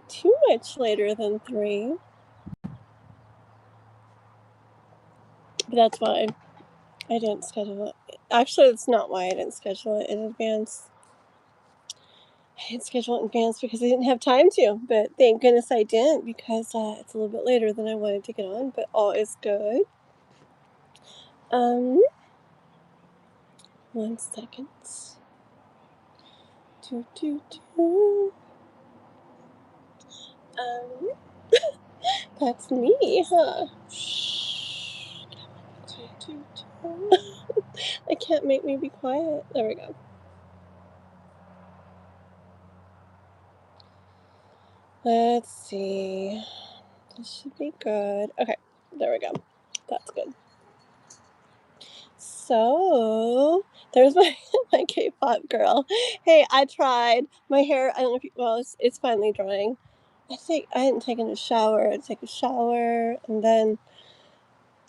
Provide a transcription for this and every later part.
too much later than 3. But that's why I didn't schedule it. Actually, that's not why I didn't schedule it in advance. I didn't schedule it in advance because I didn't have time to, but thank goodness I didn't because it's a little bit later than I wanted to get on, but all is good. 1 second. That's me, huh? Shh. I can't make me be quiet. There we go. Let's see. This should be good. Okay, there we go. That's good. So, there's my K-pop girl. Hey, I tried. My hair, I don't know if you, well, it's finally drying. I think I hadn't taken a shower. I'd take a shower, and then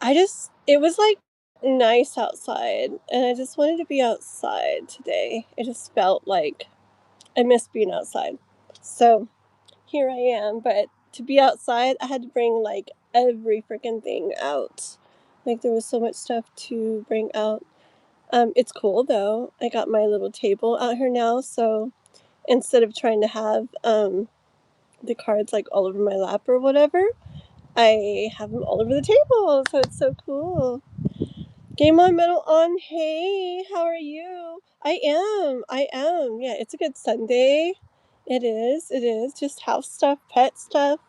it was like nice outside, and I just wanted to be outside today. It just felt like I missed being outside. So, here I am, but to be outside, I had to bring like every freaking thing out. Like there was so much stuff to bring out. It's cool though. I got my little table out here now, so instead of trying to have the cards like all over my lap or whatever, I have them all over the table. So it's so cool. Game on, metal on. Hey, how are you? I am. Yeah, it's a good Sunday. It is. Just house stuff, pet stuff,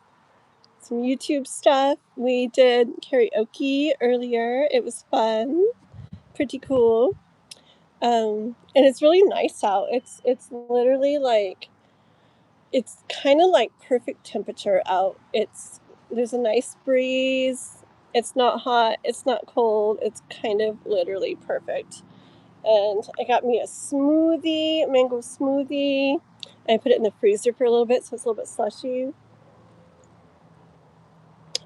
some YouTube stuff. We did karaoke earlier. It was fun. Pretty cool. And it's really nice out. It's literally like it's kind of like perfect temperature out. There's a nice breeze. It's not hot, it's not cold. It's kind of literally perfect. And I got me a smoothie, mango smoothie. I put it in the freezer for a little bit so it's a little bit slushy.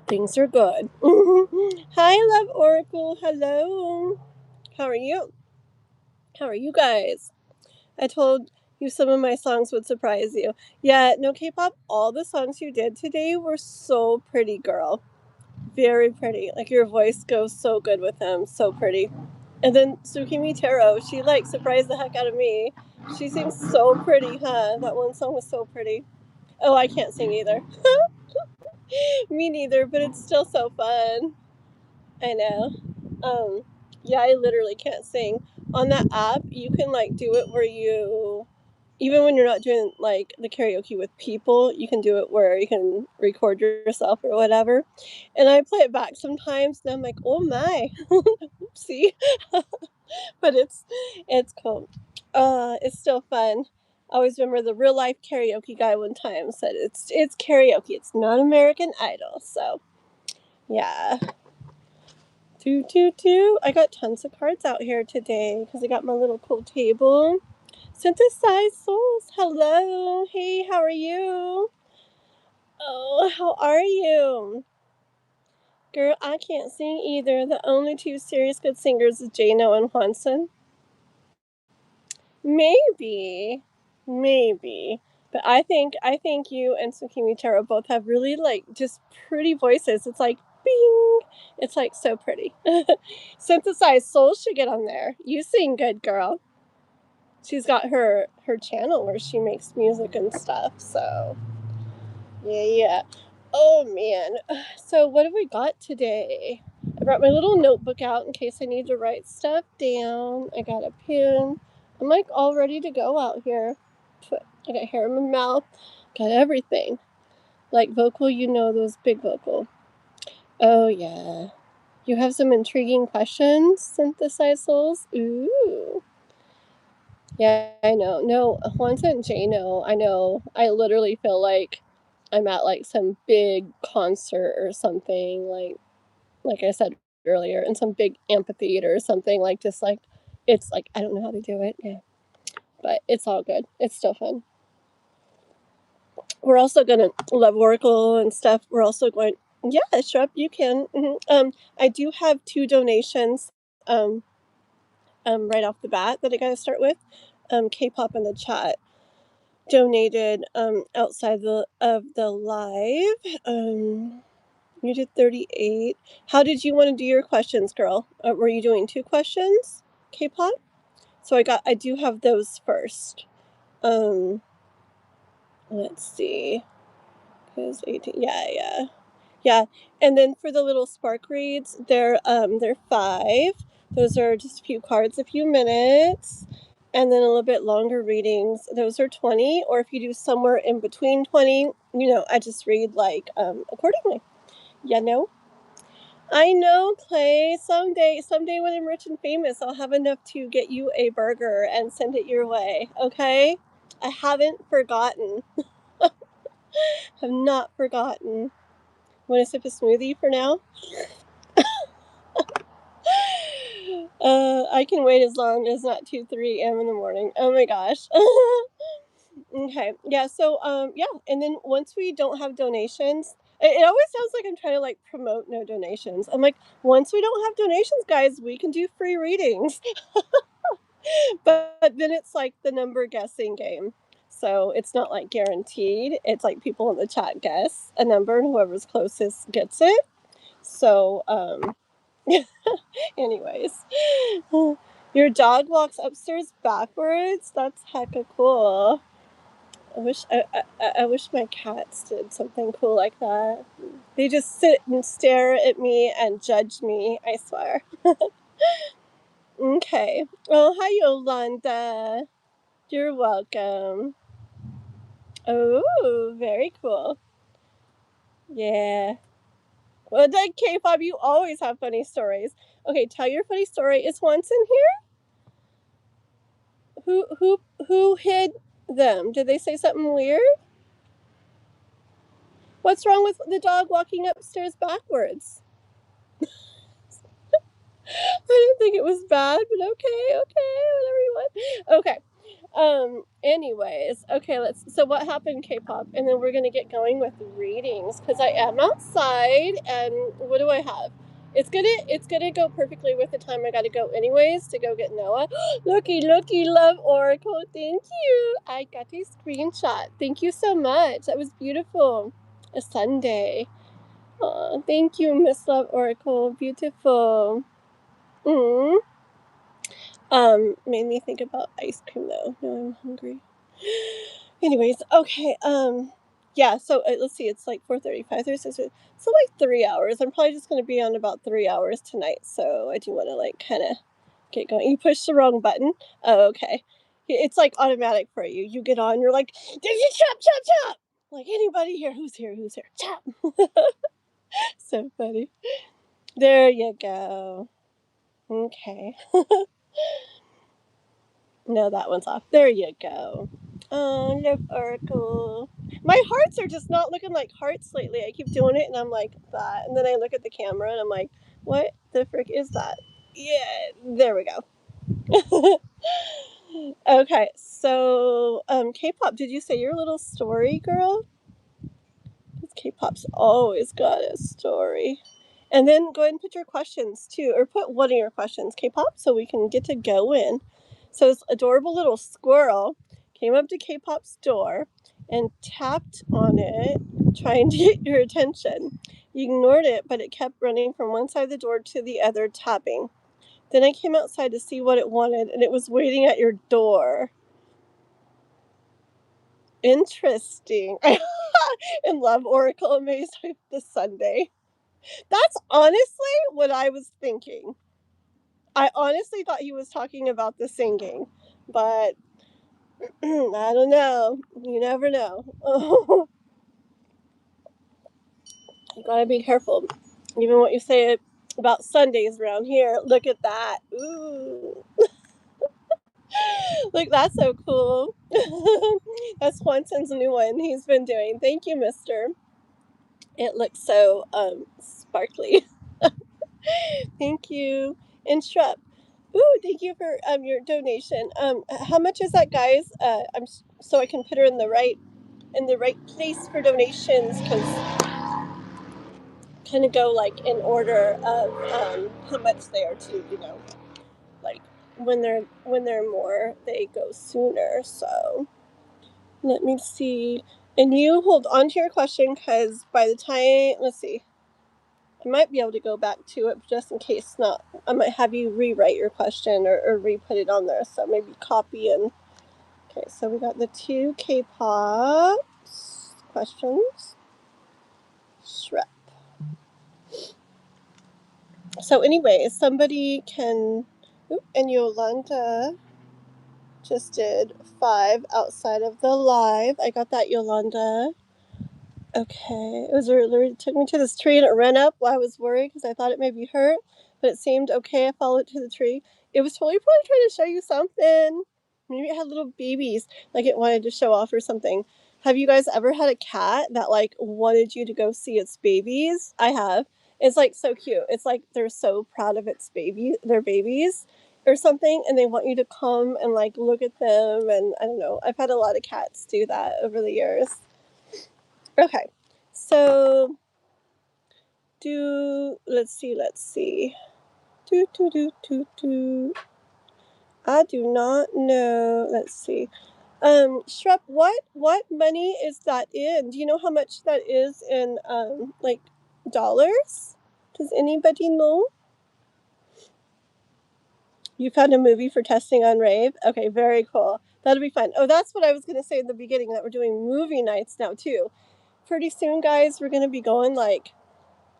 Things are good. Hi, Love Oracle. Hello. How are you? How are you guys? I told you some of my songs would surprise you. Yeah, no K-pop. All the songs you did today were so pretty, girl. Very pretty. Like your voice goes so good with them. So pretty. And then Tsukimi Taro, she like surprised the heck out of me. She sings so pretty, huh? That one song was so pretty. Oh, I can't sing either. Me neither, but it's still so fun. I know. Yeah, I literally can't sing. On that app, you can like do it where you, even when you're not doing like the karaoke with people, you can do it where you can record yourself or whatever. And I play it back sometimes, and I'm like, oh my, oopsie. But it's cool. It's still fun. I always remember the real life karaoke guy one time said it's karaoke. It's not American Idol. So yeah. I got tons of cards out here today because I got my little cool table. Synthesized Souls, hello. Hey, how are you? Oh, how are you? Girl, I can't sing either. The only 2 serious good singers is Jano and Hwanson. Maybe. Maybe. But I think you and Tsukimi Taro both have really like just pretty voices. It's like bing. It's like so pretty. Synthesized Soul should get on there. You sing good, girl. She's got her channel where she makes music and stuff. So yeah. Oh man. So what have we got today? I brought my little notebook out in case I need to write stuff down. I got a pen. I'm like all ready to go out here. I got hair in my mouth. Got everything. Like vocal, you know those big vocal. Oh yeah. You have some intriguing questions, Synthesized Souls? Ooh. Yeah, I know. No, Juanza and Jano, I know. I literally feel like I'm at like some big concert or something, like I said earlier, in some big amphitheater or something, like just like it's like I don't know how to do it. Yeah. But it's all good. It's still fun. We're also gonna love Oracle and stuff. We're also going yeah, sure, you can. I do have 2 donations right off the bat that I gotta start with. K-pop in the chat. donated outside of the live. You did 38. How did you want to do your questions, girl? Were you doing 2 questions, K-pop? So I do have those first. Let's see. Cause 18. Yeah. And then for the little spark reads, they're 5. Those are just a few cards, a few minutes. And then a little bit longer readings, those are 20. Or if you do somewhere in between 20, I just read like accordingly. I know, Clay. Someday when I'm rich and famous, I'll have enough to get you a burger and send it your way. Okay? I haven't forgotten. Have not forgotten. Want to sip a smoothie for now? I can wait as long as not 2-3 a.m. in the morning. Oh my gosh. Okay. Yeah. So and then once we don't have donations, it always sounds like I'm trying to like promote no donations. I'm like, once we don't have donations, guys, we can do free readings. But then it's like the number guessing game. So it's not like guaranteed. It's like people in the chat guess a number and whoever's closest gets it. So anyways. Your dog walks upstairs backwards? That's hecka cool. I wish my cats did something cool like that. They just sit and stare at me and judge me, I swear. Okay. Oh, hi, Yolanda. You're welcome. Oh, very cool. Yeah. Well, like K-pop, you always have funny stories. Okay, tell your funny story. Is Swanson here? Who hid them? Did they say something weird? What's wrong with the dog walking upstairs backwards? I didn't think it was bad, but okay, whatever you want. Okay. Anyways, okay, so what happened, K-pop? And then we're gonna get going with readings because I am outside and what do I have? It's gonna go perfectly with the time I gotta go anyways to go get Noah. looky, love Oracle. Thank you. I got a screenshot. Thank you so much. That was beautiful. A Sunday. Aw, thank you, Miss Love Oracle. Beautiful. Made me think about ice cream though. Now I'm hungry. Anyways, okay. Yeah. So let's see. It's like 4:35. So like 3 hours. I'm probably just gonna be on about 3 hours tonight. So I do want to like kind of get going. You pushed the wrong button. Oh, okay. It's like automatic for you. You get on. You're like, did you chop? Like anybody here? Who's here? Chop. So funny. There you go. Okay. No, that one's off. There you go. Oh, love Oracle. My hearts are just not looking like hearts lately. I keep doing it and I'm like that. And then I look at the camera and I'm like, what the frick is that? Yeah, there we go. Okay, so K-pop, did you say your little story, girl? Because K-pop's always got a story. And then go ahead and put your questions too, or put one of your questions, K-pop, so we can get to going. So this adorable little squirrel came up to K-pop's door and tapped on it, trying to get your attention. You ignored it, but it kept running from one side of the door to the other, tapping. Then I came outside to see what it wanted, and it was waiting at your door. Interesting. And Love Oracle amazed with the Sunday. That's honestly what I was thinking. I honestly thought he was talking about the singing, but I don't know. You never know. You gotta be careful. Even what you say about Sundays around here. Look at that. Ooh. Look, that's so cool. That's Swanson's new one he's been doing. Thank you, mister. It looks so sparkly. Thank you. And Shrub. Ooh, thank you for your donation. How much is that, guys? So I can put her in the right place for donations because kind of go like in order of how much they are too. Like when they're more, they go sooner. So Let me see. And you hold on to your question, because by the time, let's see, I might be able to go back to it just in case not. I might have you rewrite your question or re-put it on there. So maybe copy and. Okay, so we got the 2 K-pop questions. Shrek. So anyway, somebody can. And Yolanda just did 5 outside of the live. I got that, Yolanda. Okay, it took me to this tree and it ran up. Well, I was worried because I thought it may be hurt, but it seemed okay. I followed it to the tree. It was totally probably trying to show you something. Maybe it had little babies, like it wanted to show off or something. Have you guys ever had a cat that like wanted you to go see its babies? I have. It's like so cute. It's like they're so proud of their babies or something, and they want you to come and like look at them. And I don't know. I've had a lot of cats do that over the years. Okay, so let's see. I do not know. Let's see. Shrep, what money is that in? Do you know how much that is in like dollars? Does anybody know? You found a movie for testing on rave? Okay, very cool. That'll be fun. Oh, that's what I was gonna say in the beginning, that we're doing movie nights now too. Pretty soon, guys, we're gonna be going like,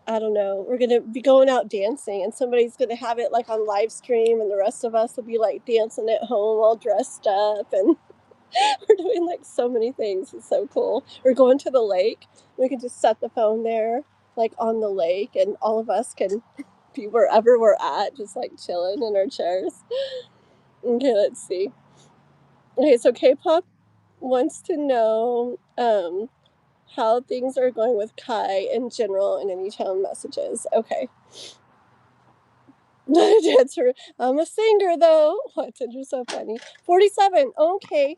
I don't know, we're gonna be going out dancing, and somebody's gonna have it like on live stream, and the rest of us will be like dancing at home all dressed up, and we're doing like so many things. It's so cool. We're going to the lake. We can just set the phone there, like on the lake, and all of us can be wherever we're at, just like chilling in our chairs. Okay, let's see. Okay, so K-pop wants to know how things are going with Kai in general in any town messages. Okay. Dancer. I'm a singer though. What? You're so funny. 47. Okay.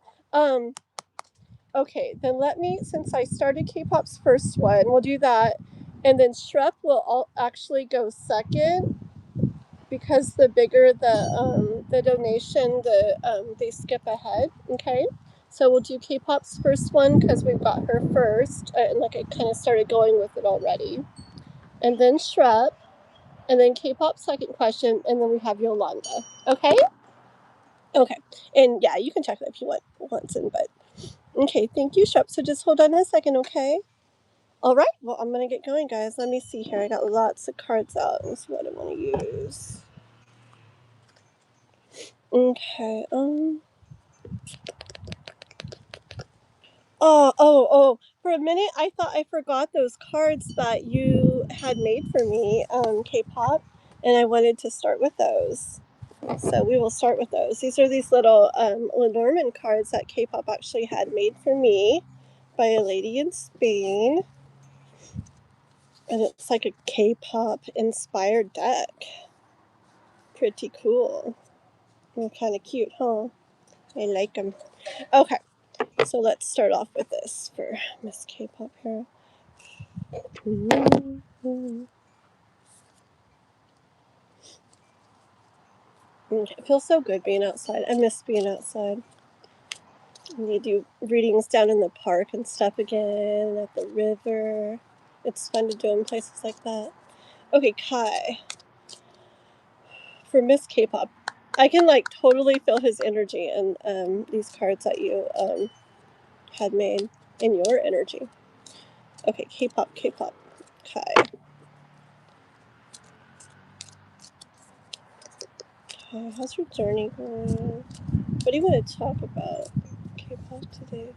Okay, then let me, since I started K-pop's first one, we'll do that. And then Shrek will actually go second, because the bigger the donation, they skip ahead. Okay. So we'll do K-pop's first one because we've got her first, and like I kind of started going with it already. And then Shrek, and then K-pop second question, and then we have Yolanda. Okay? Okay. And yeah, you can check that if you want to, but okay, thank you, Shrek. So just hold on a second, okay? All right. Well, I'm gonna get going, guys. Let me see here. I got lots of cards out. Let's see what I want to use. Okay. Oh. For a minute, I thought I forgot those cards that you had made for me, K-pop, and I wanted to start with those. So we will start with those. These are these little Lenormand cards that K-pop actually had made for me by a lady in Spain. And it's like a K-pop inspired deck. Pretty cool. And kind of cute, huh? I like them. Okay, so let's start off with this for Miss K-pop here. Okay, it feels so good being outside. I miss being outside. You do readings down in the park and stuff again, at the river. It's fun to do in places like that. Okay, Kai. For Miss K-pop, I can like totally feel his energy in these cards that you had made in your energy. Okay, K-pop, Kai. Kai, how's your journey going? What do you want to talk about, K-pop, today?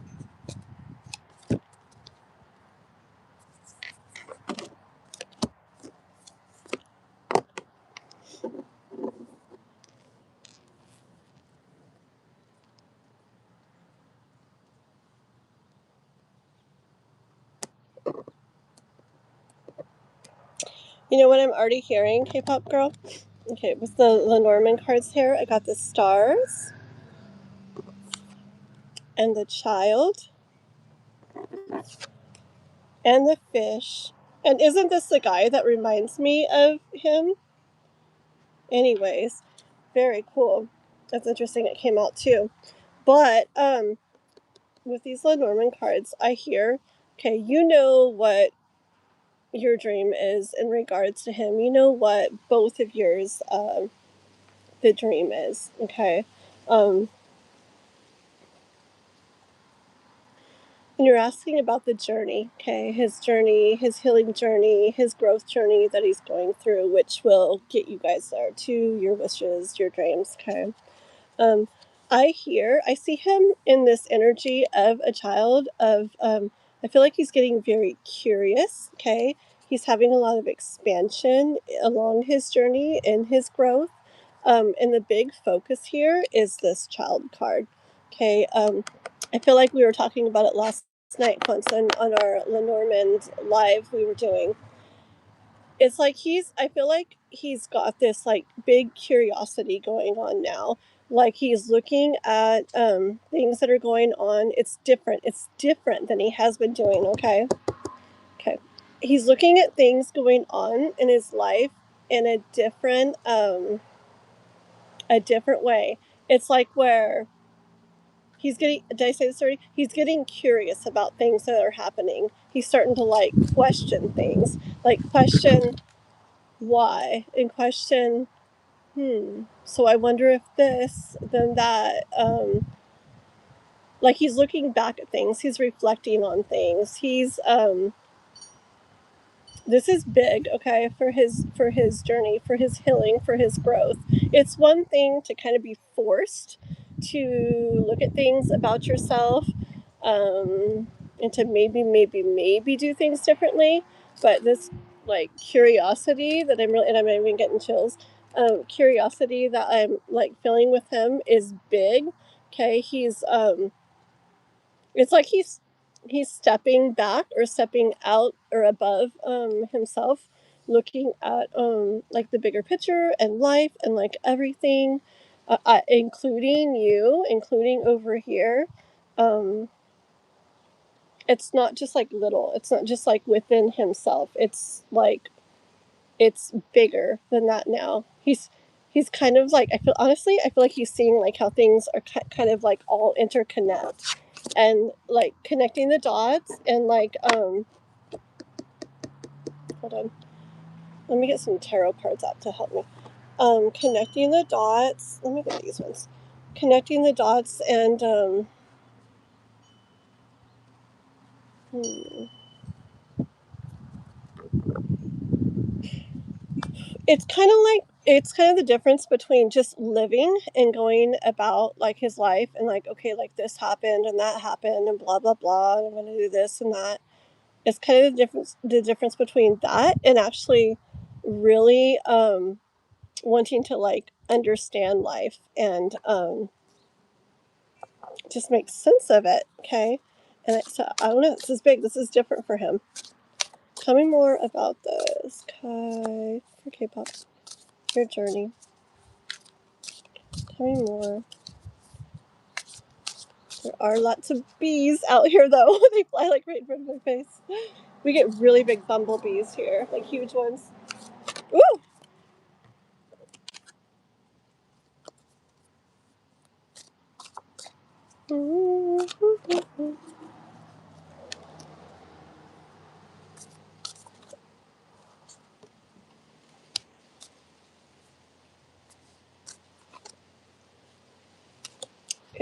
You know what I'm already hearing, K-pop girl? Okay, with the Lenormand cards here, I got the stars and the child and the fish. And isn't this the guy that reminds me of him? Anyways, very cool. That's interesting. It came out too. But with these Lenormand cards, I hear, okay, you know what your dream is in regards to him. You know what both of yours, the dream is, okay? And you're asking about the journey, okay? His journey, his healing journey, his growth journey that he's going through, which will get you guys there to your wishes, your dreams, okay? Um, I see him in this energy of a child of, I feel like he's getting very curious, okay? He's having a lot of expansion along his journey and his growth. And the big focus here is this child card, okay? I feel like we were talking about it last night, Clemson, on our Lenormand live we were doing. It's like I feel like he's got this like big curiosity going on now. Like he's looking at things that are going on. It's different than he has been doing. Okay, he's looking at things going on in his life in a different way. It's like where he's getting, did I say this already? He's getting curious about things that are happening. He's starting to like question things, like question why, and question, so I wonder if this, then that. Like he's looking back at things, he's reflecting on things. This is big, okay, for his journey, for his healing, for his growth. It's one thing to kind of be forced to look at things about yourself, and to maybe do things differently. But this like curiosity that I'm really, and I'm even getting chills. Curiosity that I'm like feeling with him is big. Okay, it's like he's stepping back or stepping out or above himself, looking at like the bigger picture and life and like everything, including you, including over here. um it's not just like little, it's not just like within himself, it's like it's bigger than that now. He's kind of like, I feel like he's seeing like how things are kind of like all interconnect, and like connecting the dots, and like hold on, let me get some tarot cards out to help me. Connecting the dots, let me get these ones. Connecting the dots, and it's kind of the difference between just living and going about like his life, and like, okay, like this happened and that happened and blah blah blah, and I'm going to do this and that. It's kind of the difference between that and actually really wanting to like understand life and just make sense of it, okay? And so I don't know, this is big, this is different for him. Tell me more about this, okay, for K-pop, your journey. Tell me more. There are lots of bees out here, though. They fly like right in front of my face. We get really big bumblebees here, like huge ones. Ooh!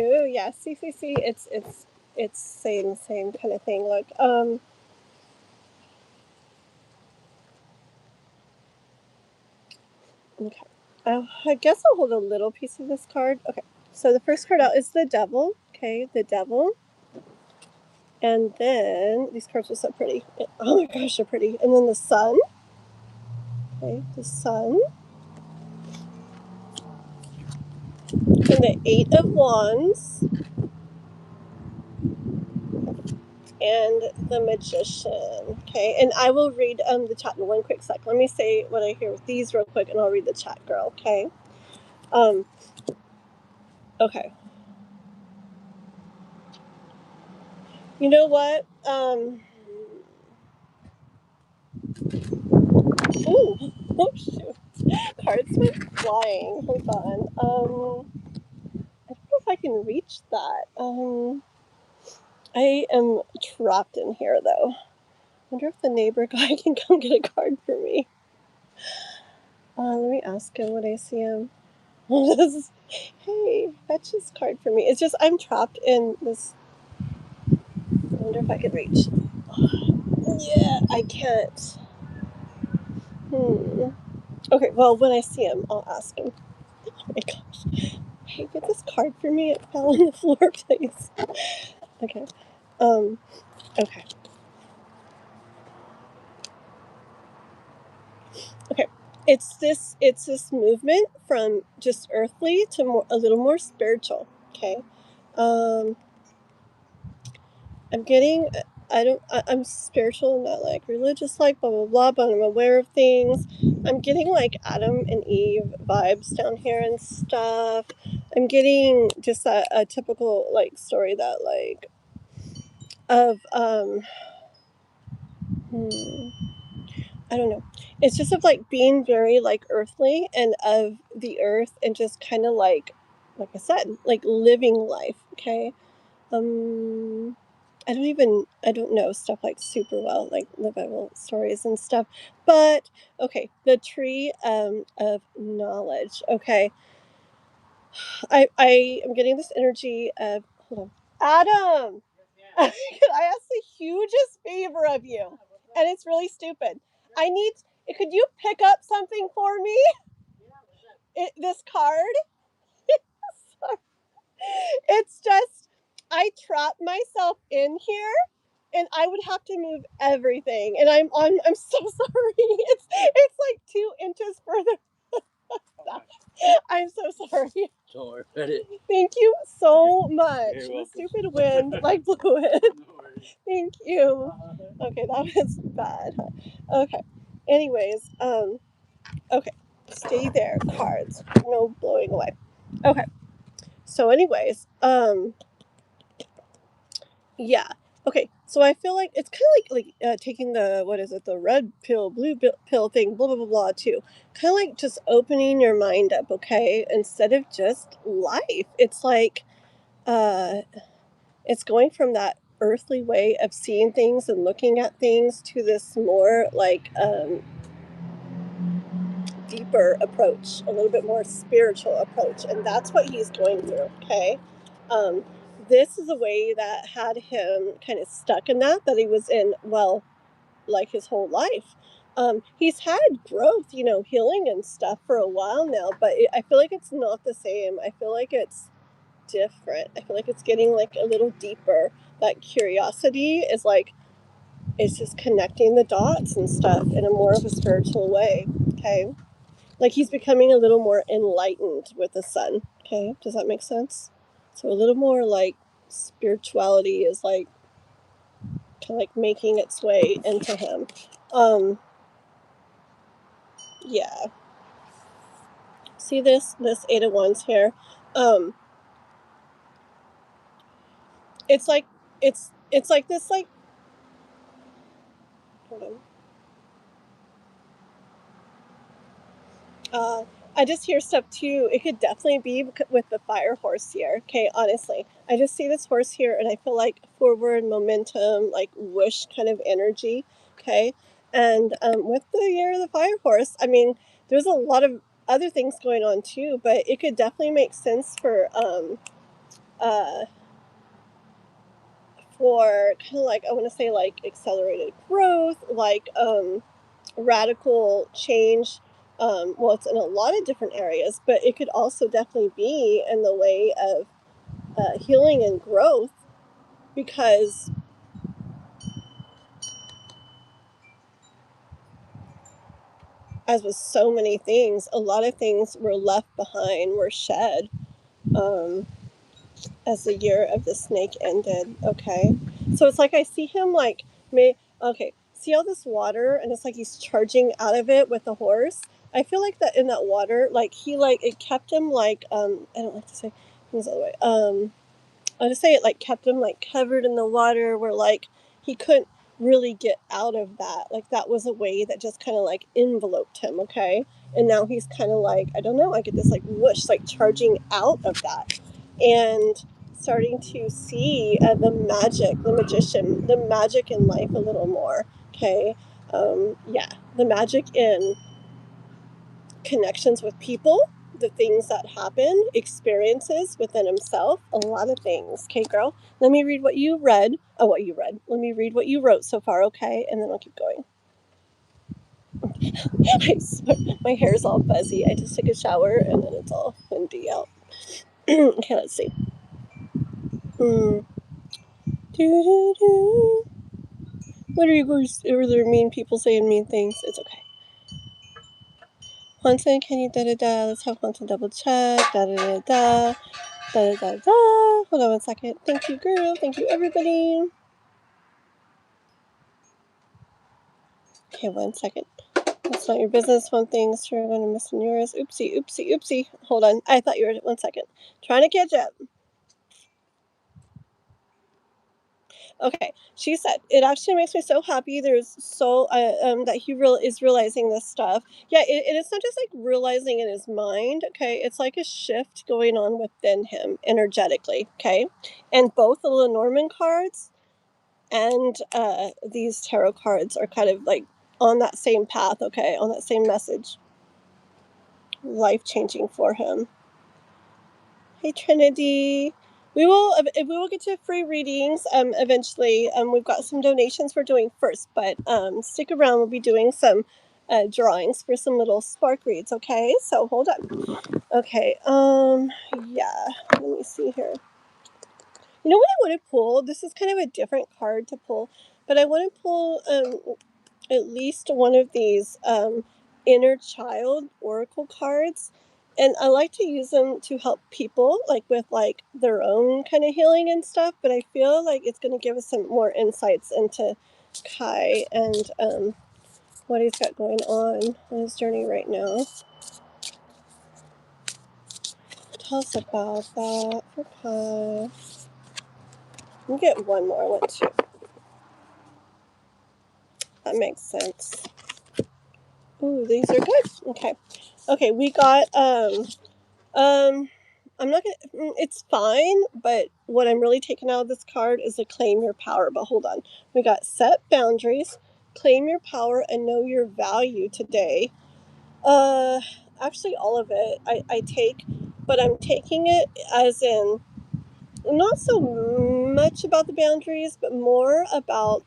Ooh, yeah. See. It's same kind of thing. Look, okay. I guess I'll hold a little piece of this card. Okay. So the first card out is the Devil. Okay, the Devil. And then these cards are so pretty. Oh my gosh, they're pretty. And then the Sun. Okay, the Sun. And the Eight of Wands. And the Magician. Okay, and I will read the chat in one quick sec. Let me say what I hear with these real quick, and I'll read the chat, girl. Okay. Okay. You know what? Ooh. Oh shoot. Cards went flying. Hold on. I don't know if I can reach that. I am trapped in here, though. Wonder if the neighbor guy can come get a card for me. Let me ask him when I see him. Hey, fetch this card for me. It's just I'm trapped in this. I wonder if I could reach. Yeah, I can't. Okay, well, when I see him, I'll ask him. Oh my gosh. Hey, get this card for me. It fell on the floor, please. Okay. Okay. Okay. It's this movement from just earthly to a little more spiritual. Okay. Um, I'm getting. I'm spiritual, not like religious, like blah blah blah. But I'm aware of things. I'm getting like Adam and Eve vibes down here and stuff. I'm getting just a typical like story that like of I don't know. It's just of like being very like earthly and of the earth and just kind of like I said, like living life. Okay. I don't know stuff like super well, like the Bible stories and stuff. But okay, the tree of knowledge. Okay. I am getting this energy of hold on. Adam, I ask the hugest favor of you, and it's really stupid. I need. Could you pick up something for me? This card. It's just I trap myself in here, and I would have to move everything, and I'm so sorry. It's like 2 inches further. I'm so sorry. Don't worry about it. Thank you so much. The stupid wind like blew it. Thank you. Okay, that was bad. Okay. Anyways, okay. Stay there, cards. No blowing away. Okay. So anyways, yeah. Okay. So I feel like it's kind of like taking the what is it, the red pill, blue pill thing, blah blah blah blah too. Kind of like just opening your mind up, okay? Instead of just life. It's like uh it's going from that earthly way of seeing things and looking at things to this more like deeper approach, a little bit more spiritual approach, and that's what he's going through. Okay, um, this is a way that had him kind of stuck in that he was in. Well, like his whole life. He's had growth, healing and stuff for a while now, but I feel like it's not the same. I feel like it's different. I feel like it's getting like a little deeper. That curiosity is like it's just connecting the dots and stuff in a more of a spiritual way. Okay. Like he's becoming a little more enlightened with the sun. Okay. Does that make sense? So a little more like spirituality is like kind of like making its way into him. Um, yeah. See this Eight of Wands here. Um, it's like it's like this like hold on. Uh, I just hear stuff too. It could definitely be with the fire horse here. Okay, honestly, I just see this horse here, and I feel like forward momentum, like whoosh kind of energy. Okay, and with the year of the fire horse, I mean, there's a lot of other things going on too, but it could definitely make sense uh, for kind of like I want to say like accelerated growth, like radical change. Well, it's in a lot of different areas, but it could also definitely be in the way of healing and growth because, as with so many things, a lot of things were left behind, were shed um, as the year of the snake ended. Okay. So it's like I see him like, okay, see all this water and it's like he's charging out of it with the horse. I feel like that in that water, like he like it kept him like I don't like to say things the other way. I'll just say it like kept him like covered in the water where like he couldn't really get out of that. Like that was a way that just kind of like enveloped him, okay? And now he's kind of like, I don't know, I get this like whoosh, like charging out of that. And starting to see the magic, the magician, the magic in life a little more. Okay. Yeah, the magic in connections with people, the things that happen, experiences within himself, a lot of things. Okay, girl, let me read what you read. Oh, what you read. Let me read what you wrote so far, okay? And then I'll keep going. I swear, my hair's all fuzzy. I just took a shower and then it's all windy out. Okay, let's see. Hmm. What are you guys? Are there mean people saying mean things? It's okay. Quentin, can you da da da? Let's have Quentin double check. Da da da da. Da da da da. Hold on one second. Thank you, girl. Thank you, everybody. Okay, one second. It's not your business. One thing's you're going to miss in yours. Oopsie, oopsie, oopsie. Hold on. I thought you were. One second. Trying to catch up. Okay, she said it actually makes me so happy. There's so that he is realizing this stuff. Yeah, it's not just like realizing in his mind. Okay, it's like a shift going on within him energetically. Okay, and both the Lenormand cards and these tarot cards are kind of like on that same path. Okay, on that same message. Life changing for him. Hey Trinity. We will get to free readings eventually. We've got some donations we're doing first, but stick around. We'll be doing some drawings for some little spark reads. Okay, so hold on. Okay, yeah. Let me see here. You know what I want to pull? This is kind of a different card to pull, but I want to pull at least one of these inner child oracle cards, and I like to use them to help people like with like their own kind of healing and stuff, but I feel like it's going to give us some more insights into Kai and what he's got going on his journey right now. Tell us about that for Kai. Let me get one more one too. That makes sense. Ooh, these are good. Okay, we got I'm not gonna. It's fine, but what I'm really taking out of this card is to claim your power. But hold on, we got set boundaries, claim your power, and know your value today. Uh, Actually, all of it I take, but I'm taking it as in not so much about the boundaries, but more about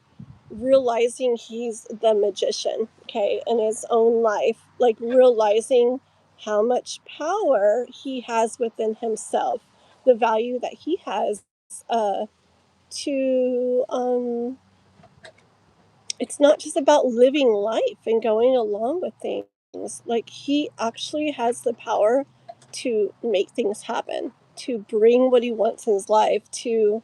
realizing he's the magician, okay, in his own life, like realizing how much power he has within himself, the value that he has to it's not just about living life and going along with things. Like he actually has the power to make things happen, to bring what he wants in his life, to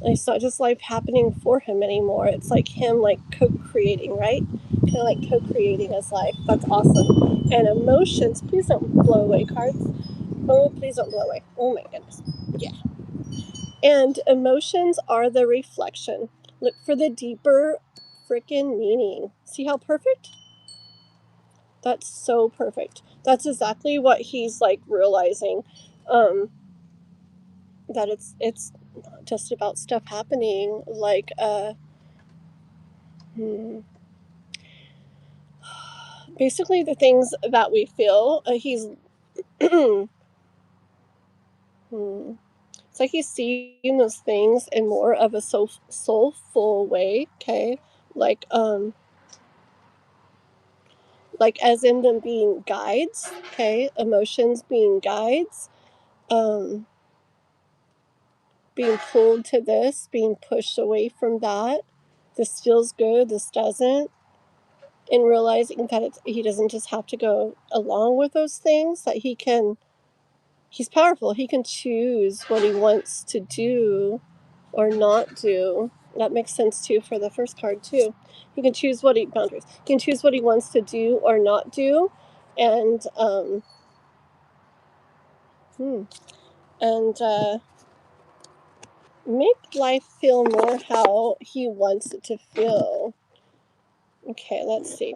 it's not just life happening for him anymore. It's like him like co-creating, right? Kind of like co-creating his life. That's awesome. And emotions, please don't blow away cards. Oh, please don't blow away. Oh my goodness. Yeah. And emotions are the reflection. Look for the deeper freaking meaning. See how perfect? That's so perfect. That's exactly what he's like realizing. That it's not just about stuff happening like basically the things that we feel he's it's like he's seeing those things in more of a soulful way. Okay, like like as in them being guides. Okay, emotions being guides, um being pulled to this, being pushed away from that. This feels good, this doesn't. And realizing that he doesn't just have to go along with those things, that he's powerful. He can choose what he wants to do or not do. That makes sense too for the first card too. He can choose what he boundaries. He can choose what he wants to do or not do, and make life feel more how he wants it to feel. Okay, let's see.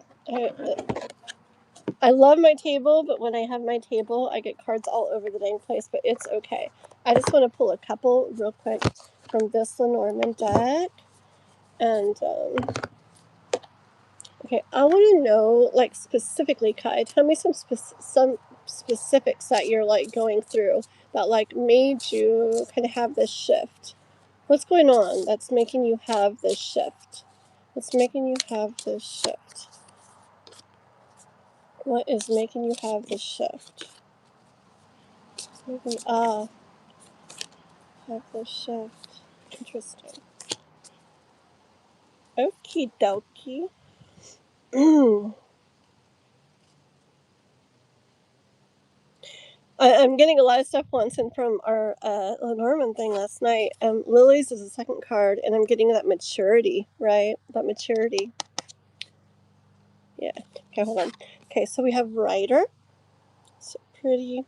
I love my table, but when I have my table, I get cards all over the dang place, but it's okay. I just want to pull a couple real quick from this Lenormand deck. And, okay, I want to know, like, specifically, Kai, tell me some specifics that you're, like, going through that, like, made you kind of have this shift. What's going on that's making you have this shift? What's making you have this shift? What is making you have this shift? Have this shift. Interesting. Okie dokie. I'm getting a lot of stuff once in from our Lenormand thing last night. Lilies is the second card, and I'm getting that maturity, right? That maturity. Yeah. Okay, hold on. Okay, so we have Rider. So pretty.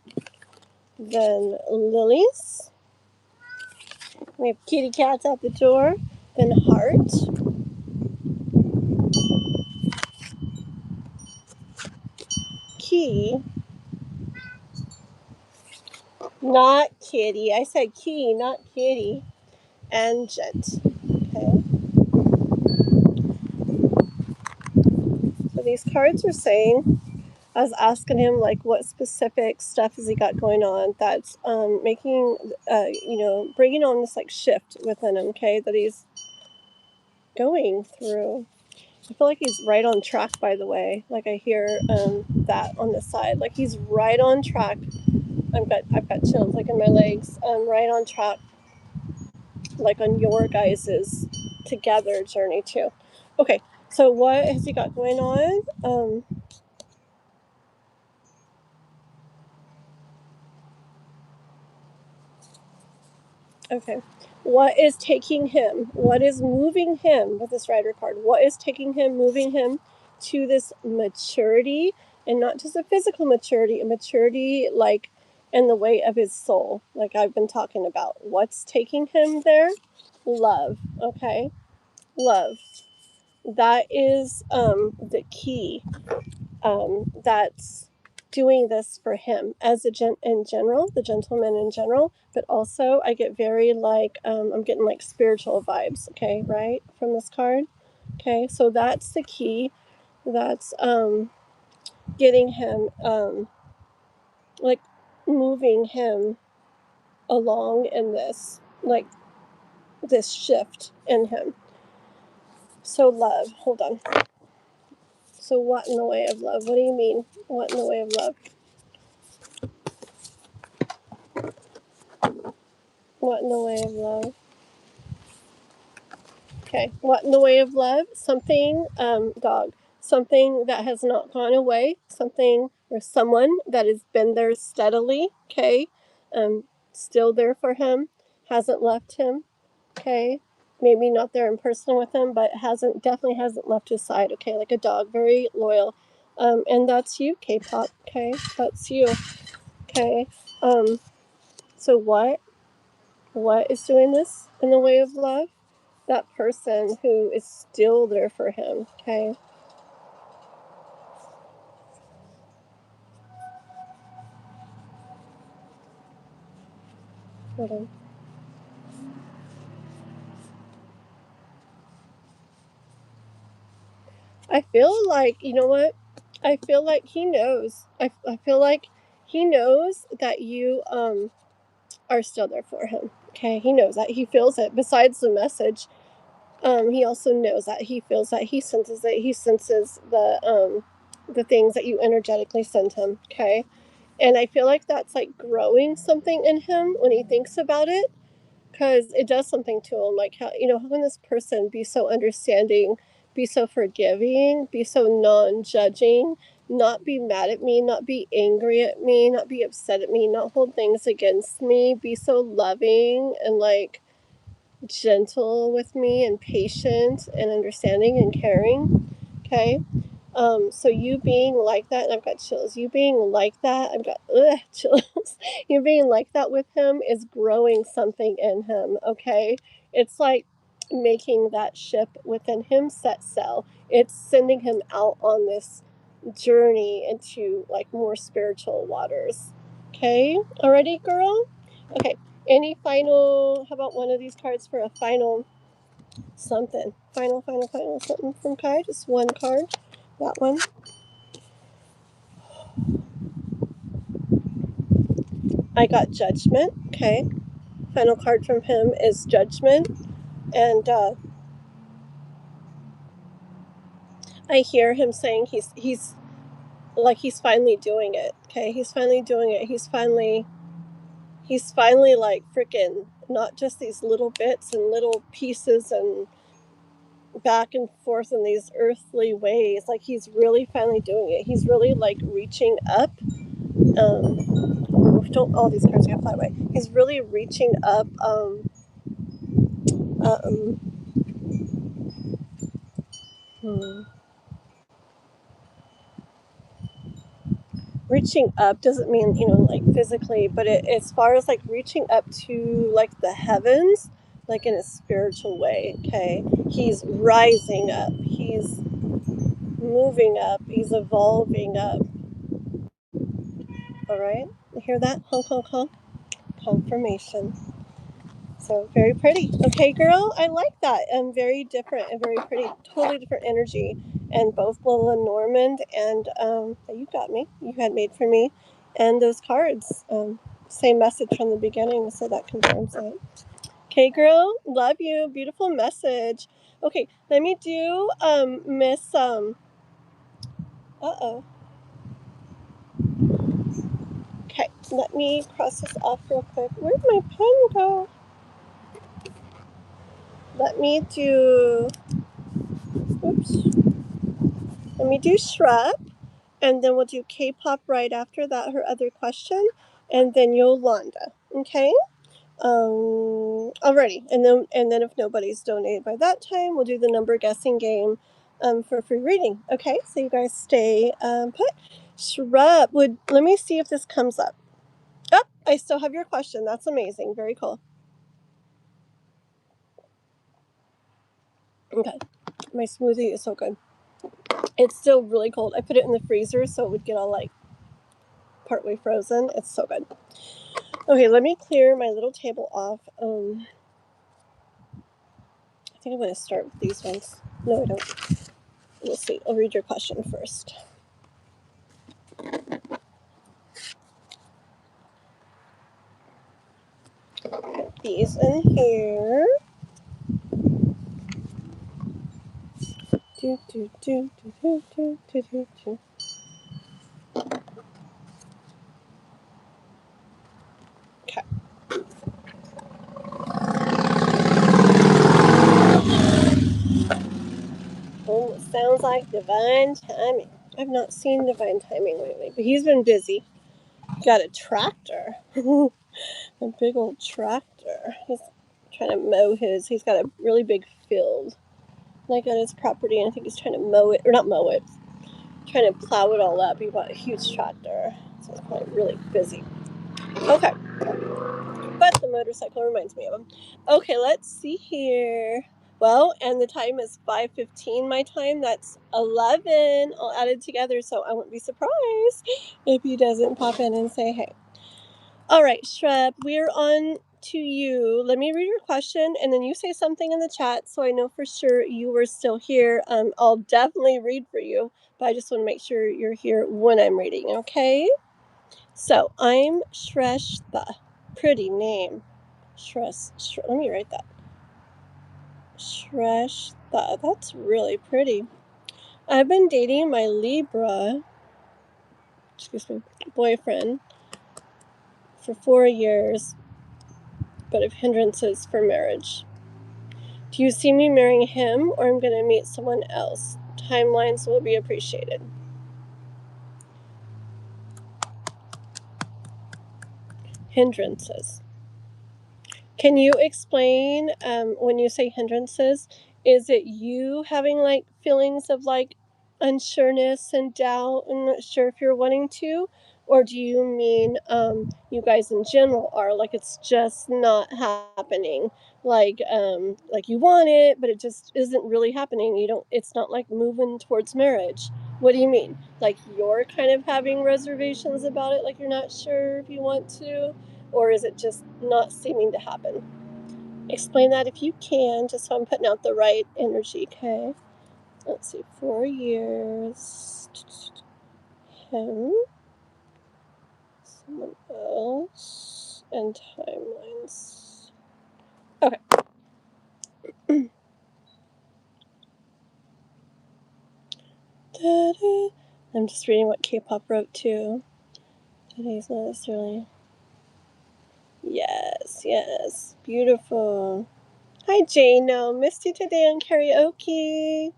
Then Lilies. We have kitty cats at the door. Then Heart. Key. Not kitty. I said key, not kitty. And Gent. Okay. So these cards are saying, I was asking him, like, what specific stuff has he got going on that's making, bringing on this, like, shift within him, okay, that he's going through. I feel like he's right on track, by the way. Like, I hear that on the side. Like, he's right on track. I've got chills, like, in my legs. Right on track, like, on your guys' together journey, too. Okay, so what has he got going on? Okay. What is taking him? What is moving him with this Rider card? What is taking him, moving him to this maturity? And not just a physical maturity, a maturity like in the way of his soul, like I've been talking about. What's taking him there? Love. Okay. Love. That is the key. That's doing this for him as in general, the gentleman in general, but also I get very like I'm getting like spiritual vibes, okay, right, from this card. Okay, so that's the key. That's getting him like moving him along in this, like, this shift in him. So love, hold on. So what in the way of love? What do you mean? What in the way of love? What in the way of love? Okay, what in the way of love? Something, dog. Something that has not gone away. Something or someone that has been there steadily. Okay, still there for him. Hasn't left him. Okay, maybe not there in person with him, but definitely hasn't left his side. Okay, like a dog, very loyal. And that's you, K-pop. Okay, that's you. Okay, so what is doing this in the way of love? That person who is still there for him, okay? Hold on. I feel like, you know what? I feel like he knows. I feel like he knows that you are still there for him. Okay, he knows that. He feels it. Besides the message, he also knows that. He feels that. He senses it. He senses the things that you energetically send him. Okay, and I feel like that's like growing something in him when he thinks about it, because it does something to him. Like, how can this person be so understanding, be so forgiving, be so non-judging, not be mad at me, not be angry at me, not be upset at me, not hold things against me, be so loving and like gentle with me and patient and understanding and caring. Okay, so you being like that, and I've got chills. You being like that, I've got chills. You being like that with him is growing something in him, okay? It's like making that ship within him set sail. It's sending him out on this journey into like more spiritual waters. Okay? Already, girl? Okay. Any final, how about one of these cards for a final something? Final something from Kai? Just one card. That one. I got Judgment. Okay. Final card from him is Judgment. And I hear him saying he's like he's finally doing it. Okay, he's finally doing it. He's finally like freaking not just these little bits and little pieces and back and forth in these earthly ways. Like he's really finally doing it. He's really like reaching up. Don't all these cards gotta fly away. He's really reaching up. Hmm. Reaching up doesn't mean like physically, but as far as like reaching up to like the heavens, like in a spiritual way. Okay, he's rising up, he's moving up, he's evolving up. All right, you hear that? Honk honk honk. Confirmation. So very pretty. Okay, girl, I like that. And very different and very pretty. Totally different energy. And both Lola Normand and you got me. You had made for me, and those cards. Same message from the beginning, so that confirms it. Okay, girl, love you. Beautiful message. Okay, let me do Miss Uh-oh. Okay, let me cross this off real quick. Where'd my pen go? Let me do. Oops. Let me do Shrub, and then we'll do K-pop right after that, her other question, and then Yolanda. Okay? Alrighty. And then if nobody's donated by that time, we'll do the number guessing game for free reading. Okay? So you guys stay put. Shrub, let me see if this comes up. Oh, I still have your question. That's amazing. Very cool. Okay. My smoothie is so good. It's still really cold. I put it in the freezer so it would get all like partway frozen. It's so good. Okay, let me clear my little table off. I think I'm going to start with these ones. No, I don't. We'll see. I'll read your question first. Put these in here. Do, do, do, do, do, do, do, do, do. Okay. Oh, sounds like divine timing. I've not seen divine timing lately, but he's been busy. He got a tractor. A big old tractor. He's trying to mow he's got a really big field like on his property, and I think he's trying to mow it, or not mow it, trying to plow it all up. He bought a huge tractor, so he's probably really busy. Okay. But the motorcycle reminds me of him. Okay, let's see here. Well, and the time is 5:15 my time. That's 11 all added together, so I won't be surprised if he doesn't pop in and say hey. All right, Shrub, we're on to you. Let me read your question, and then you say something in the chat so I know for sure you were still here. I'll definitely read for you, but I just want to make sure you're here when I'm reading, okay? So, I'm Shrestha. Pretty name. Let me write that. Shrestha. That's really pretty. I've been dating my Libra, boyfriend for 4 years, but have hindrances for marriage. Do you see me marrying him, or I'm going to meet someone else? Timelines will be appreciated. Hindrances. Can you explain when you say hindrances, is it you having like feelings of like unsureness and doubt and not sure if you're wanting to? Or do you mean you guys in general are like it's just not happening? Like you want it, but it just isn't really happening. It's not like moving towards marriage. What do you mean? Like you're kind of having reservations about it, like you're not sure if you want to? or is it just not seeming to happen? Explain that if you can, just so I'm putting out the right energy, okay? Let's see, 4 years. Him, someone else, and timelines. Okay. I'm just reading what K-pop wrote too. Today's not necessarily. Yes, beautiful. Hi, Jano. Missed you today on karaoke.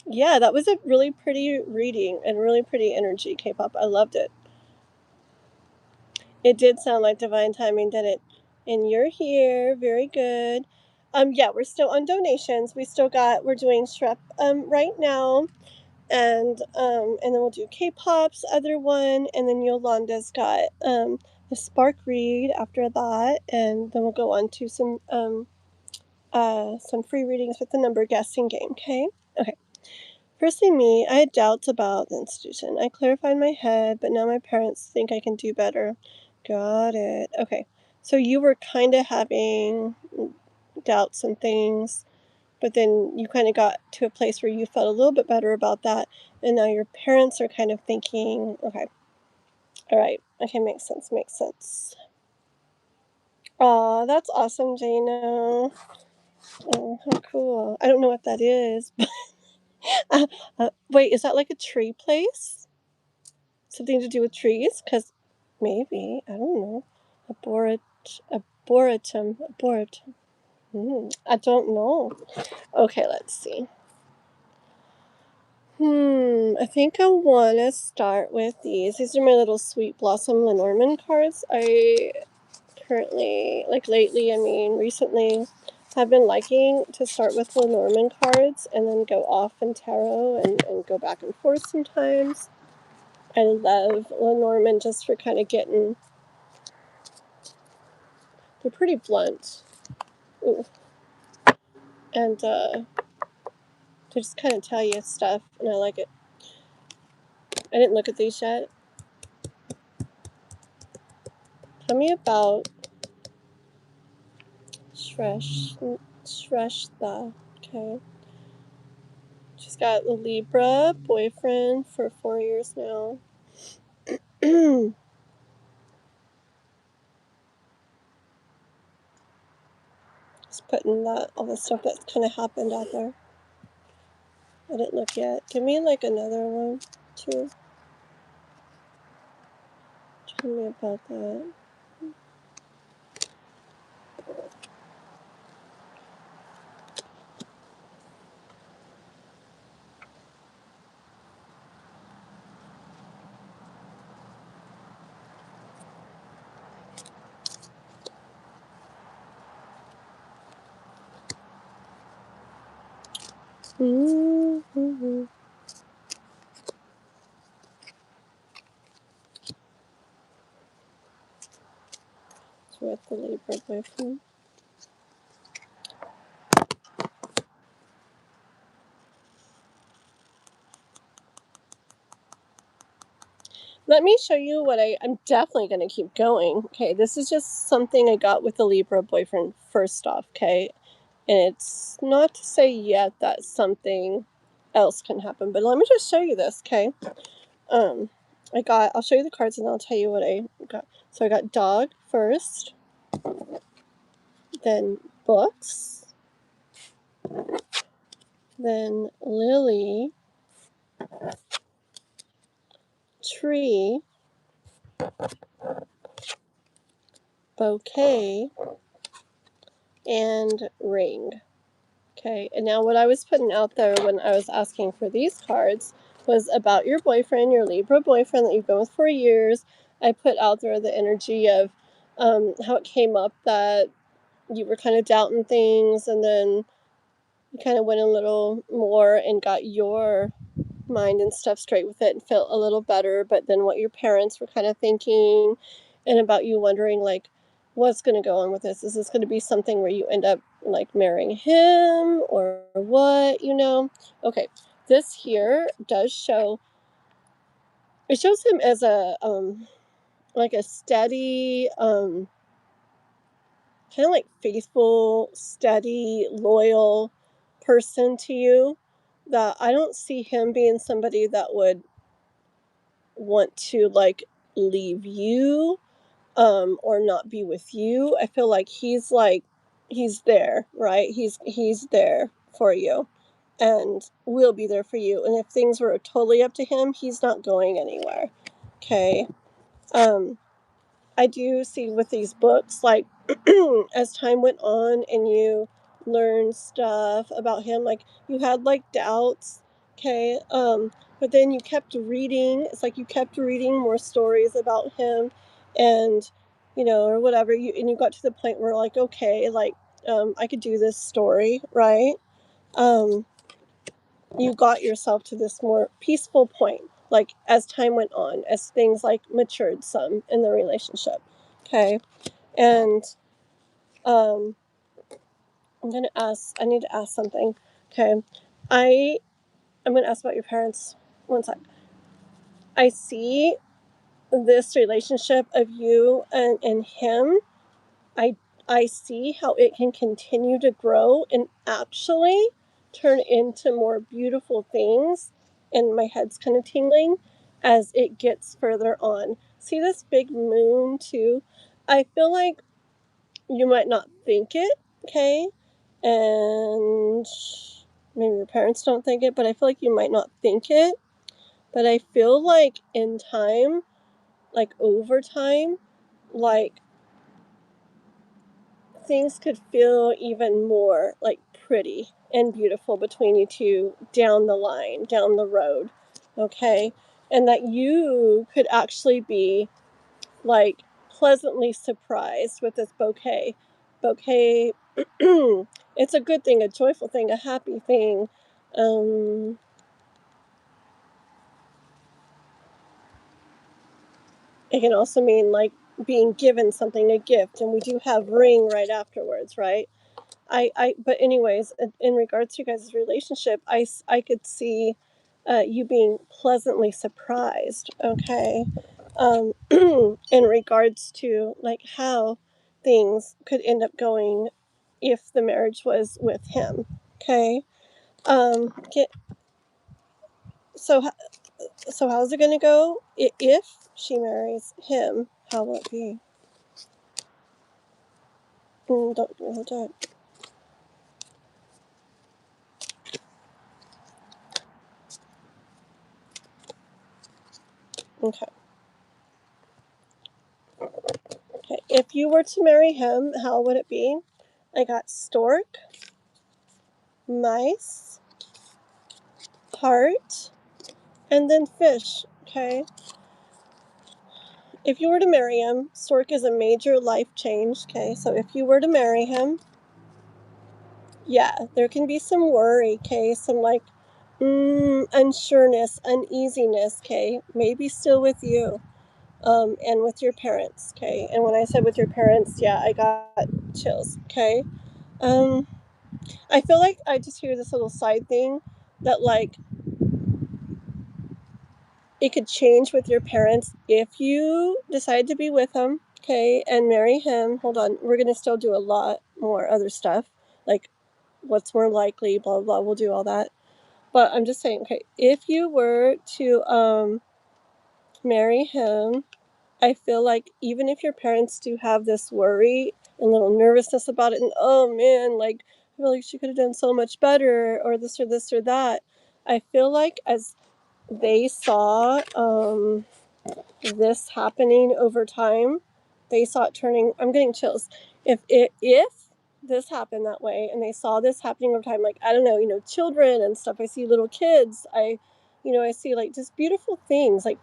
Yeah, that was a really pretty reading and really pretty energy, K-pop. I loved it. It did sound like divine timing, did it? And you're here. Very good. Yeah, we're still on donations. We're doing Shrep right now. And then we'll do K-pop's other one, and then Yolanda's got the Spark read after that, and then we'll go on to some free readings with the number guessing game. Okay. Firstly, me, I had doubts about the institution. I clarified in my head, but now my parents think I can do better. Got it. Okay. So you were kind of having doubts and things, but then you kind of got to a place where you felt a little bit better about that, and now your parents are kind of thinking, okay, all right, okay, makes sense. Aw, that's awesome, Jana. Oh, how cool. I don't know what that is. Wait, is that like a tree place? Something to do with trees? Because maybe, I don't know. Arboretum. I don't know. Okay, let's see. I think I want to start with these. These are my little Sweet Blossom Lenormand cards. I currently, recently, have been liking to start with Lenormand cards and then go off in tarot and go back and forth sometimes. I love Lenormand just for kind of getting... They're pretty blunt. Ooh. And to just kind of tell you stuff, and I like it. I didn't look at these yet. Tell me about Shrestha. Okay. She's got a Libra boyfriend for 4 years now. Just putting all the stuff that's kind of happened out there. I didn't look yet. Give me like another one, too. Tell me about that. Mm-hmm. It's with the Libra boyfriend. Let me show you what I'm definitely going to keep going. Okay, this is just something I got with the Libra boyfriend first off, okay? And it's not to say yet that something else can happen, but let me just show you this, okay? I'll show you the cards and I'll tell you what I got. So I got dog first, then books, then lily, tree, bouquet, and ring. Okay, and now what I was putting out there when I was asking for these cards was about your boyfriend, your Libra boyfriend that you've been with for years. I put out there the energy of how it came up that you were kind of doubting things, and then you kind of went a little more and got your mind and stuff straight with it and felt a little better. But then what your parents were kind of thinking, and about you wondering, like, what's going to go on with this? Is this going to be something where you end up like marrying him or what, Okay, this here does show, it shows him as a like a steady, kind of like faithful, steady, loyal person to you, that I don't see him being somebody that would want to like leave you, or not be with you. I feel like he's there, right? He's there for you and will be there for you. And if things were totally up to him, he's not going anywhere. Okay. Um I do see with these books, like, as time went on and you learned stuff about him, like you had like doubts, okay, but then you kept reading. It's like you kept reading more stories about him, and or whatever you got to the point where like, okay, like, I could do this story, right? Um, you got yourself to this more peaceful point, like as time went on, as things like matured some in the relationship. Okay. And um I need to ask something. Okay. I'm gonna ask about your parents. One sec. I see this relationship of you and him. I I see how it can continue to grow and actually turn into more beautiful things, and my head's kind of tingling as it gets further on. See this big moon too? I feel like you might not think it, okay? And maybe your parents don't think it, but I feel like you might not think it. But I feel like in time, like over time, like things could feel even more like pretty and beautiful between you two down the line, down the road, okay? And that you could actually be like pleasantly surprised with this bouquet. Bouquet, it's a good thing, a joyful thing, a happy thing. Um, it can also mean like being given something, a gift, and we do have ring right afterwards, right? But anyways, in regards to you guys' relationship, I could see you being pleasantly surprised, okay? In regards to like how things could end up going if the marriage was with him, okay? Get, so, so how's it gonna go if she marries him? How will it be? Don't hold on. Okay. Okay. If you were to marry him, how would it be? I got stork, mice, heart, and then fish. Okay. If you were to marry him, stork is a major life change. Okay. So if you were to marry him, yeah, there can be some worry. Okay. Some like unsureness, uneasiness. Okay. Maybe still with you. And with your parents. Okay. And when I said with your parents, yeah, I got chills. Okay. Um, I feel like I just hear this little side thing that like it could change with your parents if you decide to be with him, okay, and marry him. Hold on, we're gonna still do a lot more other stuff, like what's more likely, blah blah blah. We'll do all that. But I'm just saying, okay, if you were to marry him, I feel like even if your parents do have this worry and little nervousness about it, and oh man, like I feel like she could have done so much better, or this or that. I feel like as they saw this happening over time, they saw it turning. I'm getting chills. If this happened that way, and they saw this happening over time, like I don't know, children and stuff. I see little kids. I see like just beautiful things, like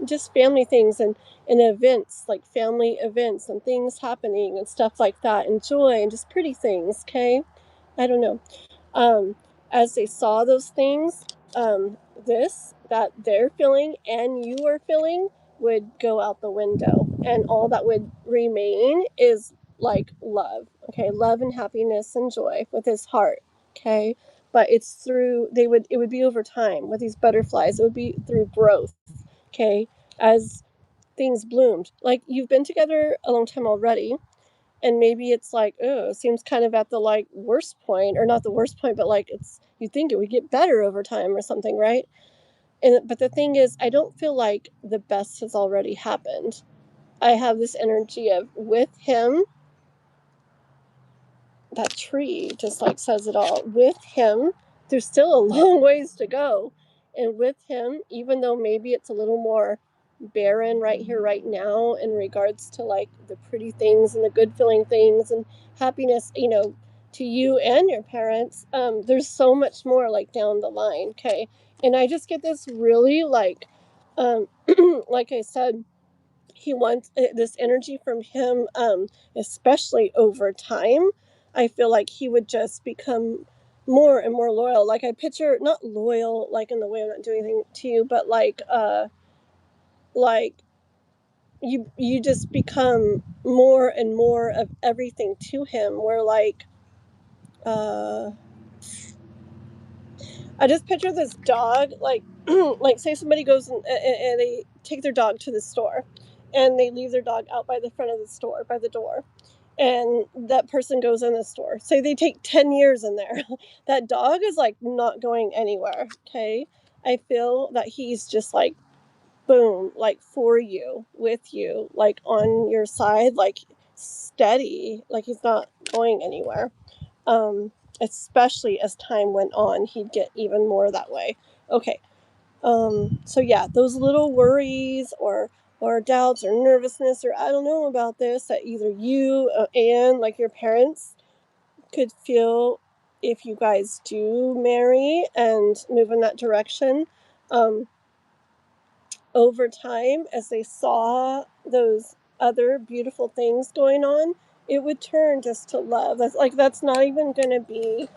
just family things and events, like family events and things happening and stuff like that, and joy and just pretty things. Okay, I don't know. um, as they saw those things, this that they're feeling and you are feeling would go out the window, and all that would remain is like love. Okay, love and happiness and joy with his heart. Okay, but it's through it would be over time with these butterflies. It would be through growth. Okay, as things bloomed. Like, you've been together a long time already, and maybe it's like, oh, it seems kind of at the like worst point, or not the worst point, but like it's, you think it would get better over time or something, right? And but the thing is, I don't feel like the best has already happened. I have this energy of, with him, that tree just like says it all. With him, there's still a long ways to go. And with him, even though maybe it's a little more barren right here, right now, in regards to like the pretty things and the good feeling things and happiness, to you and your parents, there's so much more like down the line. Okay. And I just get this really like, like I said, he wants this energy from him, especially over time. I feel like he would just become more and more loyal. Like, I picture, not loyal like in the way I'm not doing anything to you, but like you just become more and more of everything to him, where like I just picture this dog, like like say somebody goes and they take their dog to the store, and they leave their dog out by the front of the store, by the door, and that person goes in the store. Say they take 10 years in there. That dog is like not going anywhere. Okay. I feel that he's just like, boom, like for you, with you, like on your side, like steady, like he's not going anywhere. Um, Especially as time went on, he'd get even more that way. Okay. So yeah, those little worries or doubts or nervousness, or I don't know about this, that either you and like your parents could feel if you guys do marry and move in that direction, um, over time, as they saw those other beautiful things going on, it would turn just to love. That's not even going to be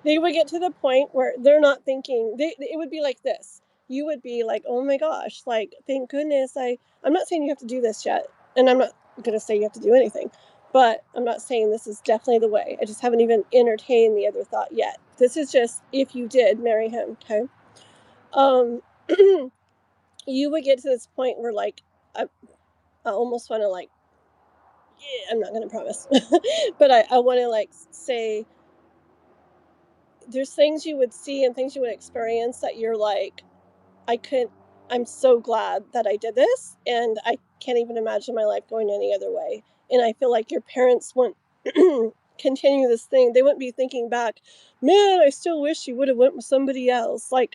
they would get to the point where they're not thinking, it would be like this. You would be like, oh my gosh, like, thank goodness. I'm not saying you have to do this yet, and I'm not going to say you have to do anything, but I'm not saying this is definitely the way. I just haven't even entertained the other thought yet. This is just if you did marry him. Okay. um you would get to this point where like I almost want to like, yeah, I'm not going to promise but I want to like say, there's things you would see and things you would experience that you're like, I could, I'm so glad that I did this, and I can't even imagine my life going any other way. And I feel like your parents wouldn't continue this thing. They wouldn't be thinking back, man, I still wish you would have went with somebody else. Like,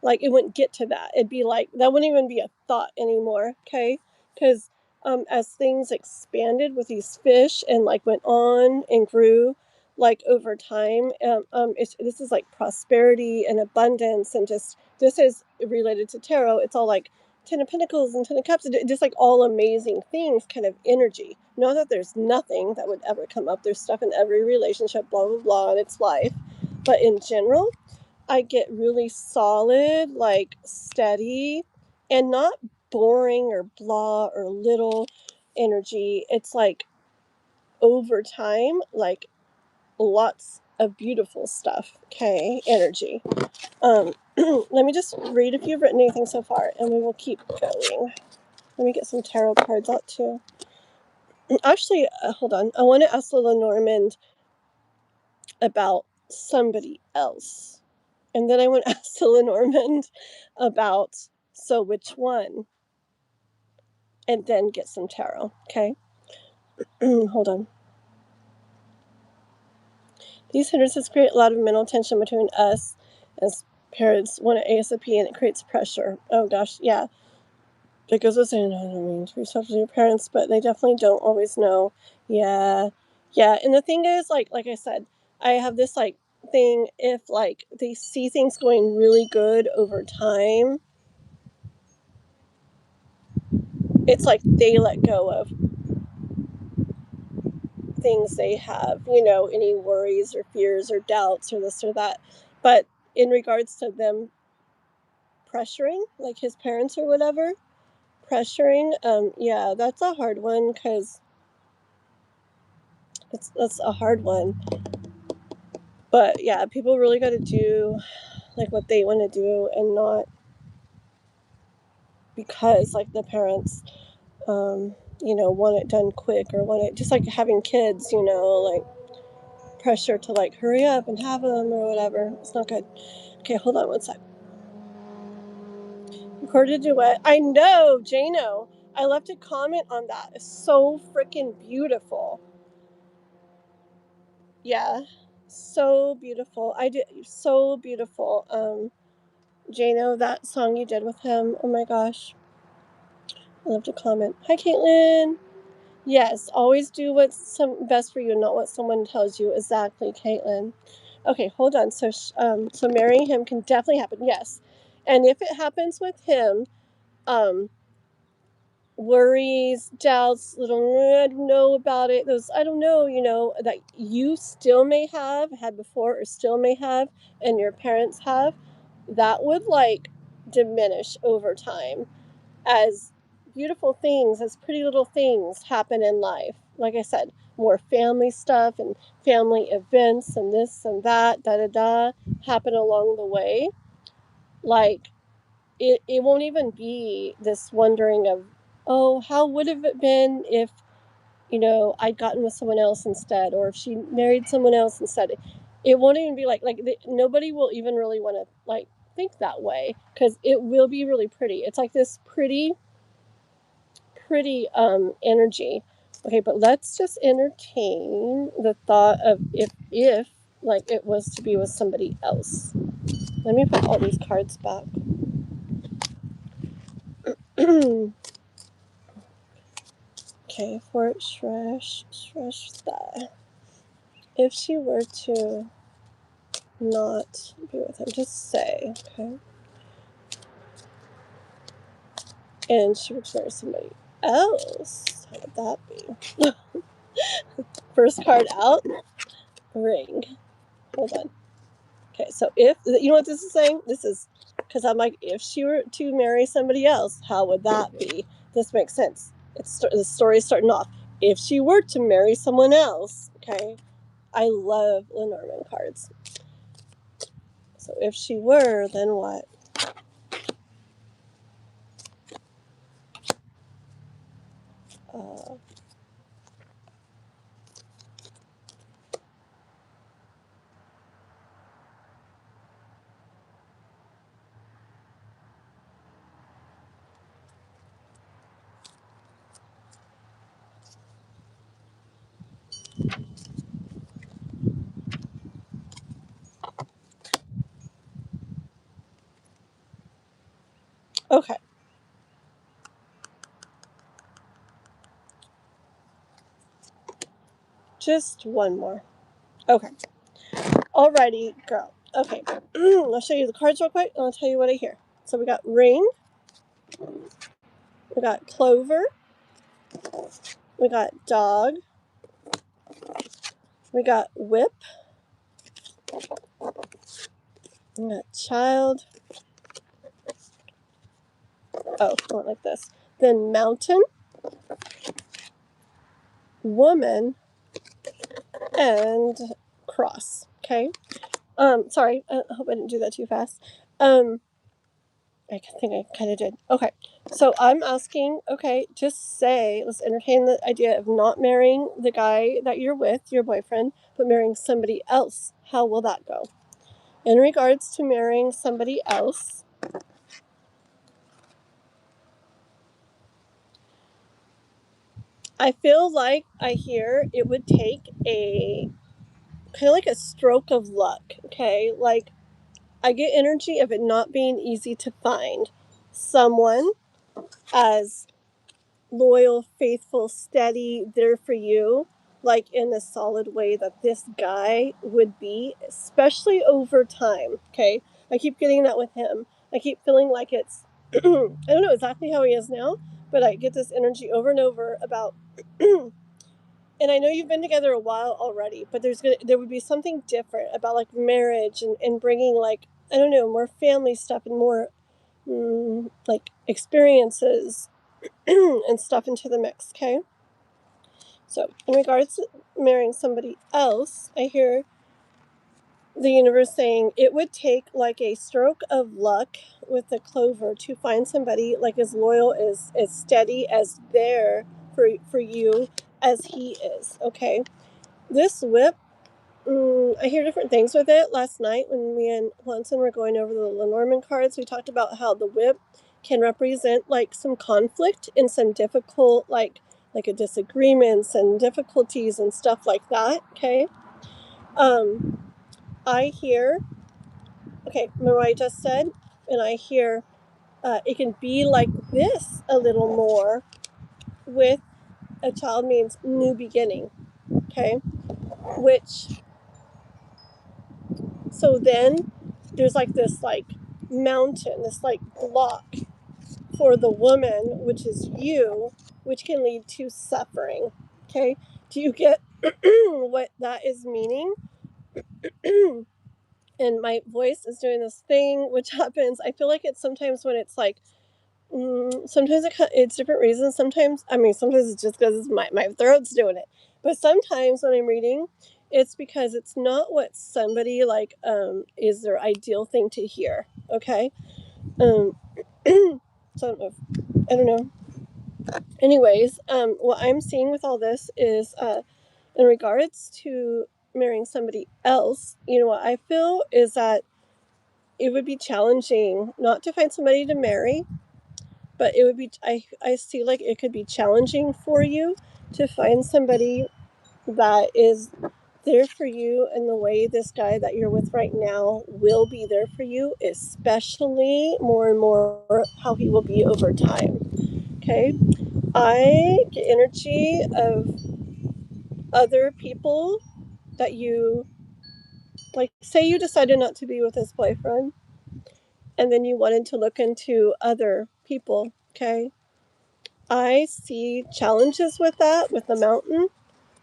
like it wouldn't get to that. It'd be like, that wouldn't even be a thought anymore. Okay. Because as things expanded with these fish and like went on and grew, like over time, this is like prosperity and abundance, and just, this is related to tarot. It's all like 10 of Pentacles and 10 of Cups, just like all amazing things, kind of energy. Not that there's nothing that would ever come up. There's stuff in every relationship, blah blah blah, in its life, but in general, I get really solid, like steady, and not boring or blah or little energy. It's like over time, like lots of beautiful stuff. Okay, energy. Let me just read if you've written anything so far, and we will keep going. Let me get some tarot cards out too. Actually, hold on. I want to ask Lenormand about somebody else, and then I want to ask Lenormand about, so which one, and then get some tarot. Okay. Hold on. These hindrances create a lot of mental tension between us as parents. One at ASAP, and it creates pressure. Oh gosh, yeah. Because it's saying, I don't mean to reach out to your parents, but they definitely don't always know. Yeah. Yeah. And the thing is, like I said, I have this like thing, if like they see things going really good over time, it's like they let go of things they have, any worries or fears or doubts or this or that. But in regards to them pressuring, like his parents or whatever, pressuring, yeah, that's a hard one, because that's a hard one. But yeah, people really got to do like what they want to do, and not because like the parents, want it done quick, or want it just like having kids, like pressure to like hurry up and have them or whatever. It's not good. Okay, hold on one sec. Recorded duet. I know, Jano. I left a comment on that. It's so freaking beautiful. Yeah, so beautiful. I did so beautiful. Jano, that song you did with him. Oh my gosh. I left a comment. Hi, Caitlin. Yes, always do what's best for you, not what someone tells you. Exactly, Caitlin. Okay, hold on. So marrying him can definitely happen. Yes, and if it happens with him, worries, doubts, little I don't know about it. Those I don't know, that you still may have had before, or still may have, and your parents have, that would like diminish over time as beautiful things, as pretty little things happen in life. Like I said, more family stuff and family events and this and that, happen along the way. Like, it won't even be this wondering of, oh, how would have it been if, I'd gotten with someone else instead, or if she married someone else instead. It won't even be nobody will even really want to like think that way, because it will be really pretty. It's like this pretty energy. Okay, but let's just entertain the thought of if like it was to be with somebody else. Let me put all these cards back. Okay, for that. If she were to not be with him, just say, okay, and she would marry somebody else, how would that be? First card out, ring. Hold on. Okay, so if, you know what this is saying? This is, because I'm like, if she were to marry somebody else, how would that be? This makes sense. The story is starting off. If she were to marry someone else, okay? I love Lenormand cards. So if she were, then what? Uh, okay. Just one more. Okay. Alrighty, girl. Okay. I'll show you the cards real quick, and I'll tell you what I hear. So we got ring. We got clover. We got dog. We got whip. We got child. Oh, I went like this. Then mountain, woman, and cross. Okay. Sorry. I hope I didn't do that too fast. I think I kind of did. Okay. So I'm asking, okay, just say, let's entertain the idea of not marrying the guy that you're with, your boyfriend, but marrying somebody else. How will that go? In regards to marrying somebody else, I feel like I hear it would take a kind of like a stroke of luck, okay? Like, I get energy of it not being easy to find someone as loyal, faithful, steady, there for you, like in a solid way that this guy would be, especially over time, okay? I keep getting that with him. I keep feeling like it's, I don't know exactly how he is now, but I get this energy over and over about, and I know you've been together a while already, but there would be something different about like marriage, and bringing like, I don't know, more family stuff and more like experiences and stuff into the mix, okay? So in regards to marrying somebody else, I hear the universe saying it would take like a stroke of luck with the clover to find somebody like as loyal, as steady, as there for you as he is. Okay, this whip, I hear different things with it. Last night when me and Hanson were going over the Lenormand cards, we talked about how the whip can represent like some conflict and some difficult like a disagreements and difficulties and stuff like that. Okay, um I hear, okay, remember what I just said? And I hear it can be like this a little more with a child means new beginning. Okay, which, so then there's like this like mountain, this like block for the woman, which is you, which can lead to suffering. Okay, do you get what that is meaning? And my voice is doing this thing which happens, I feel like it's sometimes when it's like, sometimes it's different reasons. Sometimes, I mean, sometimes it's just because my throat's doing it. But sometimes when I'm reading, it's because it's not what somebody like is their ideal thing to hear. Okay, um, so I don't know. Anyways, what I'm seeing with all this is, in regards to marrying somebody else, you know what I feel is that it would be challenging not to find somebody to marry, but it would be, I see like it could be challenging for you to find somebody that is there for you in the way this guy that you're with right now will be there for you, especially more and more how he will be over time. Okay, I get energy of other people that you like, say you decided not to be with this boyfriend and then you wanted to look into other people. Okay, I see challenges with that, with the mountain,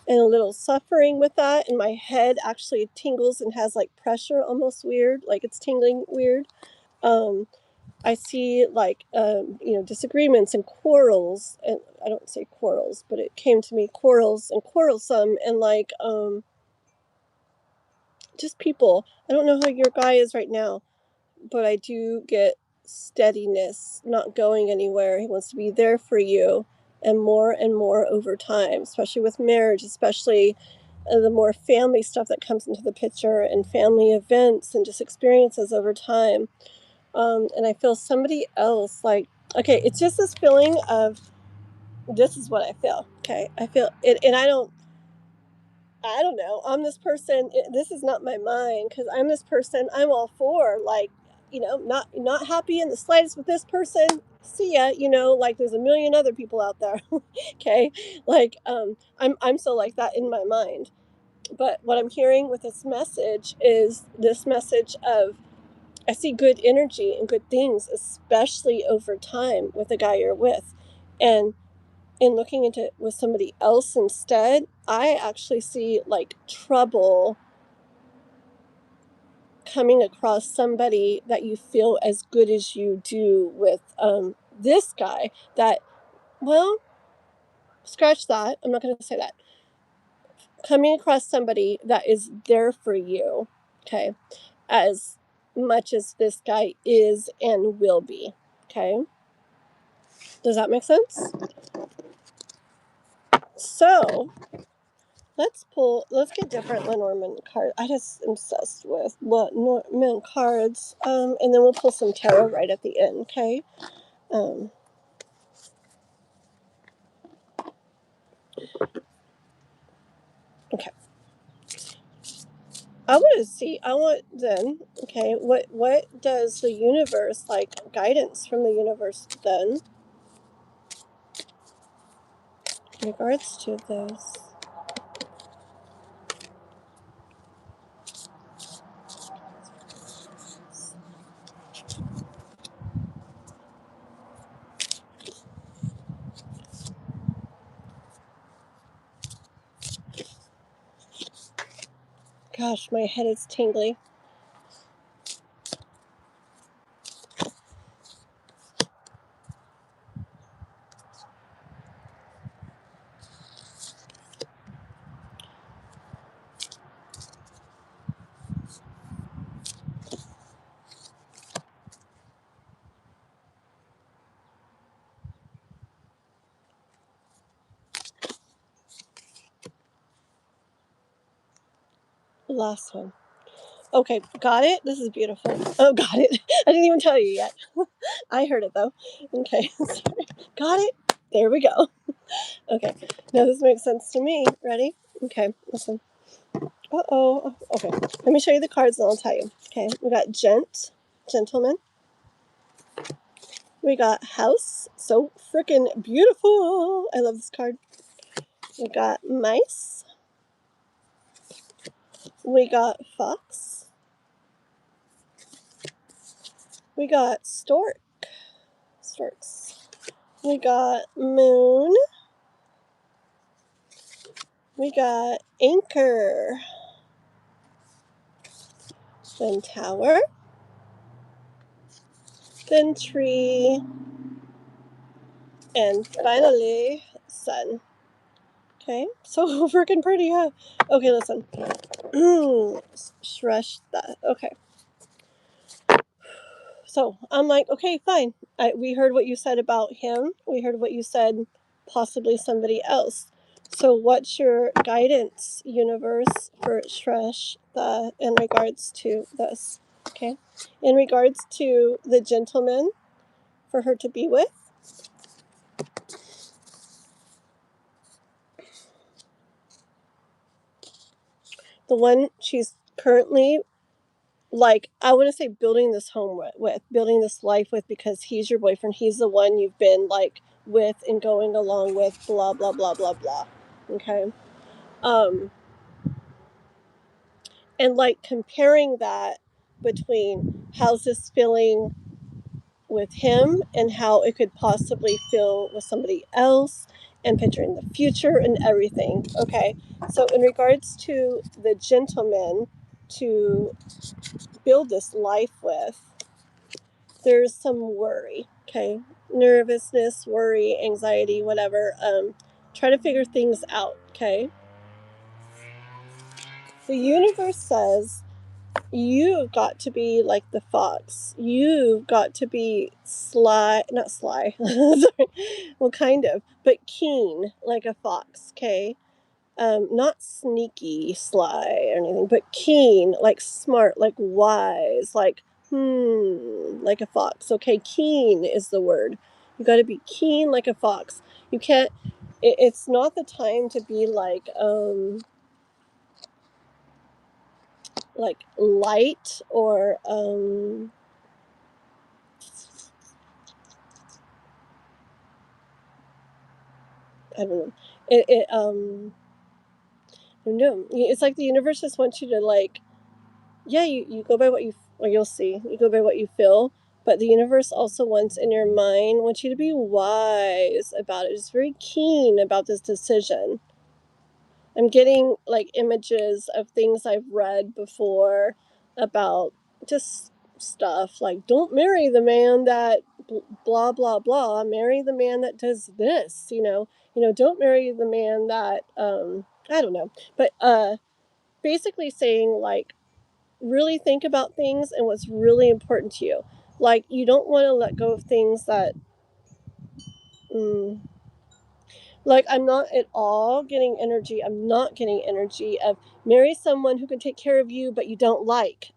and a little suffering with that. And my head actually tingles and has like pressure, almost weird, like it's tingling weird. Um, I see like, disagreements and quarrels. And I don't say quarrels, but it came to me quarrels and quarrelsome and like, just people. I don't know how your guy is right now, but I do get steadiness, not going anywhere. He wants to be there for you and more over time, especially with marriage, especially the more family stuff that comes into the picture and family events and just experiences over time. And I feel somebody else like, okay, it's just this feeling of this is what I feel. Okay, I feel it, and I don't know. I'm this person. This is not my mind because I'm this person. I'm all for like, not happy in the slightest with this person. See ya. Like there's a million other people out there. Okay, like I'm so like that in my mind. But what I'm hearing with this message is this message of I see good energy and good things, especially over time with the guy you're with, and in looking into it with somebody else instead, I actually see like trouble coming across somebody that you feel as good as you do with this guy. That, well, scratch that. I'm not going to say that. Coming across somebody that is there for you, okay, as much as this guy is and will be. Okay, does that make sense? So let's get different Lenormand cards. I just am obsessed with Lenormand cards. And then we'll pull some tarot right at the end, okay? Um, okay. I want then, okay, what does the universe, like guidance from the universe then, in regards to this? Gosh, my head is tingly. Last one. Okay, got it? This is beautiful. Oh, got it. I didn't even tell you yet. I heard it though. Okay, sorry. Got it? There we go. Okay, now this makes sense to me. Ready? Okay, listen. Uh-oh. Okay, let me show you the cards and I'll tell you. Okay, we got gentleman. We got house. So freaking beautiful. I love this card. We got mice. We got fox. We got storks. We got moon. We got anchor. Then tower. Then tree. And finally, sun. Okay, so freaking pretty, huh? Okay, listen. Shasha. Okay. So I'm like, okay, fine. We heard what you said about him. We heard what you said, possibly somebody else. So what's your guidance, universe, for Shasha in regards to this? Okay. In regards to the gentleman for her to be with. The one she's currently, like, I want to say building this home with, building this life with, because he's your boyfriend. He's the one you've been like with and going along with, blah, blah, blah, blah, blah. Okay. And like comparing that between how's this feeling with him and how it could possibly feel with somebody else, and picturing the future and everything. Okay. So in regards to the gentleman to build this life with, there's some worry, okay? Nervousness, worry, anxiety, whatever. Try to figure things out, okay? The universe says you've got to be like the fox. You've got to be not sly, sorry. Well, kind of, but keen like a fox, okay? Not sneaky, sly or anything, but keen, like smart, like wise, like like a fox. Okay, keen is the word. You got to be keen like a fox. You can't. It's not the time to be like light or I don't know. No, it's like the universe just wants you to like, yeah, you go by what you, or you'll see, you go by what you feel, but the universe also wants in your mind, wants you to be wise about it. It's very keen about this decision. I'm getting like images of things I've read before about just stuff like, don't marry the man that blah blah blah, marry the man that does this, don't marry the man that I don't know, but basically saying like, really think about things and what's really important to you. Like, you don't want to let go of things that like, I'm not at all getting energy. I'm not getting energy of marry someone who can take care of you but you don't like.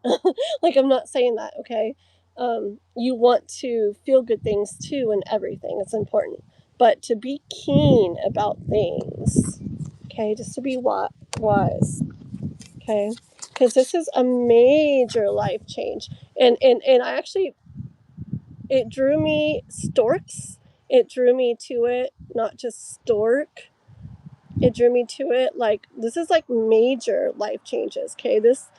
Like, I'm not saying that, okay? You want to feel good things too and everything. It's important. But to be keen about things, okay? Just to be wise, okay? Because this is a major life change. And I actually, it drew me storks. It drew me to it, not just stork. It drew me to it. Like, this is like major life changes, okay? This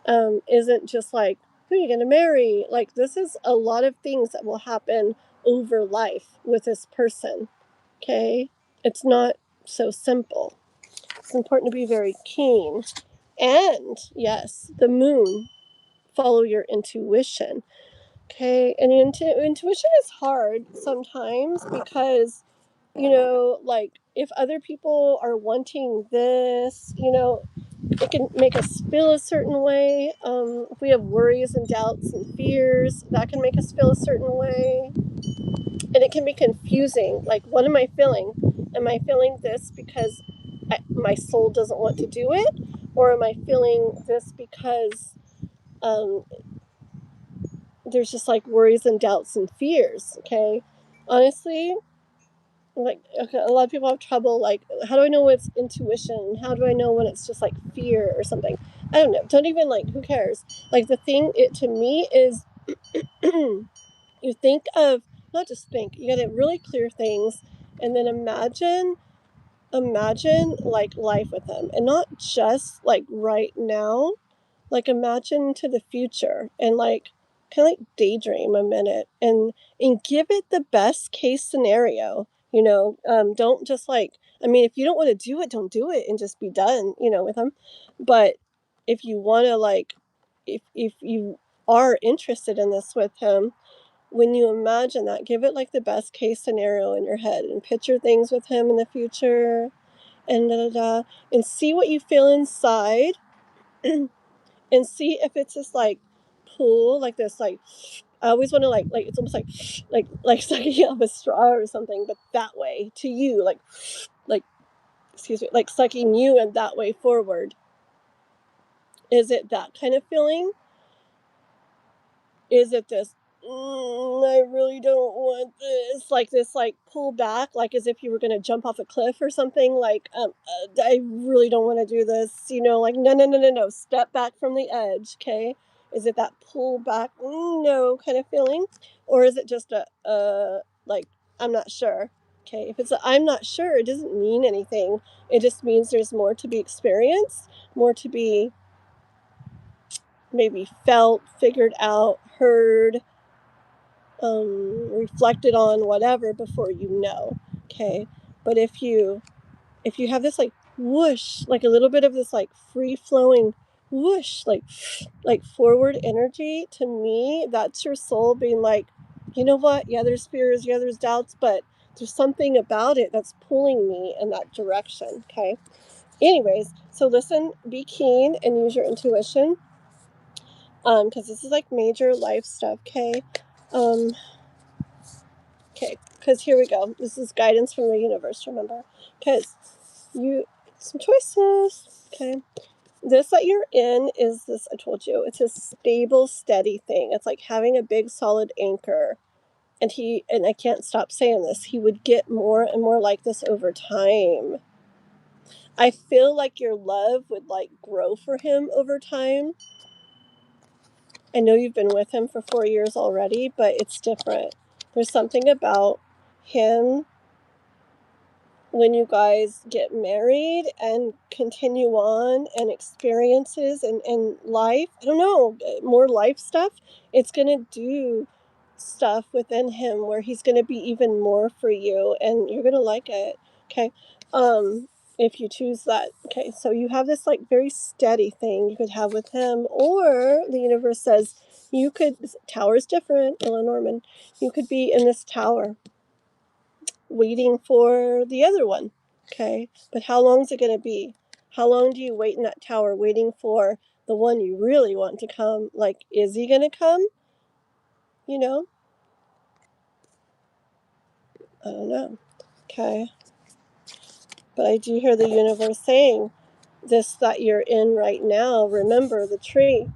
isn't just like, who are you going to marry? Like, this is a lot of things that will happen over life with this person, okay? It's not so simple. It's important to be very keen. And yes, the moon, follow your intuition. Okay, and intuition is hard sometimes because, like, if other people are wanting this, it can make us feel a certain way. If we have worries and doubts and fears, that can make us feel a certain way. And it can be confusing. Like, what am I feeling? Am I feeling this because my soul doesn't want to do it? Or am I feeling this because um, there's just like worries and doubts and fears? Okay. Honestly, like, okay, a lot of people have trouble, like, how do I know what's intuition? How do I know when it's just like fear or something? I don't know. Don't even, like, who cares? Like, the thing it to me is you think of, not just think, you gotta really clear things, and then imagine like life with him, and not just like right now, like imagine to the future, and like kind of like daydream a minute, and give it the best case scenario. Don't just like, I mean, if you don't want to do it, don't do it and just be done, with him. But if you want to, like, if you are interested in this with him, when you imagine that, give it like the best case scenario in your head and picture things with him in the future, and da da da, and see what you feel inside, and see if it's this like pull, like this, like, I always want to, like it's almost like sucking out of a straw or something, but that way to you, like excuse me, like sucking you in that way forward. Is it that kind of feeling? Is it this, I really don't want this, like this, like pull back, like as if you were going to jump off a cliff or something, like, I really don't want to do this, like, no, no, no, no, no, step back from the edge, okay? Is it that pull back, no kind of feeling? Or is it just like, I'm not sure? Okay, if it's a I'm not sure, it doesn't mean anything. It just means there's more to be experienced, more to be maybe felt, figured out, heard, reflected on, whatever, before you know. Okay, but if you have this like whoosh, like a little bit of this like free flowing whoosh, like forward energy, to me, that's your soul being like, you know what? Yeah, there's fears, yeah, there's doubts, but there's something about it that's pulling me in that direction. Okay. Anyways, so listen, be keen, and use your intuition, because this is like major life stuff. Okay. Um, Okay, because here we go. This is guidance from the universe, remember? Because some choices. Okay. This that you're in is this, I told you, it's a stable, steady thing. It's like having a big, solid anchor. And I can't stop saying this, he would get more and more like this over time. I feel like your love would like grow for him over time. I know you've been with him for 4 years already, but it's different. There's something about him when you guys get married and continue on, and experiences and life, I don't know, more life stuff, it's going to do stuff within him where he's going to be even more for you, and you're going to like it. Okay. If you choose that. Okay, so you have this like very steady thing you could have with him, or the universe says you could, tower is different, Ella Norman, you could be in this tower waiting for the other one. Okay, but how long is it going to be? How long do you wait in that tower waiting for the one you really want to come? Like, is he going to come? You know? I don't know. Okay. But I do hear the universe saying this that you're in right now. Remember the tree.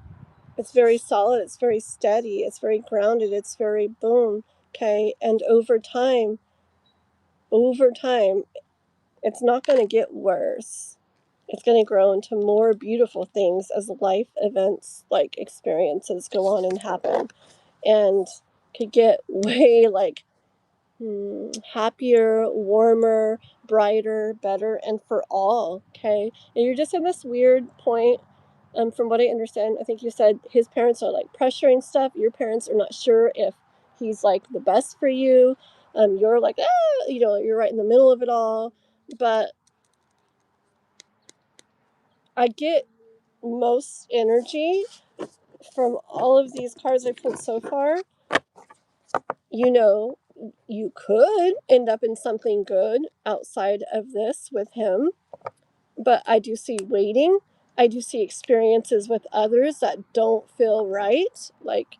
It's very solid. It's very steady. It's very grounded. It's very boom. Okay. And over time, it's not going to get worse. It's going to grow into more beautiful things as life events, like experiences, go on and happen, and could get way like happier, warmer, brighter, better, and for all. Okay. And you're just in this weird point. From what I understand, I think you said his parents are like pressuring stuff. Your parents are not sure if he's like the best for you. You're like, you're right in the middle of it all. But I get most energy from all of these cards I pulled so far. You could end up in something good outside of this with him, but I do see waiting. I do see experiences with others that don't feel right. Like,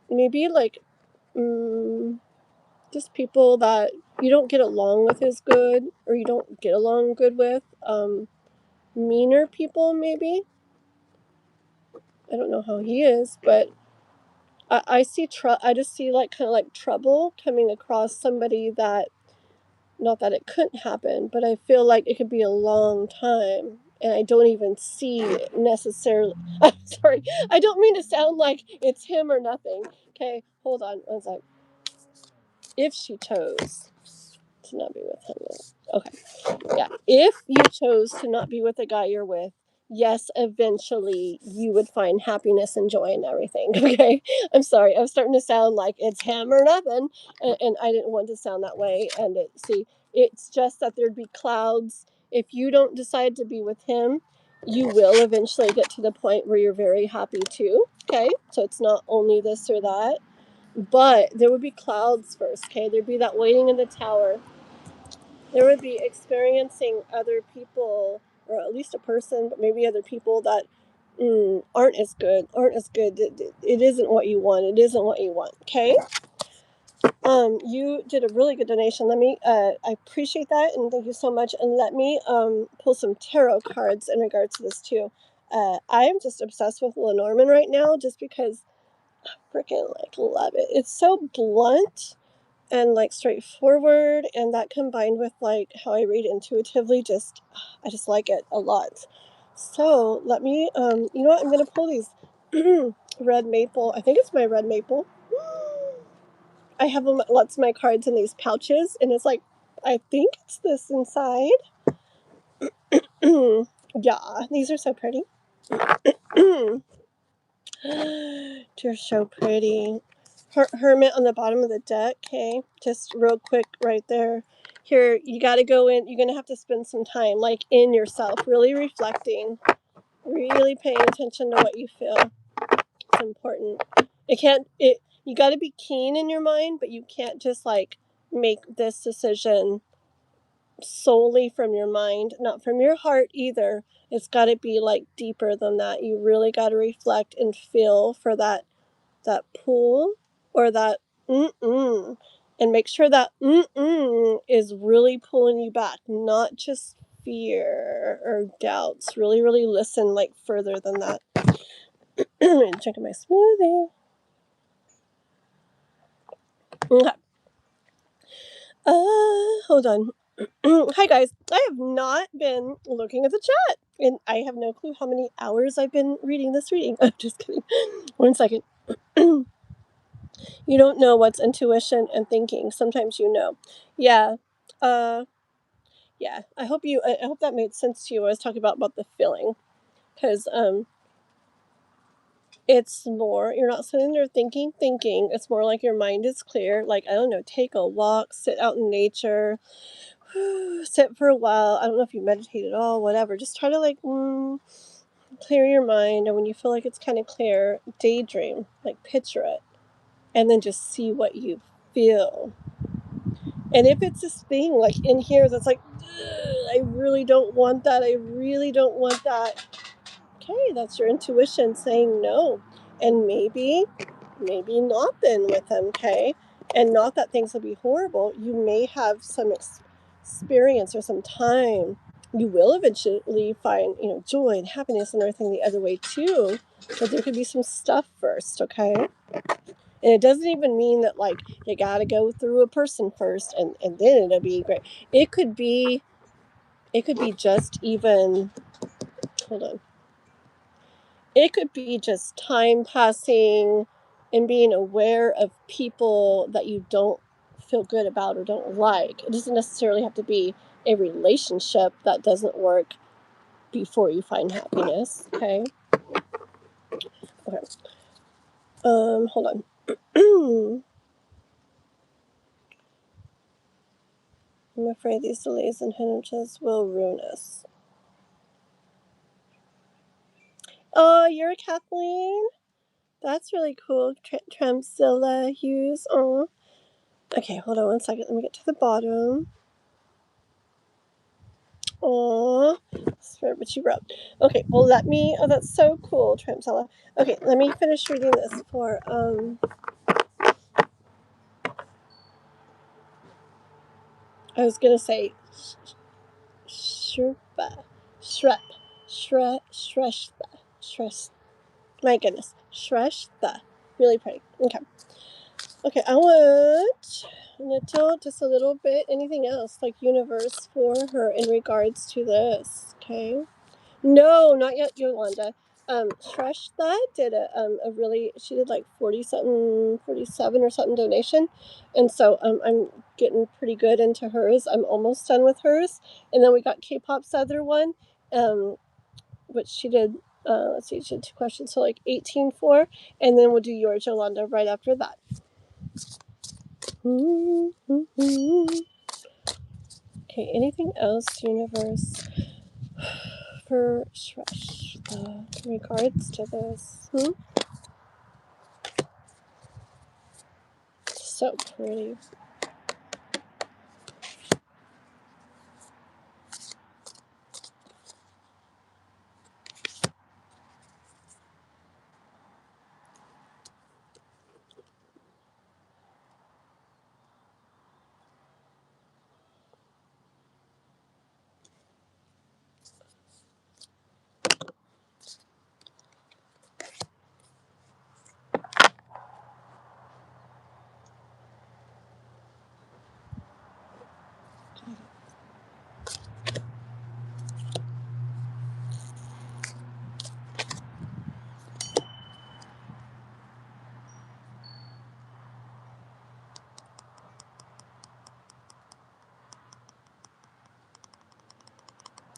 maybe like, just people that you don't get along with as good, or you don't get along good with. meaner people, maybe. I don't know how he is, but I see I just see like kind of like trouble coming across somebody that, not that it couldn't happen, but I feel like it could be a long time. And I don't even see necessarily. I'm sorry. I don't mean to sound like it's him or nothing. Okay, hold on. I was like, if she chose to not be with him. Okay. Yeah. If you chose to not be with the guy you're with, yes, eventually you would find happiness and joy and everything. Okay. I'm sorry. I was starting to sound like it's him or nothing. And I didn't want to sound that way. And it's just that there'd be clouds. If you don't decide to be with him, you will eventually get to the point where you're very happy too. Okay. So it's not only this or that. But there would be clouds first, okay? There'd be that waiting in the tower. There would be experiencing other people, or at least a person, but maybe other people that aren't as good. It isn't what you want. It isn't what you want, okay? You did a really good donation. Let me, I appreciate that, and thank you so much. And let me pull some tarot cards in regards to this too. I am just obsessed with Lenormand right now, just because I freaking like love it. It's so blunt and like straightforward, and that combined with like how I read intuitively, I just like it a lot. So let me you know what, I'm gonna pull these red maple. I think it's my red maple. I have lots of my cards in these pouches, and it's like, I think it's this inside. Yeah, these are so pretty. They're so pretty. Hermit on the bottom of the deck. Okay, just real quick right there. Here, you got to go in. You're gonna have to spend some time, like, in yourself, really reflecting, really paying attention to what you feel. It's important. You got to be keen in your mind, but you can't just like make this decision solely from your mind, not from your heart either. It's got to be like deeper than that. You really got to reflect and feel for that pull, or that and make sure that is really pulling you back, not just fear or doubts. Really, really listen like further than that. Drinking my smoothie. Okay. Hold on. Hi guys. I have not been looking at the chat, and I have no clue how many hours I've been reading this reading. I'm just kidding. 1 second. You don't know what's intuition and thinking. Sometimes you know. Yeah. Uh yeah. I hope that made sense to you. I was talking about the feeling, cuz it's more, you're not sitting there thinking. It's more like your mind is clear. Like, I don't know, take a walk, sit out in nature, sit for a while. I don't know if you meditate at all, whatever. Just try to like clear your mind, and when you feel like it's kind of clear, daydream, like picture it, and then just see what you feel. And if it's this thing like in here that's like, I really don't want that, okay, that's your intuition saying no. And maybe not then with him, okay? And not that things will be horrible. You may have some experience or some time. You will eventually find, joy and happiness and everything the other way too. But there could be some stuff first, okay? And it doesn't even mean that like you gotta go through a person first and then it'll be great. It could be just even, hold on. It could be just time passing and being aware of people that you don't feel good about or don't like. It doesn't necessarily have to be a relationship that doesn't work before you find happiness. Okay. Hold on. I'm afraid these delays and hindrances will ruin us. Oh, you're Kathleen? That's really cool. Tramzilla Hughes. Oh. Okay, hold on 1 second. Let me get to the bottom. Oh, what you wrote. Okay, well oh, that's so cool, Tramzilla. Okay, let me finish reading this for, I was gonna say, Shrep. My goodness. Shrestha. Really pretty. Okay. Okay, I want just a little bit, anything else, like universe for her in regards to this, okay? No, not yet, Yolanda. Shrestha did a really, she did like 47 or something donation. And so I'm getting pretty good into hers. I'm almost done with hers. And then we got K-Pop's other one, which she did, let's see, she did 2 questions, so like 18 for. And then we'll do yours, Yolanda, right after that. Okay, anything else, universe, for Shresh in regards to this? So pretty.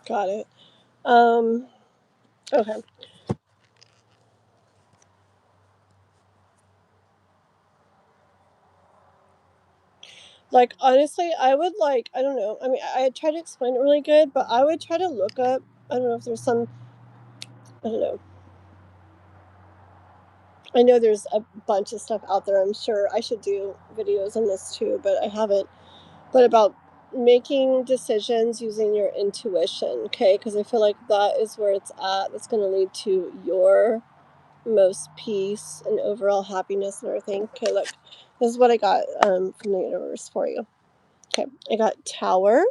Got it. Okay. Like, honestly, I would like, I don't know. I mean, I tried to explain it really good, but I would try to look up, I don't know if there's some, I don't know. I know there's a bunch of stuff out there. I'm sure I should do videos on this too, but I haven't. But about making decisions using your intuition, okay? Because I feel like that is where it's at. That's going to lead to your most peace and overall happiness and everything. Okay, look, this is what I got from the universe for you. Okay, I got Tower,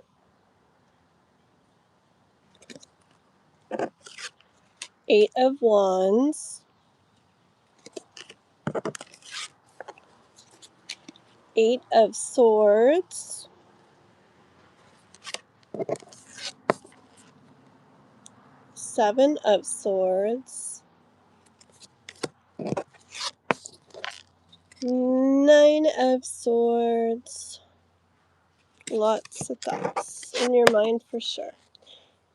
8 of Wands, 8 of Swords, 7 of Swords, 9 of Swords. Lots of thoughts in your mind for sure.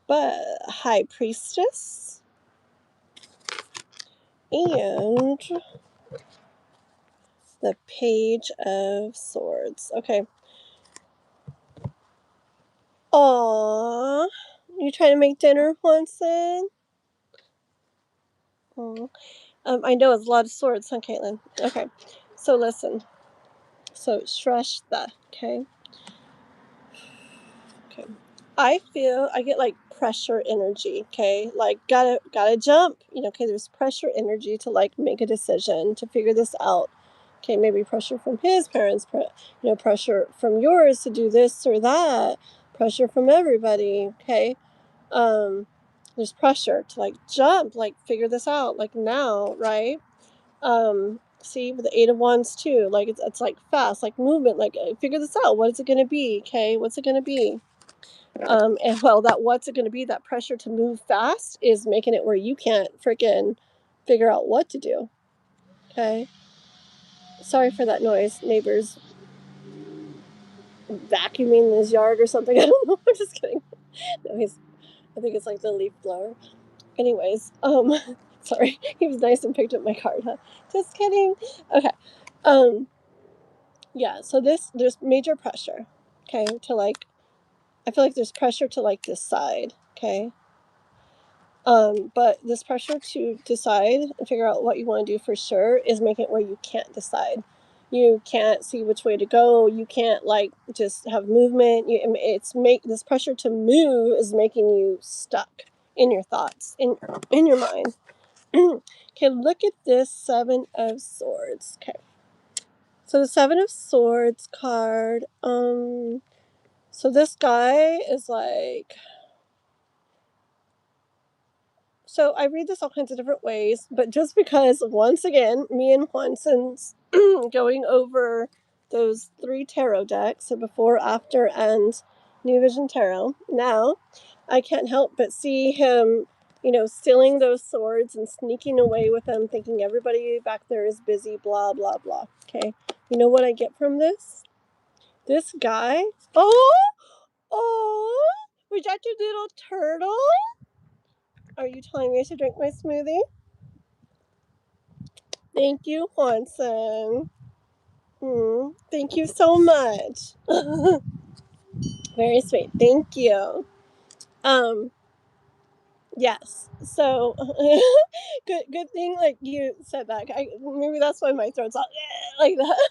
But High Priestess and the Page of Swords. Okay. Aww. You trying to make dinner, Hanson? Aww. I know it's a lot of swords, huh, Caitlin? Okay. So listen. So Shrestha, okay? Okay. I feel I get like pressure energy, okay? Like gotta jump. Okay, there's pressure energy to like make a decision, to figure this out. Okay, maybe pressure from his parents, pressure from yours to do this or that, pressure from everybody, okay? There's pressure to like jump, like figure this out, like now, right? See, with the 8 of Wands too, like it's like fast, like movement, like figure this out. What is it gonna be? Okay, what's it gonna be? And well, that what's it gonna be? That pressure to move fast is making it where you can't freaking figure out what to do. Okay. Sorry for that noise, neighbors vacuuming his yard or something. I don't know. I'm just kidding. No, I think it's like the leaf blower. Anyways, sorry, he was nice and picked up my card, huh? Just kidding. Okay. Yeah, so there's major pressure, okay, to like, I feel like there's pressure to like decide, okay? But this pressure to decide and figure out what you want to do for sure is making it where you can't decide. You can't see which way to go. You can't like just have movement. This pressure to move is making you stuck in your thoughts, in your mind. Okay, look at this 7 of Swords. Okay. So the 7 of Swords card, so this guy is like, So I read this all kinds of different ways, but just because, once again, me and Juanson's going over those 3 tarot decks, so before, after, and New Vision Tarot, now I can't help but see him, stealing those swords and sneaking away with them, thinking everybody back there is busy, blah, blah, blah. Okay. You know what I get from this? This guy, oh, was that your little turtle? Are you telling me I should drink my smoothie? Thank you, Juanson. Thank you so much. Very sweet. Thank you. Yes. So good thing like you said that. Maybe that's why my throat's all like that.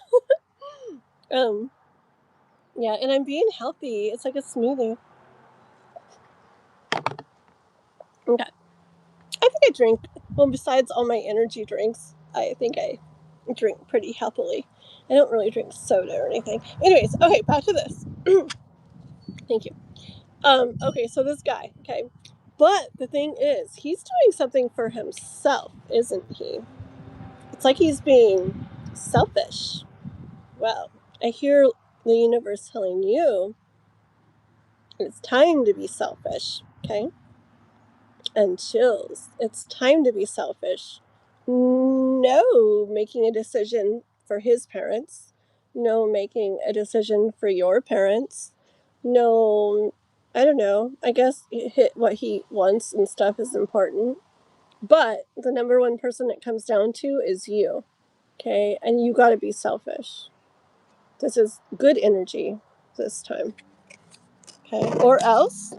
Yeah, and I'm being healthy. It's like a smoothie. Okay. I think I drink, well, besides all my energy drinks, I think I drink pretty healthily. I don't really drink soda or anything. Anyways, okay, back to this. Thank you. Okay, so this guy, okay. But the thing is, he's doing something for himself, isn't he? It's like he's being selfish. Well, I hear the universe telling you it's time to be selfish, okay? And chills. It's time to be selfish. No making a decision for his parents. No making a decision for your parents. No, I don't know. I guess hit what he wants and stuff is important. But the number one person it comes down to is you. Okay? And you got to be selfish. This is good energy this time. Okay? Or else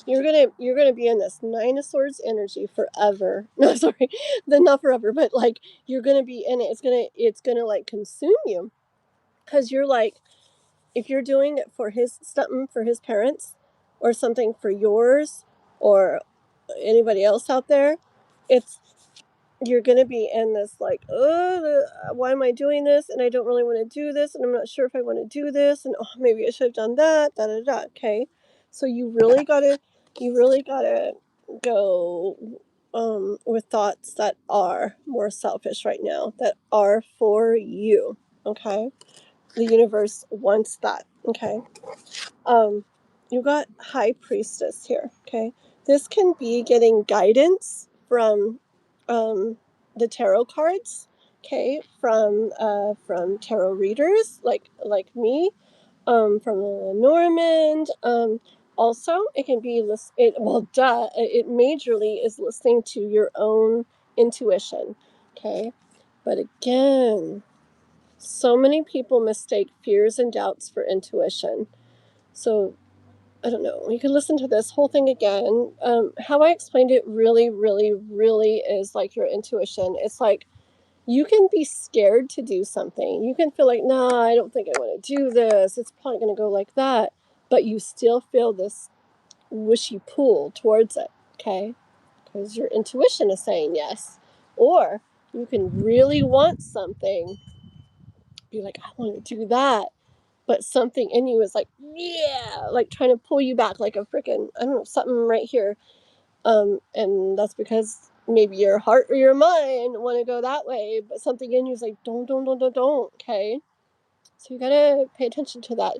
you're gonna be in this 9 of Swords energy forever. No, sorry, not forever, but like you're gonna be in it. It's gonna like consume you, because you're like, if you're doing it for something for his parents, or something for yours, or anybody else out there, you're going to be in this like, oh, why am I doing this? And I don't really want to do this. And I'm not sure if I want to do this. And maybe I should have done that. Da, da, da. Okay. So you really got to go with thoughts that are more selfish right now, that are for you. Okay. The universe wants that. Okay. You got High Priestess here. Okay. This can be getting guidance from the tarot cards, okay, from tarot readers like me, from Lenormand. Also, it can be it majorly is listening to your own intuition, okay. But again, so many people mistake fears and doubts for intuition. So I don't know. You could listen to this whole thing again. How I explained it really, really, really is like your intuition. It's like you can be scared to do something. You can feel like, nah, I don't think I want to do this. It's probably going to go like that. But you still feel this wishy pull towards it, okay? Because your intuition is saying yes. Or you can really want something, be like, I want to do that. But something in you is like, yeah, like trying to pull you back like a freaking, I don't know, something right here. And that's because maybe your heart or your mind want to go that way, but something in you is like, don't, okay? So you gotta pay attention to that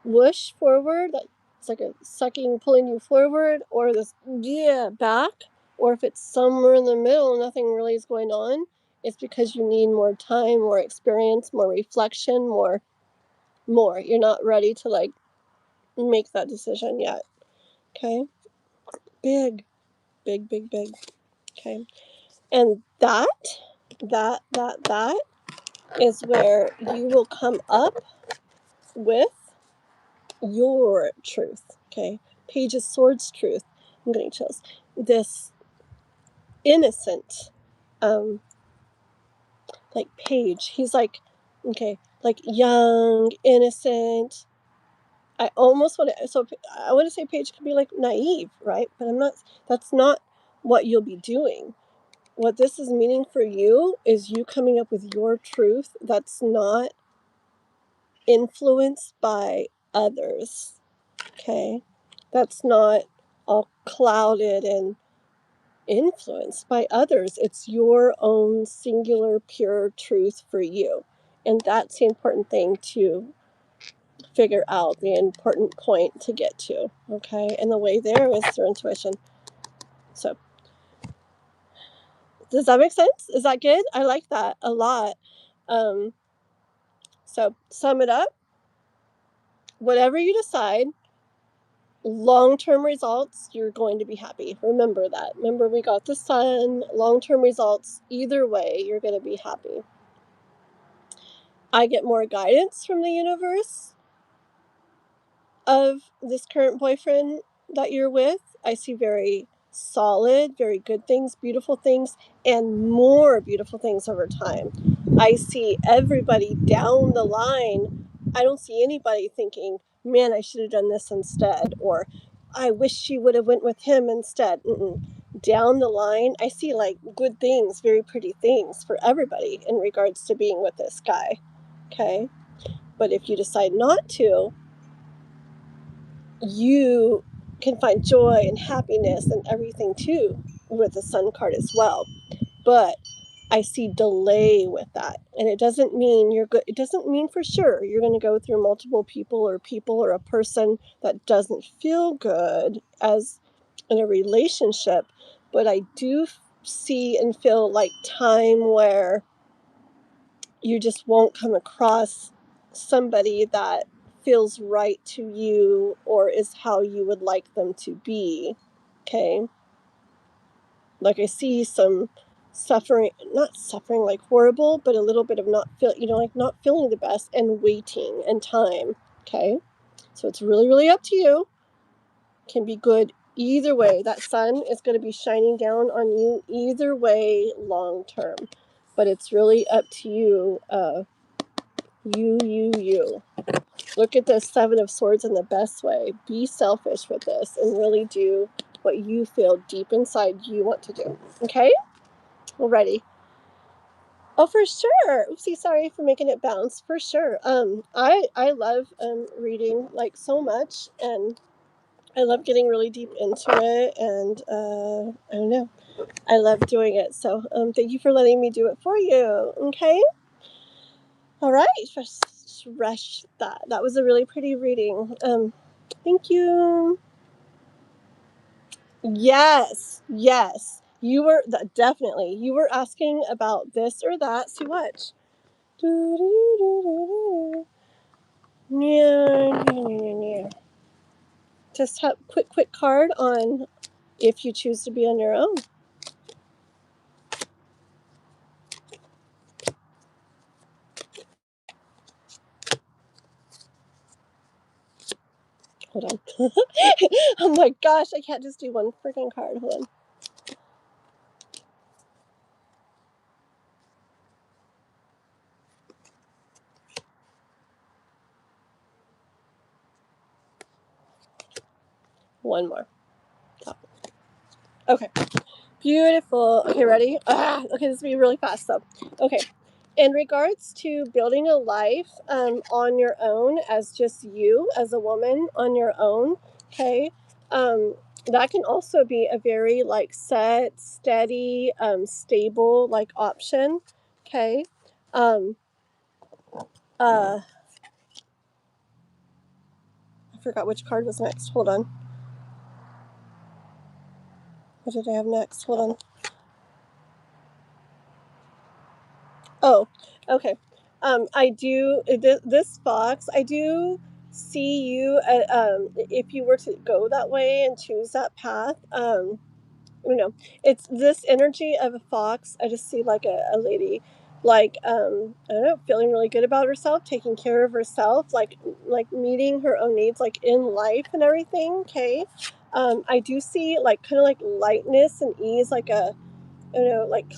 whoosh forward, that it's like a sucking, pulling you forward, or this, yeah, back, or if it's somewhere in the middle, nothing really is going on, it's because you need more time, more experience, more reflection, more. You're not ready to like make that decision yet. Okay. Big. Okay. And that is where you will come up with your truth. Okay. Page of Swords truth. I'm getting chills. This innocent, like Page. He's like, okay, like young, innocent. I almost want to. So I want to say Paige could be like naive, right? But I'm not. That's not what you'll be doing. What this is meaning for you is you coming up with your truth that's not influenced by others. Okay, that's not all clouded and influenced by others. It's your own singular, pure truth for you. And that's the important thing to figure out, the important point to get to. Okay. And the way there is through intuition. So, does that make sense? Is that good? I like that a lot. So, sum it up. Whatever you decide, long-term results, you're going to be happy. Remember that. Remember, we got the sun. Long-term results, either way, you're going to be happy. I get more guidance from the universe of this current boyfriend that you're with. I see very solid, very good things, beautiful things, and more beautiful things over time. I see everybody down the line. I don't see anybody thinking, man, I should have done this instead, or I wish she would have went with him instead. Down the line, I see like good things, very pretty things for everybody in regards to being with this guy. Okay. But if you decide not to, you can find joy and happiness and everything too with the sun card as well. But I see delay with that. And it doesn't mean you're good. It doesn't mean for sure you're going to go through multiple people or a person that doesn't feel good as in a relationship. But I do see and feel like time where you just won't come across somebody that feels right to you or is how you would like them to be. Okay. Like I see some suffering, not suffering like horrible, but a little bit of not feel, like not feeling the best and waiting and time. Okay. So it's really, really up to you. Can be good either way. That sun is going to be shining down on you either way long term. But it's really up to you. You. Look at the Seven of Swords in the best way. Be selfish with this and really do what you feel deep inside you want to do. Okay? Alrighty. Oh, for sure. Oopsie, sorry for making it bounce. For sure. I love reading like so much, and I love getting really deep into it, and I don't know. I love doing it. So thank you for letting me do it for you. Okay? All right. Rush that. That was a really pretty reading. Thank you. Yes. You were definitely. You were asking about this or that. See what? Yeah. Just have quick card on if you choose to be on your own. Hold on. Oh my gosh, I can't just do one freaking card. Hold on. One more. Okay. Beautiful. Okay, ready? Okay, this will be really fast though. Okay. In regards to building a life on your own as just you, as a woman on your own, okay, that can also be a very like set, steady, stable like option, okay. I forgot which card was next. Hold on. What did I have next? Hold on. Oh, okay. I do this box. I do see you. If you were to go that way and choose that path, it's this energy of a fox. I just see like a lady, like I don't know, feeling really good about herself, taking care of herself, like meeting her own needs, like in life and everything. Okay. I do see like kind of like lightness and ease, like a, like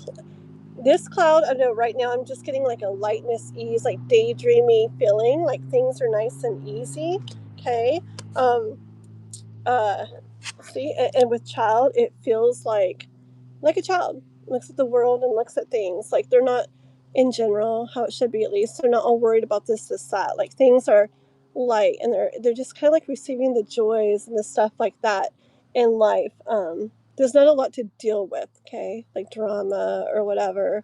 this cloud. I know right now I'm just getting like a lightness, ease, like daydreamy feeling, like things are nice and easy. Okay. Uh See, and with child it feels like a child looks at the world and looks at things like they're not, in general, how it should be, at least they're not all worried about this that, like things are light and they're just kind of like receiving the joys and the stuff like that in life. there's not a lot to deal with, okay? Like drama or whatever.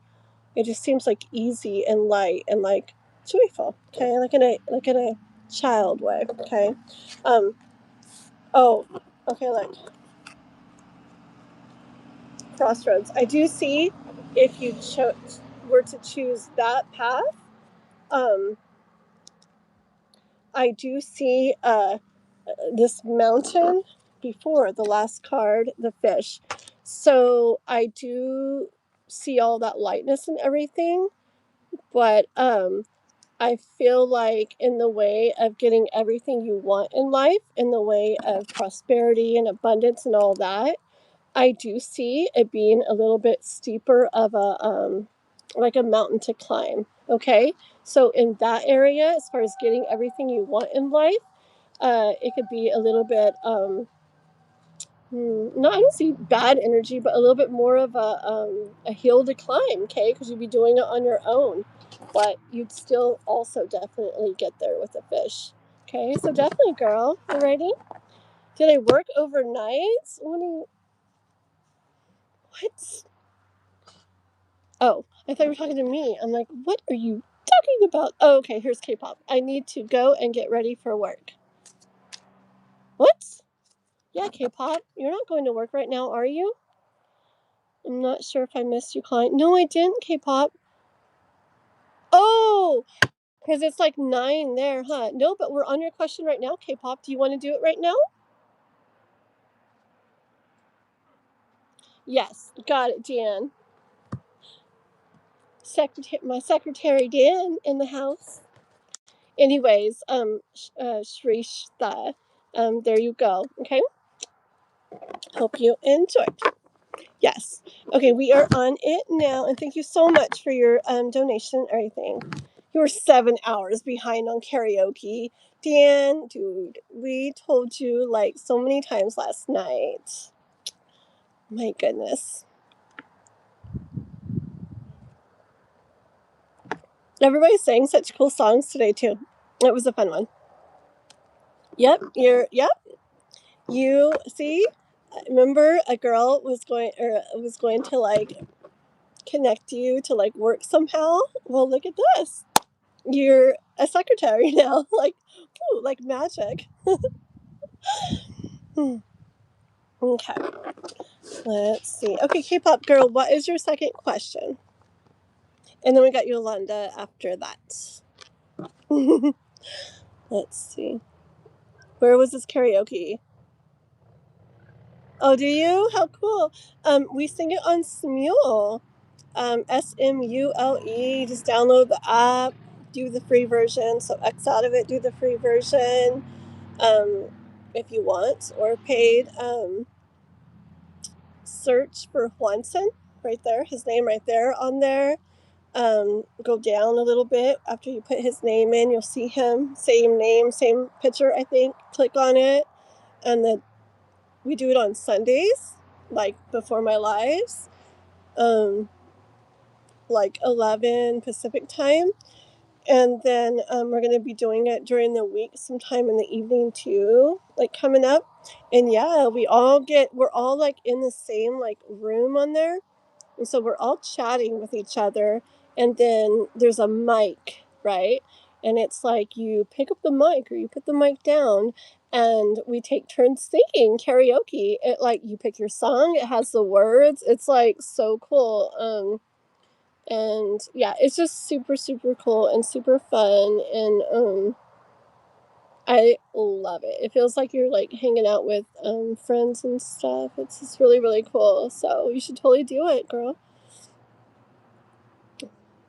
It just seems like easy and light and like joyful, okay? Like in a child way, okay? Oh, okay, like crossroads. I do see if you were to choose that path, um, I do see this mountain before the last card, the fish. So I do see all that lightness and everything, but I feel like in the way of getting everything you want in life, in the way of prosperity and abundance and all that, I do see it being a little bit steeper of a like a mountain to climb. Okay, so in that area, as far as getting everything you want in life, it could be a little bit no, I don't see bad energy, but a little bit more of a hill to climb. Okay, because you'd be doing it on your own, but you'd still also definitely get there with a fish. Okay, so definitely, girl. You ready? Did I work overnight? What? Oh, I thought you were talking to me. I'm like, what are you talking about? Oh, okay, here's K-pop. I need to go and get ready for work. What? Yeah, K-pop. You're not going to work right now, are you? I'm not sure if I missed you calling. No, I didn't, K-pop. Oh, because it's like 9 there, huh? No, but we're on your question right now, K-pop. Do you want to do it right now? Yes, got it, Dan. My secretary Dan in the house. Anyways, Shrishta, there you go. Okay, hope you enjoy. Yes. Okay, we are on it now, and thank you so much for your donation and everything. You were 7 hours behind on karaoke. Dan, dude, we told you like so many times last night. My goodness. Everybody's saying such cool songs today too. It was a fun one. Yep, yep. You see, remember a girl was going to like connect you to like work somehow? Well, look at this. You're a secretary now. Like, ooh, like magic. Okay. Let's see. Okay, K-pop girl, what is your second question? And then we got Yolanda after that. Let's see. Where was this karaoke? Oh, do you? How cool. We sing it on Smule. Smule. Just download the app, do the free version. So X out of it, do the free version. If you want, or paid. Search for Juanson right there, his name right there on there. Go down a little bit after you put his name in, you'll see him, same name, same picture, I think. Click on it, and then we do it on Sundays, like before my lives, like 11 Pacific time. And then we're going to be doing it during the week sometime in the evening too, like coming up. And yeah, we're all like in the same like room on there. And so we're all chatting with each other. And then there's a mic, right? And it's like you pick up the mic or you put the mic down and we take turns singing karaoke. It like you pick your song, it has the words. It's like so cool. And yeah, it's just super, super cool and super fun. And I love it. It feels like you're like hanging out with friends and stuff. It's just really, really cool. So you should totally do it, girl.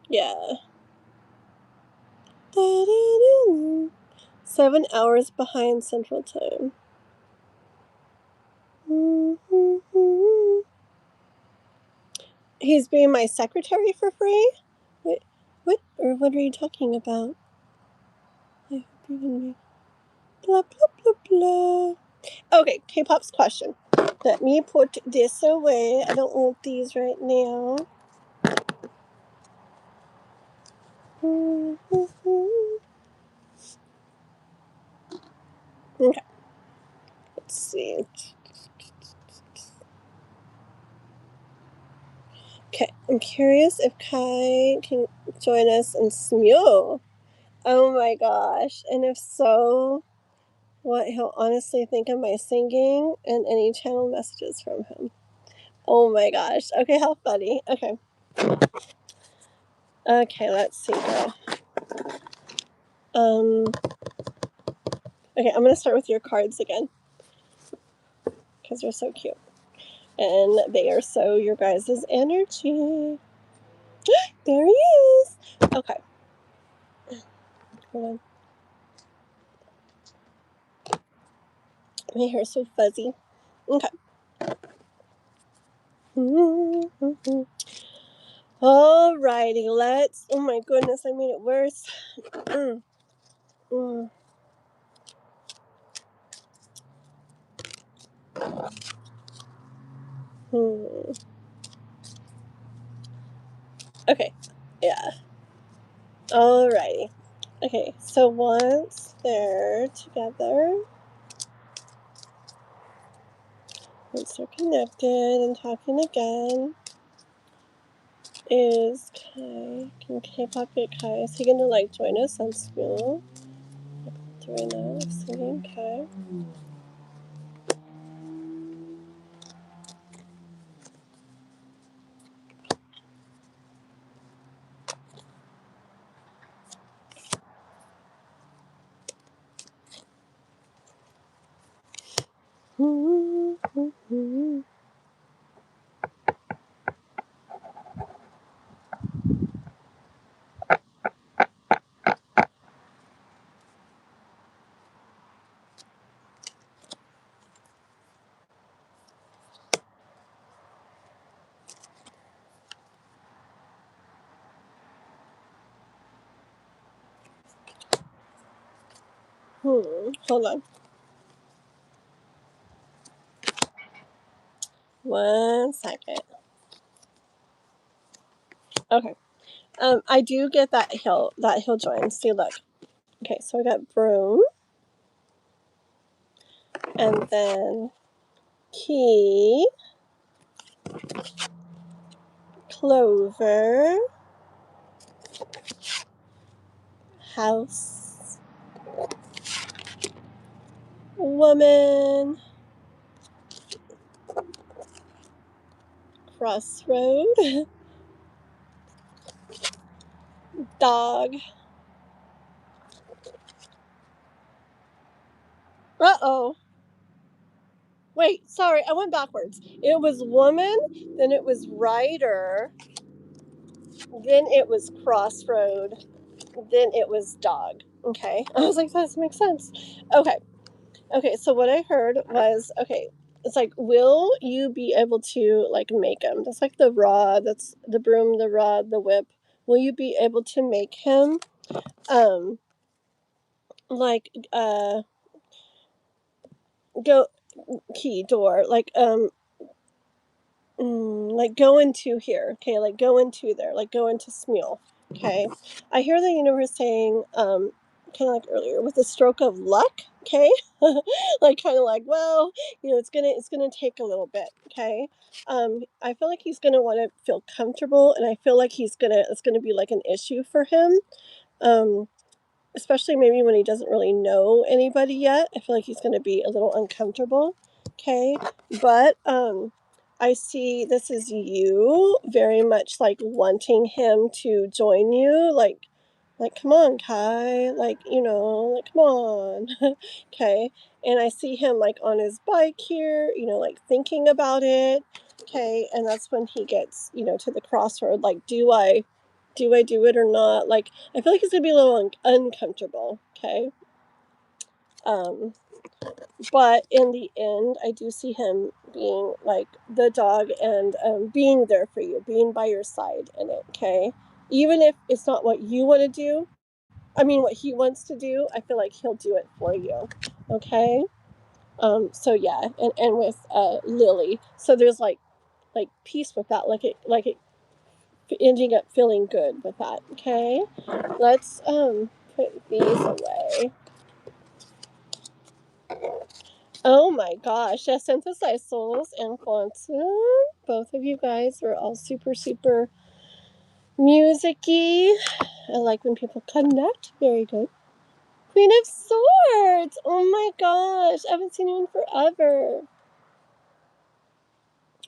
Yeah. 7 hours behind Central Time. He's being my secretary for free? What are you talking about? I hope you can blah blah blah blah. Okay, K-pop's question. Let me put this away. I don't want these right now. Okay. Let's see. I'm curious if Kai can join us in Smule. Oh my gosh. And if so, what he'll honestly think of my singing and any channel messages from him. Oh my gosh. Okay, how funny. Okay. Okay, let's see girl. Okay, I'm gonna start with your cards again. Because they're so cute. And they are so your guys' energy. There he is. Okay. Hold on. My hair's so fuzzy. Okay. Alrighty, let's. Oh my goodness, I made it worse. Okay. Yeah. Alrighty. Okay, so once they're together, once they're connected and talking again, is Kai. Can K-pop get Kai? Is he gonna like join us on school? Right now, singing Kai. Hold on. One second. Okay. I do get that he'll join. See, look. Okay, so I got broom, and then key, clover, house, woman, crossroad, dog. Uh-oh. Wait, sorry, I went backwards. It was woman, then it was rider, then it was crossroad, then it was dog. Okay. I was like, that doesn't make sense. Okay. Okay, so what I heard was, okay, it's like, will you be able to like make him? That's like the rod, that's the broom, the rod, the whip. Will you be able to make him like go key door, like go into here, okay, like go into there, like go into Smule, okay. I hear the universe saying, kind of like earlier, with a stroke of luck, okay, like kind of like, well, you know, it's gonna take a little bit, okay. I feel like he's gonna want to feel comfortable, and I feel like it's gonna be like an issue for him, especially maybe when he doesn't really know anybody yet. I feel like he's going to be a little uncomfortable. Okay. But I see this is you very much like wanting him to join you. Like, come on, Kai. Like, you know, like, come on. Okay. And I see him like on his bike here, you know, like thinking about it. Okay. And that's when he gets, you know, to the crossroad. Like, do I do it or not? Like, I feel like he's gonna be a little uncomfortable, okay? But in the end, I do see him being like the dog and being there for you, being by your side in it, okay? Even if it's not what you want to do, I mean, what he wants to do, I feel like he'll do it for you, okay? So yeah, and with Lily, so there's like peace with that, like it ending up feeling good with that, okay? Let's put these away. Oh my gosh, yeah, Synthesized Souls and Quantum. Both of you guys were all super, super music-y. I like when people connect. Very good. Queen of Swords! Oh my gosh, I haven't seen you in forever.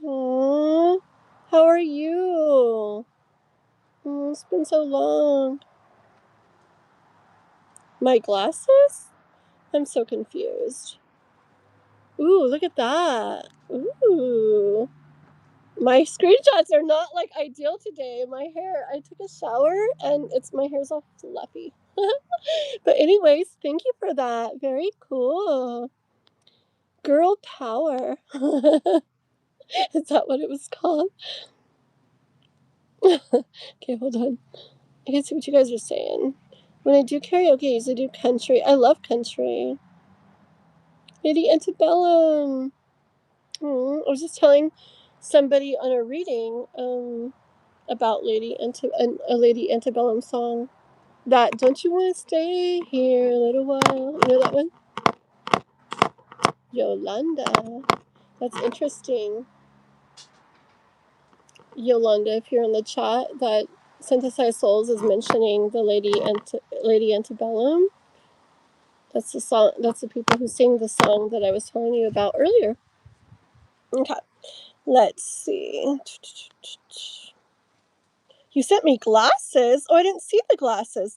Aww. How are you? Oh, it's been so long. My glasses? I'm so confused. Ooh, look at that. Ooh. My screenshots are not like ideal today. My hair, I took a shower and my hair's all fluffy. But anyways, thank you for that. Very cool. Girl power. Is that what it was called? Okay, hold on. I can see what you guys are saying. When I do karaoke, I usually do country. I love country. Lady Antebellum. I was just telling somebody on a reading about a Lady Antebellum song. That Don't You Want to Stay Here a Little While? You know that one? Yolanda. That's interesting. Yolanda, if you're in the chat, that Synthesized Souls is mentioning the Lady Antebellum. That's the song. That's the people who sing the song that I was telling you about earlier. Okay, let's see. You sent me glasses? Oh, I didn't see the glasses.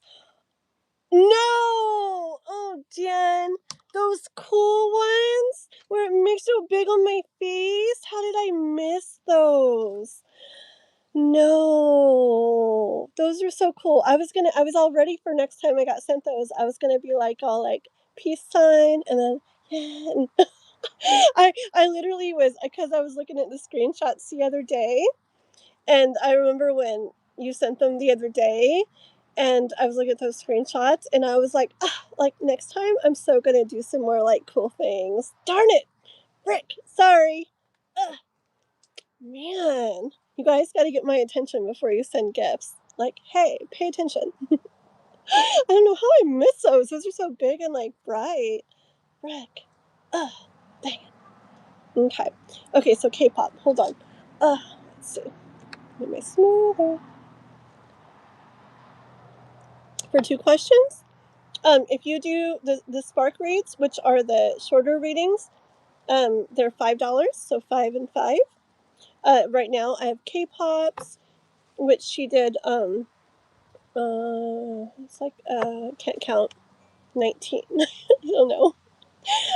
No! Oh, Jen. Those cool ones where it makes so big on my face? How did I miss those? No. Those are so cool. I was all ready for next time I got sent those. I was gonna be like all like peace sign and then yeah. And I literally was because I was looking at the screenshots the other day. And I remember when you sent them the other day, and I was looking at those screenshots, and I was like next time I'm so gonna do some more like cool things. Darn it, Rick. Sorry. Ugh, man, you guys got to get my attention before you send gifts. Like, hey, pay attention. I don't know how I miss those. Those are so big and like bright. Rick. Ugh, dang it. Okay. Okay, so K-pop. Hold on. Let's see. Make my smoother. For 2 questions. If you do the Spark reads, which are the shorter readings, they're $5, so 5 and 5. Right now I have K-pops, which she did. It's like can't count 19. I don't know.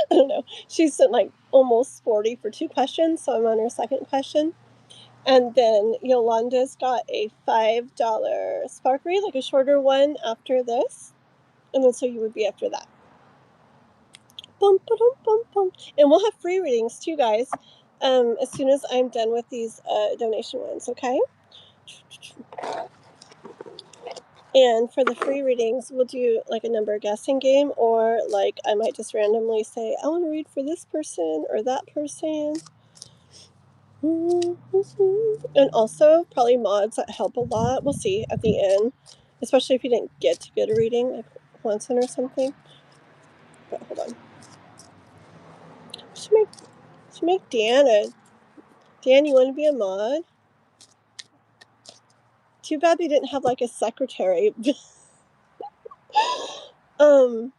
I don't know. She sent like almost 40 for 2 questions, so I'm on her second question. And then Yolanda's got a $5 Spark read, like a shorter one after this, and then so you would be after that. Bum, ba-dum, bum, bum. And we'll have free readings too, guys, as soon as I'm done with these donation ones, okay? And for the free readings, we'll do like a number guessing game, or like I might just randomly say, I want to read for this person or that person. And also probably mods that help a lot. We'll see at the end, especially if you didn't get to get a reading, like once in or something. But hold on. Should make Dan Dan, you want to be a mod? Too bad they didn't have like a secretary. Wouldn't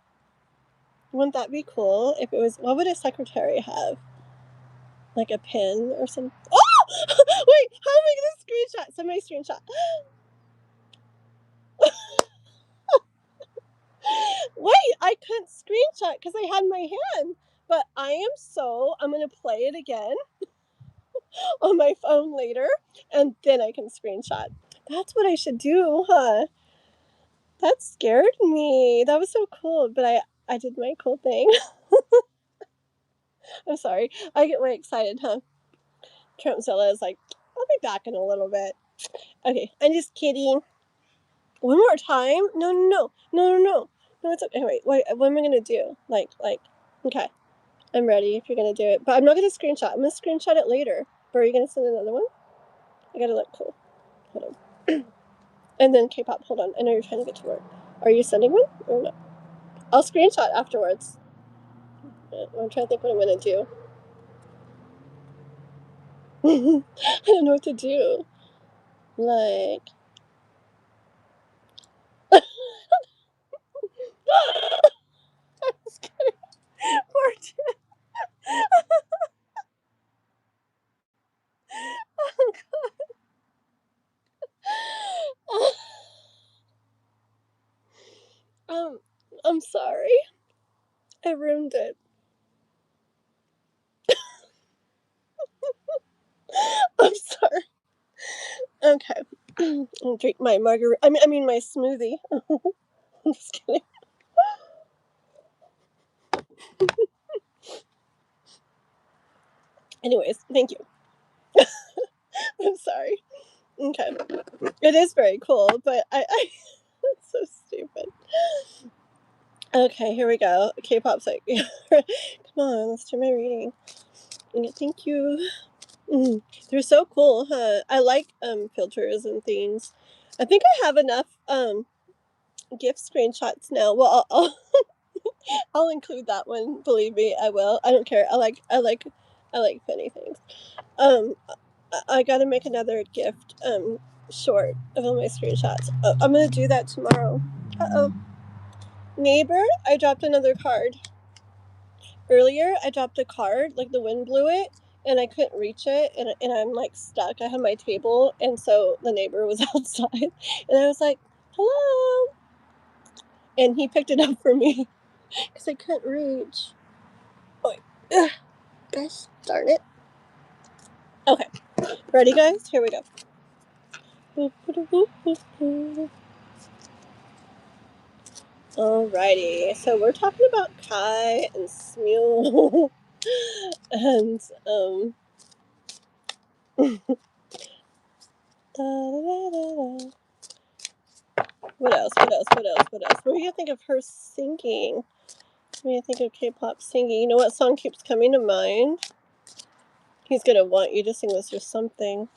that be cool if it was? What would a secretary have? Like a pen or something? Oh! Wait, how am I gonna screenshot? Send my screenshot. Wait, I couldn't screenshot because I had my hand. But I'm gonna play it again on my phone later, and then I can screenshot. That's what I should do, huh? That scared me. That was so cool, but I did my cool thing. I'm sorry. I get way excited, huh? Trumpzilla is like, I'll be back in a little bit. Okay, I'm just kidding. One more time? No. No, it's okay. Wait, what am I gonna do? Okay, I'm ready if you're gonna do it. But I'm not gonna screenshot. I'm gonna screenshot it later. But are you gonna send another one? I gotta look cool. Hold on. And then K-pop, hold on. I know you're trying to get to work. Are you sending one or no? I'll screenshot afterwards. I'm trying to think what I'm gonna do. I don't know what to do. Like, I'm just kidding. Poor Jen. Oh, God. Um, I'm sorry. I ruined it. I'm sorry. Okay. I'll drink my margarita. I mean my smoothie. I'm just kidding. Anyways, thank you. I'm sorry. Okay. It is very cool, but I it's so stupid. Okay, here we go. K-pop's like, come on, let's do my reading. Thank you. They're so cool, huh? I like filters and things. I think I have enough gift screenshots now. Well, I'll include that one. Believe me, I will. I don't care. I like funny things. Um, I gotta make another gift short of all my screenshots. I'm gonna do that tomorrow. Uh-oh. Neighbor, I dropped another card. Earlier, I dropped a card, like the wind blew it, and I couldn't reach it, and I'm like stuck. I had my table, and so the neighbor was outside, and I was like, hello. And he picked it up for me because I couldn't reach. Oh, ugh, gosh, darn it. Okay, ready, guys? Here we go. Alrighty, so we're talking about Kai and Smule, and da, da, da, da. What else? What else? What else? What else? What do you think of her singing? What do you think of K-pop singing? You know what song keeps coming to mind? He's gonna want you to sing this or something.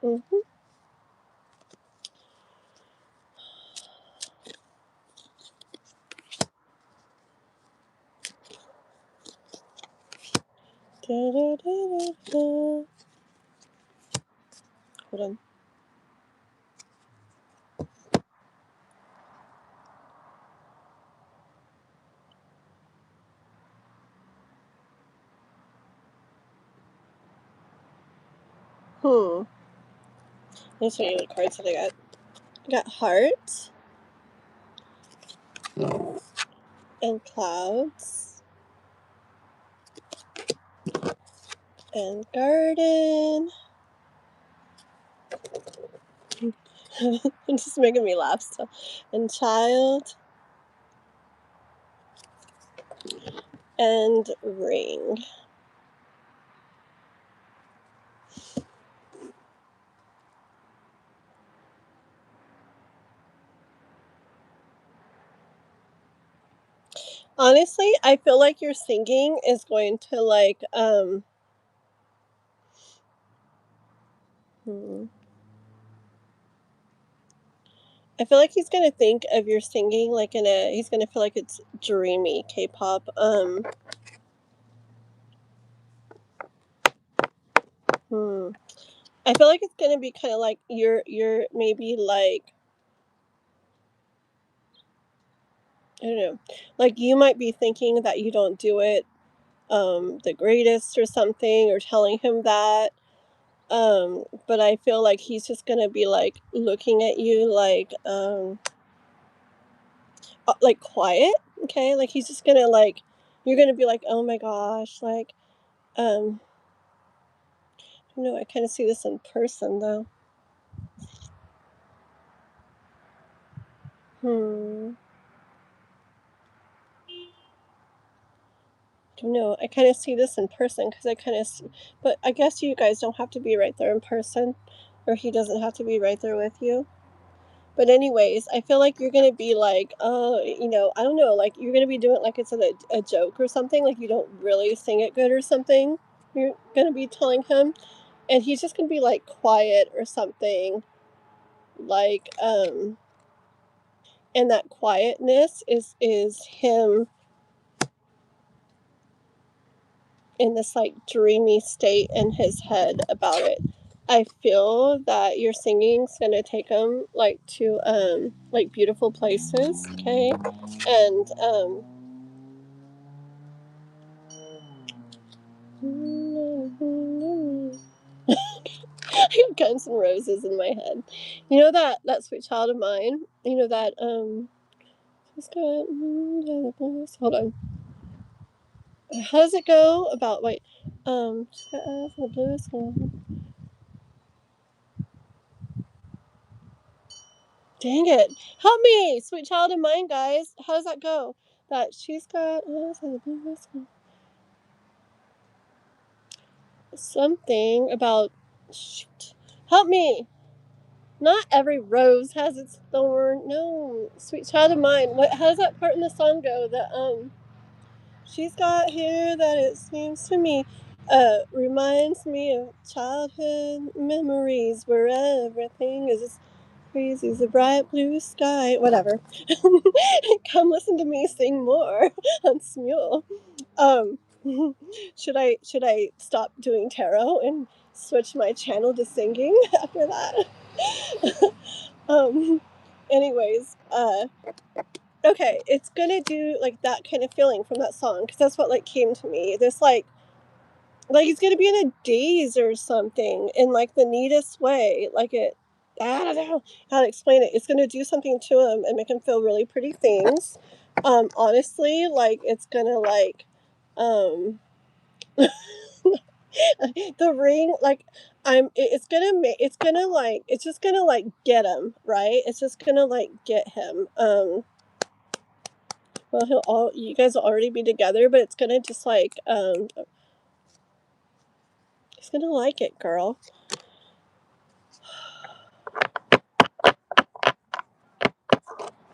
Mm-hmm. Da, da, da, da, da. Hold on. Let me show you the cards that I got. I got heart and clouds and garden. It's just making me laugh still. And child and ring. Honestly, I feel like your singing is going to like I feel like he's gonna think of your singing like he's gonna feel like it's dreamy K-pop. I feel like it's gonna be kind of like you're maybe like, I don't know, like you might be thinking that you don't do it the greatest or something, or telling him that. But I feel like he's just gonna be like looking at you like quiet, okay? Like he's just gonna like, you're gonna be like, oh my gosh, like um I don't know, I kind of see this in person though. Hmm. I don't know. I kind of see this in person because I kind of, but I guess you guys don't have to be right there in person, or he doesn't have to be right there with you. But anyways, I feel like you're gonna be like, oh, I don't know, like you're gonna be doing it like it's a joke or something, like you don't really sing it good or something. You're gonna be telling him, and he's just gonna be like quiet or something, like and that quietness is him in this like dreamy state in his head about it. I feel that your singing's gonna take him like to like beautiful places, okay? And I have Guns N' Roses in my head. You know that Sweet Child of Mine? You know that she's got hold on. How does it go about wait? She's got eyes in the bluest one. Dang it. Help me! Sweet Child of Mine, guys. How does that go? That she's got eyes in the bluest one. Something about shoot. Help me! Not every rose has its thorn. No, Sweet Child of Mine. What? How does that part in the song go? That she's got hair that it seems to me reminds me of childhood memories where everything is as crazy as a bright blue sky. Whatever. Come listen to me sing more on Smule. Um, should I stop doing tarot and switch my channel to singing after that? um, anyways, okay, it's gonna do like that kind of feeling from that song because that's what like came to me. This like he's gonna be in a daze or something in like the neatest way. Like it, I don't know how to explain it. It's gonna do something to him and make him feel really pretty things. Honestly, like it's gonna like, um, the ring like it's gonna make it's gonna like it's just gonna like get him right. It's just gonna like get him. Well, he'll all you guys will already be together, but it's gonna just like he's gonna like it, girl.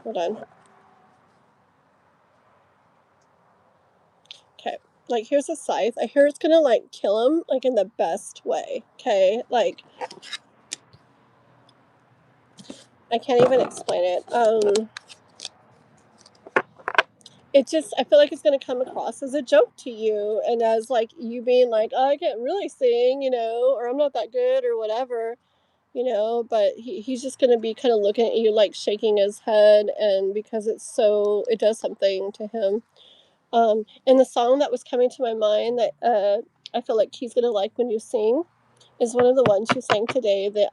Hold on. Okay. Like here's a scythe. I hear it's gonna like kill him like in the best way. Okay. Like I can't even explain it. It just I feel like it's gonna come across as a joke to you and as like you being like, oh, I can't really sing, or I'm not that good or whatever. But he's just going to be kind of looking at you like shaking his head, and because it does something to him. And the song that was coming to my mind that I feel like he's going to like when you sing is one of the ones you sang today, the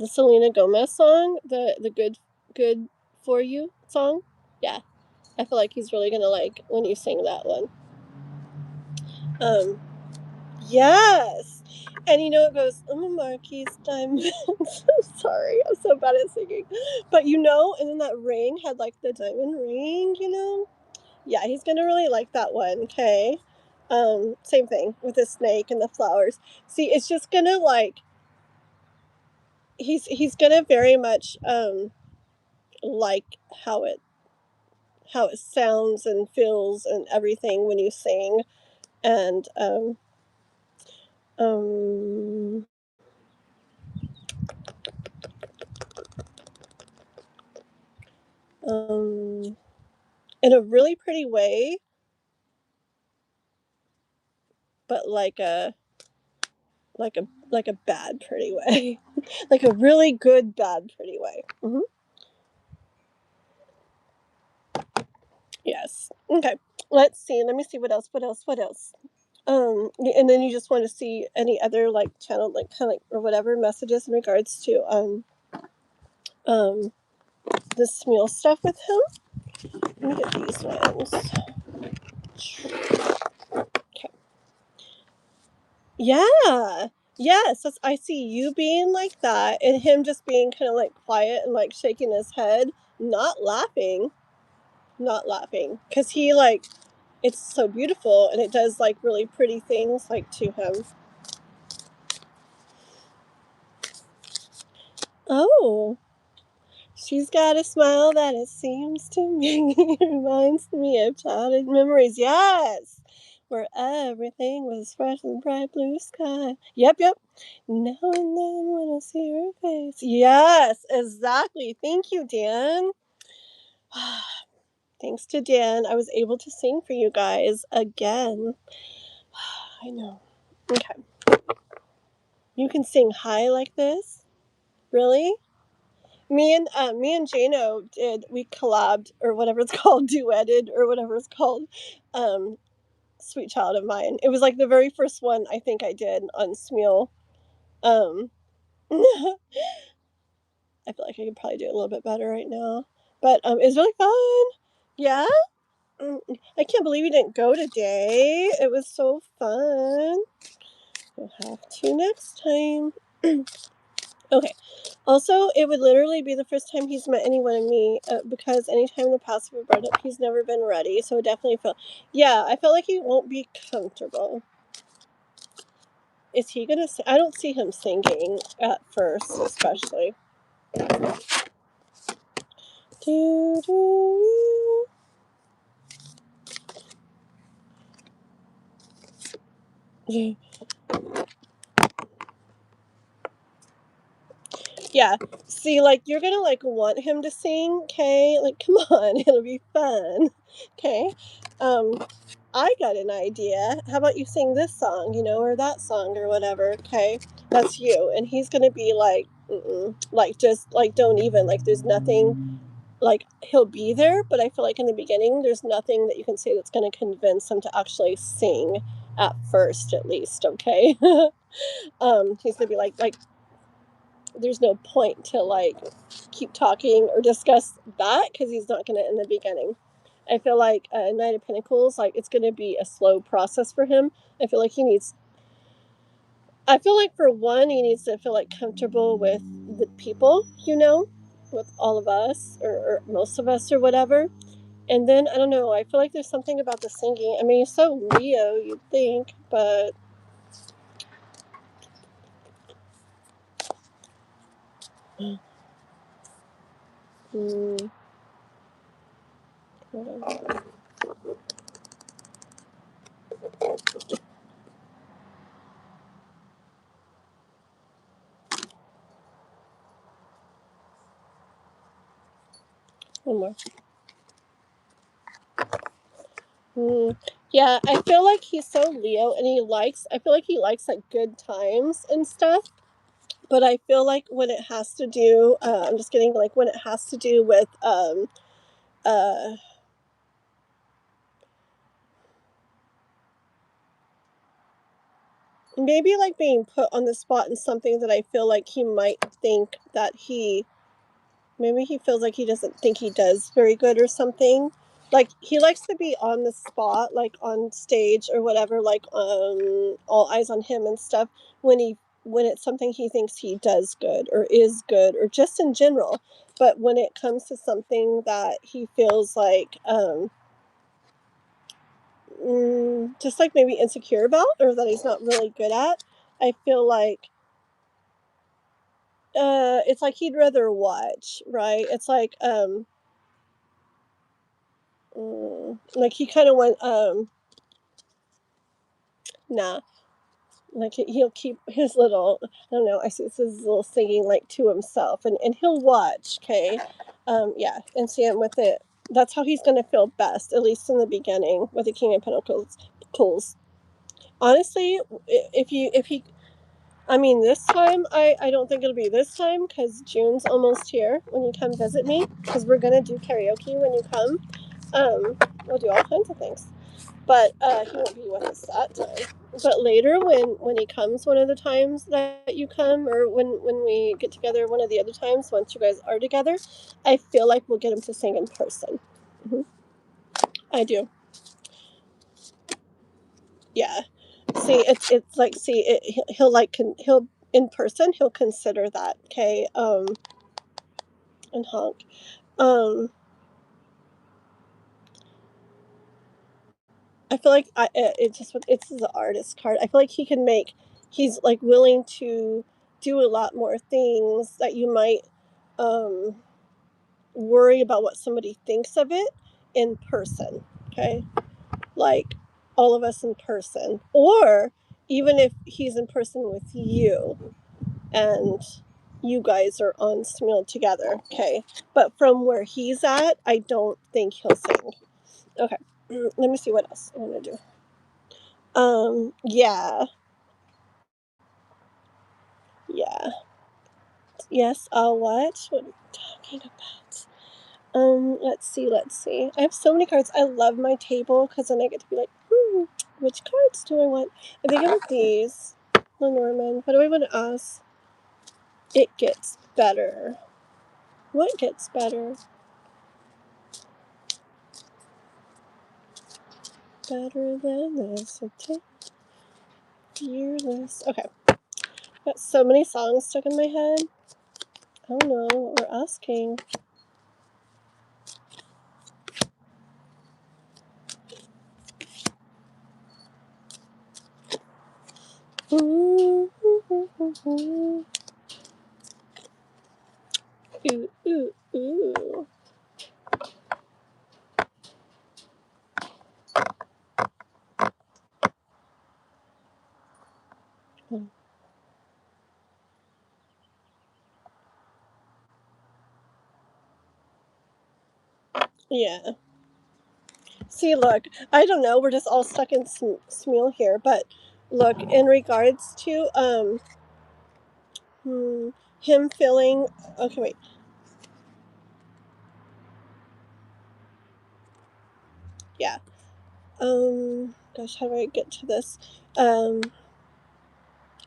Selena Gomez song, the good for you song. Yeah, I feel like he's really going to like when you sing that one. Um, Yes. And it goes, oh, Marquis Diamond. Sorry, I'm so bad at singing. But and then that ring had like the diamond ring. Yeah, he's gonna really like that one, okay? Same thing with the snake and the flowers. See, it's just gonna like he's gonna very much like how it how it sounds and feels and everything when you sing. And um um in a really pretty way, but like a bad pretty way, like a really good bad pretty way. Yes. Okay. Let's see. Let me see what else. What else? What else? And then you just want to see any other like channel, like kind of like or whatever messages in regards to um this meal stuff with him. Let me get these ones. Okay. Yeah. Yes, I see you being like that and him just being kind of like quiet and like shaking his head, not laughing, because he like it's so beautiful and it does like really pretty things like to him. Oh, she's got a smile that it seems to me reminds me of childhood memories. Yes, where everything was fresh and bright blue sky. Yep, yep. Now and then when I see her face. Yes, exactly. Thank you, Dan. Thanks to Dan, I was able to sing for you guys again. I know. Okay. You can sing high like this? Really? Me and Jano we collabed or whatever it's called, duetted or whatever it's called. Sweet Child of Mine. It was like the very first one I think I did on Smule. Um I feel like I could probably do it a little bit better right now. But it's really fun. Yeah? I can't believe you didn't go today. It was so fun. We'll have to next time. Okay. Also, it would literally be the first time he's met anyone in me because anytime in the past we've brought up, he's never been ready. So it definitely felt, yeah, I felt like he won't be comfortable. Is he gonna? I don't see him singing at first, especially. Do, do, do. Yeah. See, like you're gonna like want him to sing, okay? Like, come on, it'll be fun, okay? I got an idea. How about you sing this song, or that song or whatever, okay? That's you, and he's gonna be like, like just like don't even like. There's nothing. Like he'll be there, but I feel like in the beginning, there's nothing that you can say that's gonna convince him to actually sing at first, at least, okay? He's gonna be like there's no point to like keep talking or discuss that because he's not gonna in the beginning. I feel like Knight of Pentacles, like it's gonna be a slow process for him. I feel like I feel like for one, he needs to feel like comfortable with the people, with all of us or most of us or whatever. And then I don't know. I feel like there's something about the singing. I mean, he's so Leo, you'd think, but whatever. One more. Yeah, I feel like he's so Leo, and I feel like he likes like good times and stuff. But I feel like when it has to do, I'm just getting like when it has to do with, uh, maybe like being put on the spot in something that I feel like he might think that maybe he feels like he doesn't think he does very good or something. Like he likes to be on the spot, like on stage or whatever, like all eyes on him and stuff when it's something he thinks he does good or is good or just in general. But when it comes to something that he feels like just like maybe insecure about or that he's not really good at, I feel like it's like he'd rather watch, right? It's like like he kind of went nah, like he'll keep his little, I don't know, I see this is little singing like to himself, and he'll watch, okay, yeah, and see him with it. That's how he's gonna feel best, at least in the beginning, with the King of Pentacles. Honestly, if he, I mean, this time I don't think it'll be this time because June's almost here when you come visit me because we're gonna do karaoke when you come. We'll do all kinds of things. But he won't be with us that time. But later, when he comes, one of the times that you come, or when we get together, one of the other times, once you guys are together, I feel like we'll get him to sing in person. Mm-hmm. I do. Yeah. See, it's like he'll like he'll in person he'll consider that, okay. And honk. I feel like it's the artist card. I feel like he's like willing to do a lot more things that you might um, worry about what somebody thinks of it in person. Okay, like all of us in person, or even if he's in person with you and you guys are on Smule together. Okay, but from where he's at, I don't think he'll sing. Okay, let me see what else I want to do. Yeah. Yeah. Yes, I'll watch. What are you talking about? Let's see. I have so many cards. I love my table because then I get to be like, which cards do I want? I think I want these. Lenormand. What do I want to ask? It gets better. What gets better? Better than this. Okay. Fearless. Okay. Got so many songs stuck in my head. I don't know what we're asking. Ooh, ooh, ooh. Yeah. See, look, I don't know. We're just all stuck in Smule here, but look, in regards to him feeling. Okay, wait. Yeah. Gosh, how do I get to this?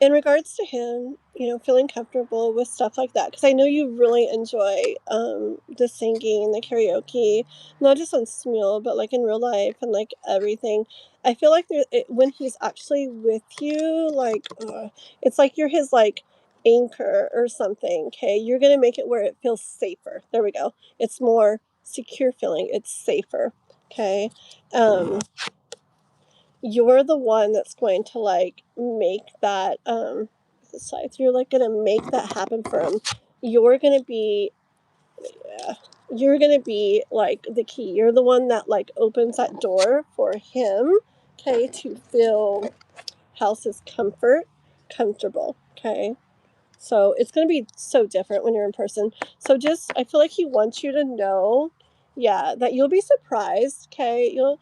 In regards to him, feeling comfortable with stuff like that, because I know you really enjoy the singing, the karaoke, not just on Smule, but like in real life and like everything. I feel like when he's actually with you, like it's like you're his like anchor or something. Okay, you're gonna make it where it feels safer. There we go. It's more secure feeling. It's safer. Okay. You're the one that's going to like make that besides you're like gonna make that happen for him. You're gonna be you're gonna be like the key. You're the one that like opens that door for him, okay, to feel house's comfortable. Okay. So it's gonna be so different when you're in person. So just I feel like he wants you to know, yeah, that you'll be surprised. Okay. You'll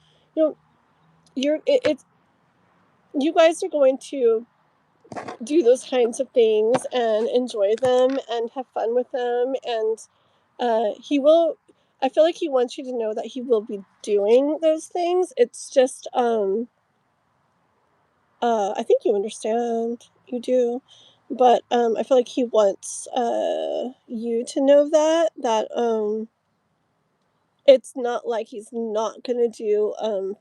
it's you guys are going to do those kinds of things and enjoy them and have fun with them, and he will. I feel like he wants you to know that he will be doing those things. It's just I think you understand, you do, but I feel like he wants you to know that it's not like he's not gonna do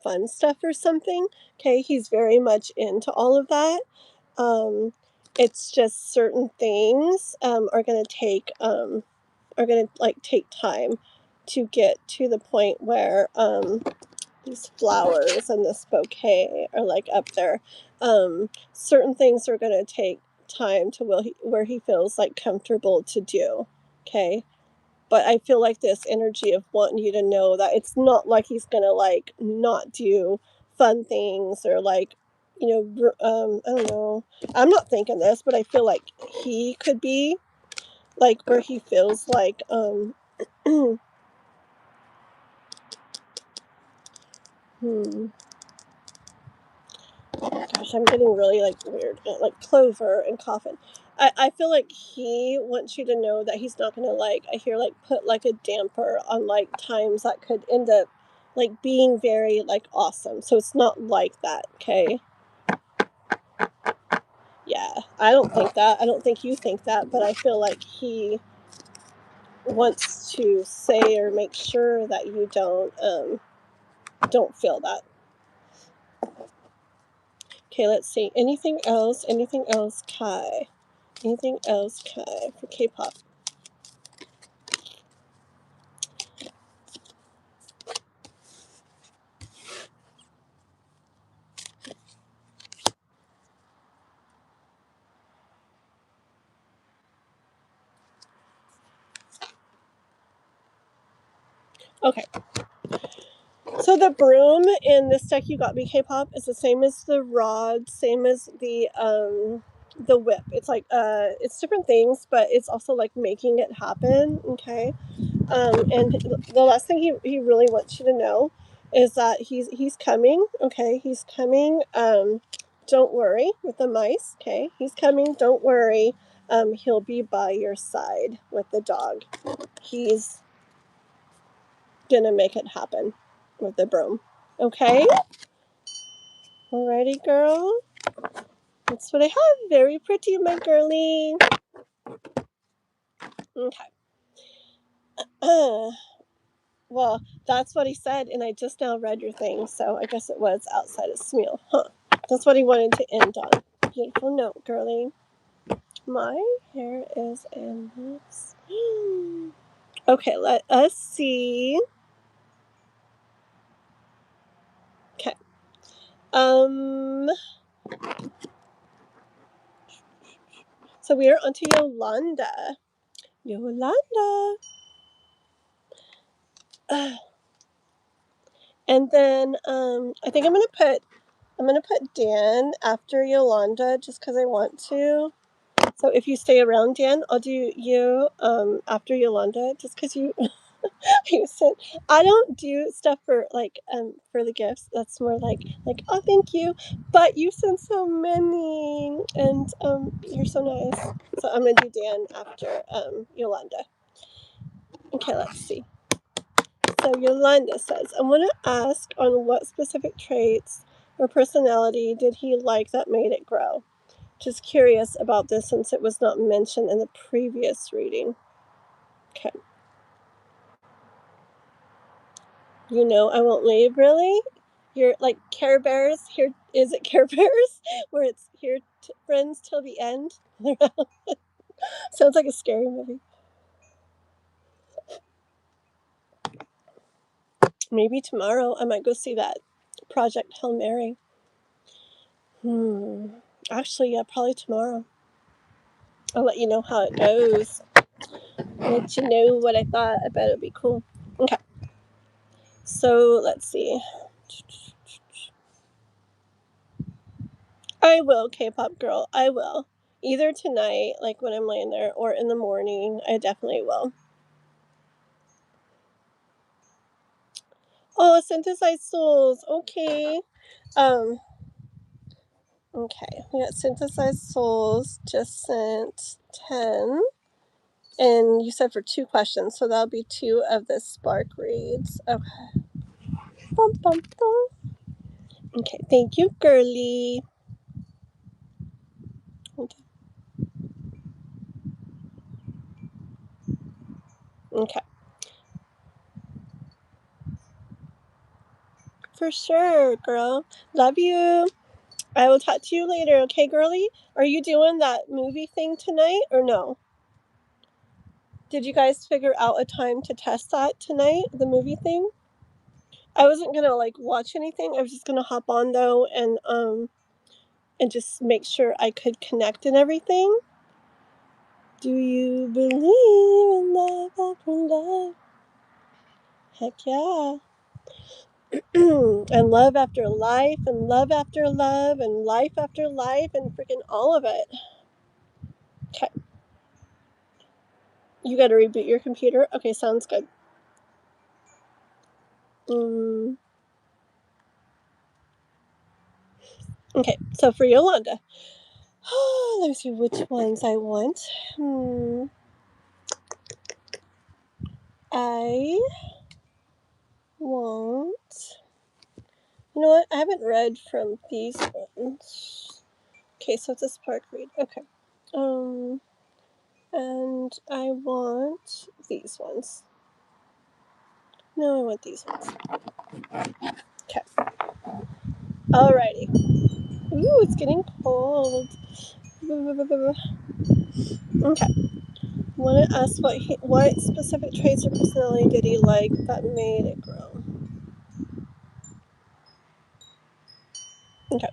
fun stuff or something. Okay, he's very much into all of that. Um, it's just certain things are gonna like take time to get to the point where these flowers and this bouquet are like up there. Certain things are gonna take time to where he feels like comfortable to do. Okay. But I feel like this energy of wanting you to know that it's not like he's gonna like not do fun things or like I don't know. I'm not thinking this, but I feel like he could be like where he feels like hmm, gosh, I'm getting really like weird, like clover and coffin. I feel like he wants you to know that he's not gonna like I hear like put like a damper on like times that could end up like being very like awesome. So it's not like that, okay? Yeah, I don't think that. I don't think you think that, but I feel like he wants to say or make sure that you don't feel that. Okay, let's see. Anything else? Anything else, Kai? Anything else, Kai, for K-pop? Okay. So the broom in this deck you got me, K-pop, is the same as the rod, same as the whip. It's like it's different things, but it's also like making it happen. Okay. And the last thing he really wants you to know is that he's coming. Okay, he's coming. Don't worry with the mice. Okay, he's coming. Don't worry. He'll be by your side with the dog. He's gonna make it happen with the broom. Okay. Alrighty, girl. That's what I have. Very pretty, my girlie. Okay. Well, that's what he said, and I just now read your thing, so I guess it was outside of Smeal. Huh. That's what he wanted to end on. Beautiful note, girlie. My hair is in this. Okay, let us see. Okay. So we are onto Yolanda. Yolanda. And then I think I'm gonna put Dan after Yolanda just because I want to. So if you stay around, Dan, I'll do you after Yolanda just because you you sent. I don't do stuff for for the gifts. That's more like oh thank you, but you sent so many and you're so nice. So I'm gonna do Dan after Yolanda. Okay, let's see. So Yolanda says, I want to ask on what specific traits or personality did he like that made it grow? Just curious about this since it was not mentioned in the previous reading. Okay. You know I won't leave, really? You're like Care Bears? Here, is it Care Bears? Where it's here, friends till the end? Sounds like a scary movie. Maybe tomorrow I might go see that Project Hail Mary. Actually, yeah, probably tomorrow. I'll let you know how it goes. I'll let you know what I thought. I bet it'll be cool. Okay. So, let's see. I will, K-pop girl. I will. Either tonight, like when I'm laying there, or in the morning. I definitely will. Oh, synthesized souls. Okay. Okay. We got synthesized souls. Just sent 10. And you said for 2 questions, so that'll be 2 of the spark reads. Okay. Bum, bum, bum. Okay, thank you, girly. Okay. Okay. For sure, girl. Love you. I will talk to you later, okay, girly? Are you doing that movie thing tonight or no? Did you guys figure out a time to test that tonight, the movie thing? I wasn't gonna like watch anything. I was just gonna hop on though and just make sure I could connect and everything. Do you believe in love after love? Heck yeah. And love after life and love after love and life after life and freaking all of it. Okay. You gotta reboot your computer? Okay, sounds good. Okay, so for Yolanda. Let me see which ones I want. I want. You know what? I haven't read from these ones. Okay, so it's a spark read. Okay. And I want these ones. No, I want these ones. Okay. Alrighty. Ooh, it's getting cold. Okay. I want to ask what specific traits or personality did he like that made it grow? Okay.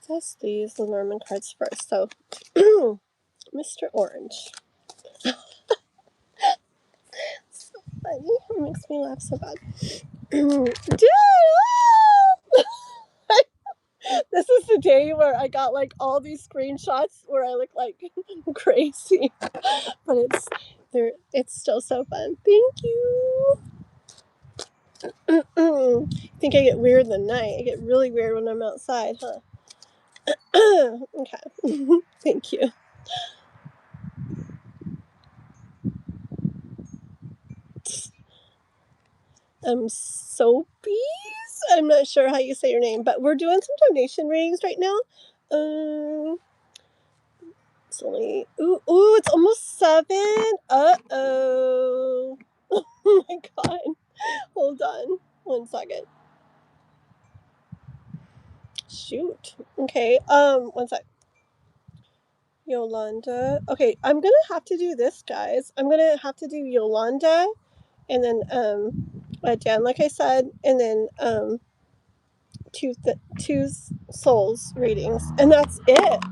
Let's use the Norman cards first. So, Mr. Orange. So funny. It makes me laugh so bad. Dude! This is the day where I got like all these screenshots where I look like crazy. But it's still so fun. Thank you. I think I get weird in the night. I get really weird when I'm outside, huh? Okay. Thank you. Soapies? I'm not sure how you say your name, but we're doing some donation readings right now. It's only... Ooh, it's almost 7. Uh-oh. Oh my god. Hold on. 1 second. Shoot. Okay, 1 sec. Yolanda. Okay, I'm gonna have to do this, guys. I'm gonna have to do Yolanda, and then, Dan, like I said, and then, two souls readings, and that's it.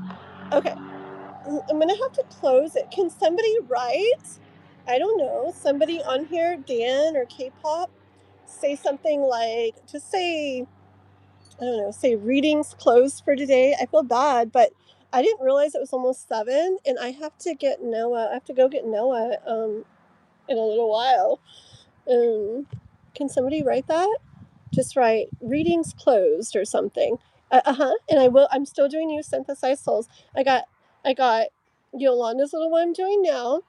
Okay, I'm gonna have to close it. Can somebody write? I don't know. Somebody on here, Dan or K-pop, say something like, just say, I don't know, say readings closed for today. I feel bad, but I didn't realize it was almost 7, and I have to get Noah. I have to go get Noah in a little while. Can somebody write that? Just write readings closed or something. And I will. I'm still doing you synthesized souls. I got Yolanda's little one I'm doing now,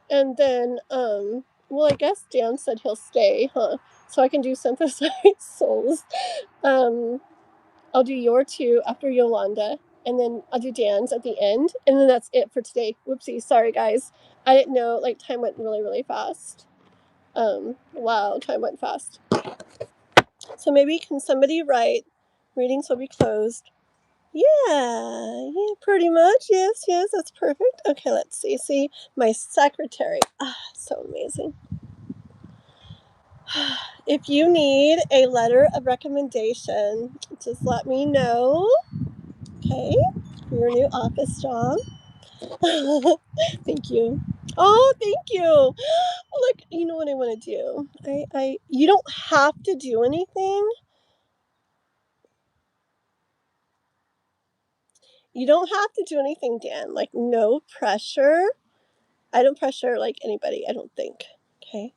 and then well, I guess Dan said he'll stay, huh? So I can do synthesized souls. I'll do your 2 after Yolanda, and then I'll do Dan's at the end, and then that's it for today. Whoopsie, sorry guys. I didn't know, like, time went really, really fast. Wow, time went fast. So maybe can somebody write, readings will be closed. Yeah, pretty much. Yes, that's perfect. Okay, let's see. See, my secretary. So amazing. If you need a letter of recommendation, just let me know. Okay, for your new office job. Thank you. Oh, thank you. Look, you know what I want to do? You don't have to do anything. You don't have to do anything, Dan. Like, no pressure. I don't pressure, like, anybody, I don't think. Okay?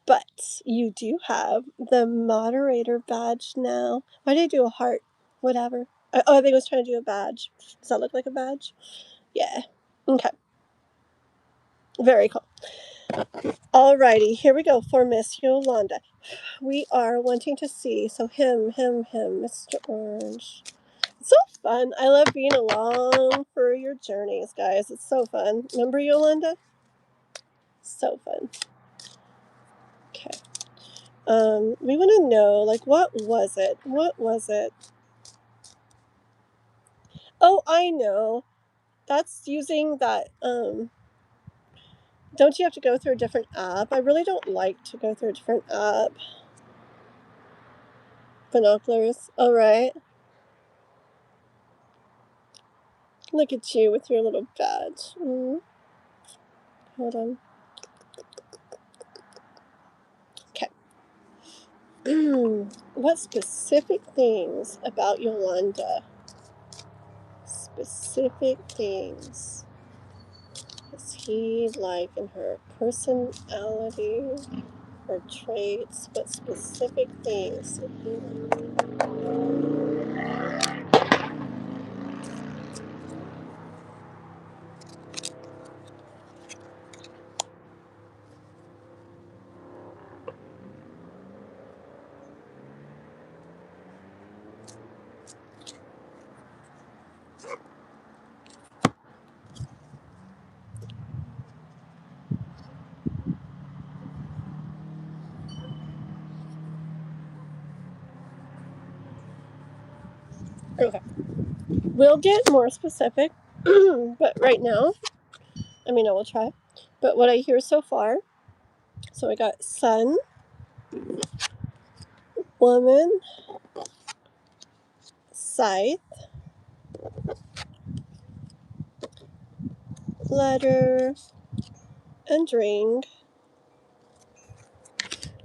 But you do have the moderator badge now. Why did I do a heart? Whatever. I think I was trying to do a badge. Does that look like a badge? Yeah. Okay. Very cool. Alrighty, here we go for Miss Yolanda. We are wanting to see, so him, Mr. Orange. It's so fun. I love being along for your journeys, guys. It's so fun. Remember, Yolanda? So fun. Okay. We want to know, like, what was it? What was it? Oh, I know. That's using that, don't you have to go through a different app? I really don't like to go through a different app. Binoculars. All right. Look at you with your little badge. Hold on. Okay. What specific things about Yolanda? Specific things does he like in her personality or traits? What specific things did he like? Okay. We'll get more specific, but right now, I mean, I will try. But what I hear so far, so I got sun, woman, scythe, letter, and ring.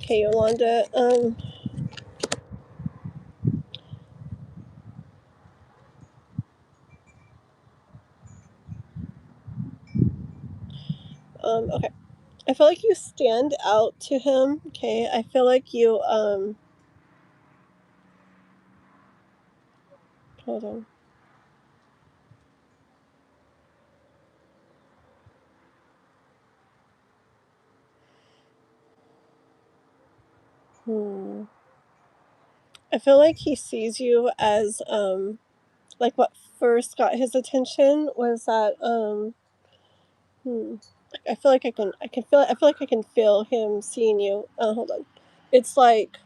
Okay, Yolanda, okay. I feel like you stand out to him, okay? I feel like you, Hold on. I feel like he sees you as like what first got his attention was that I feel like I feel like I can feel him seeing you. Hold on. It's like,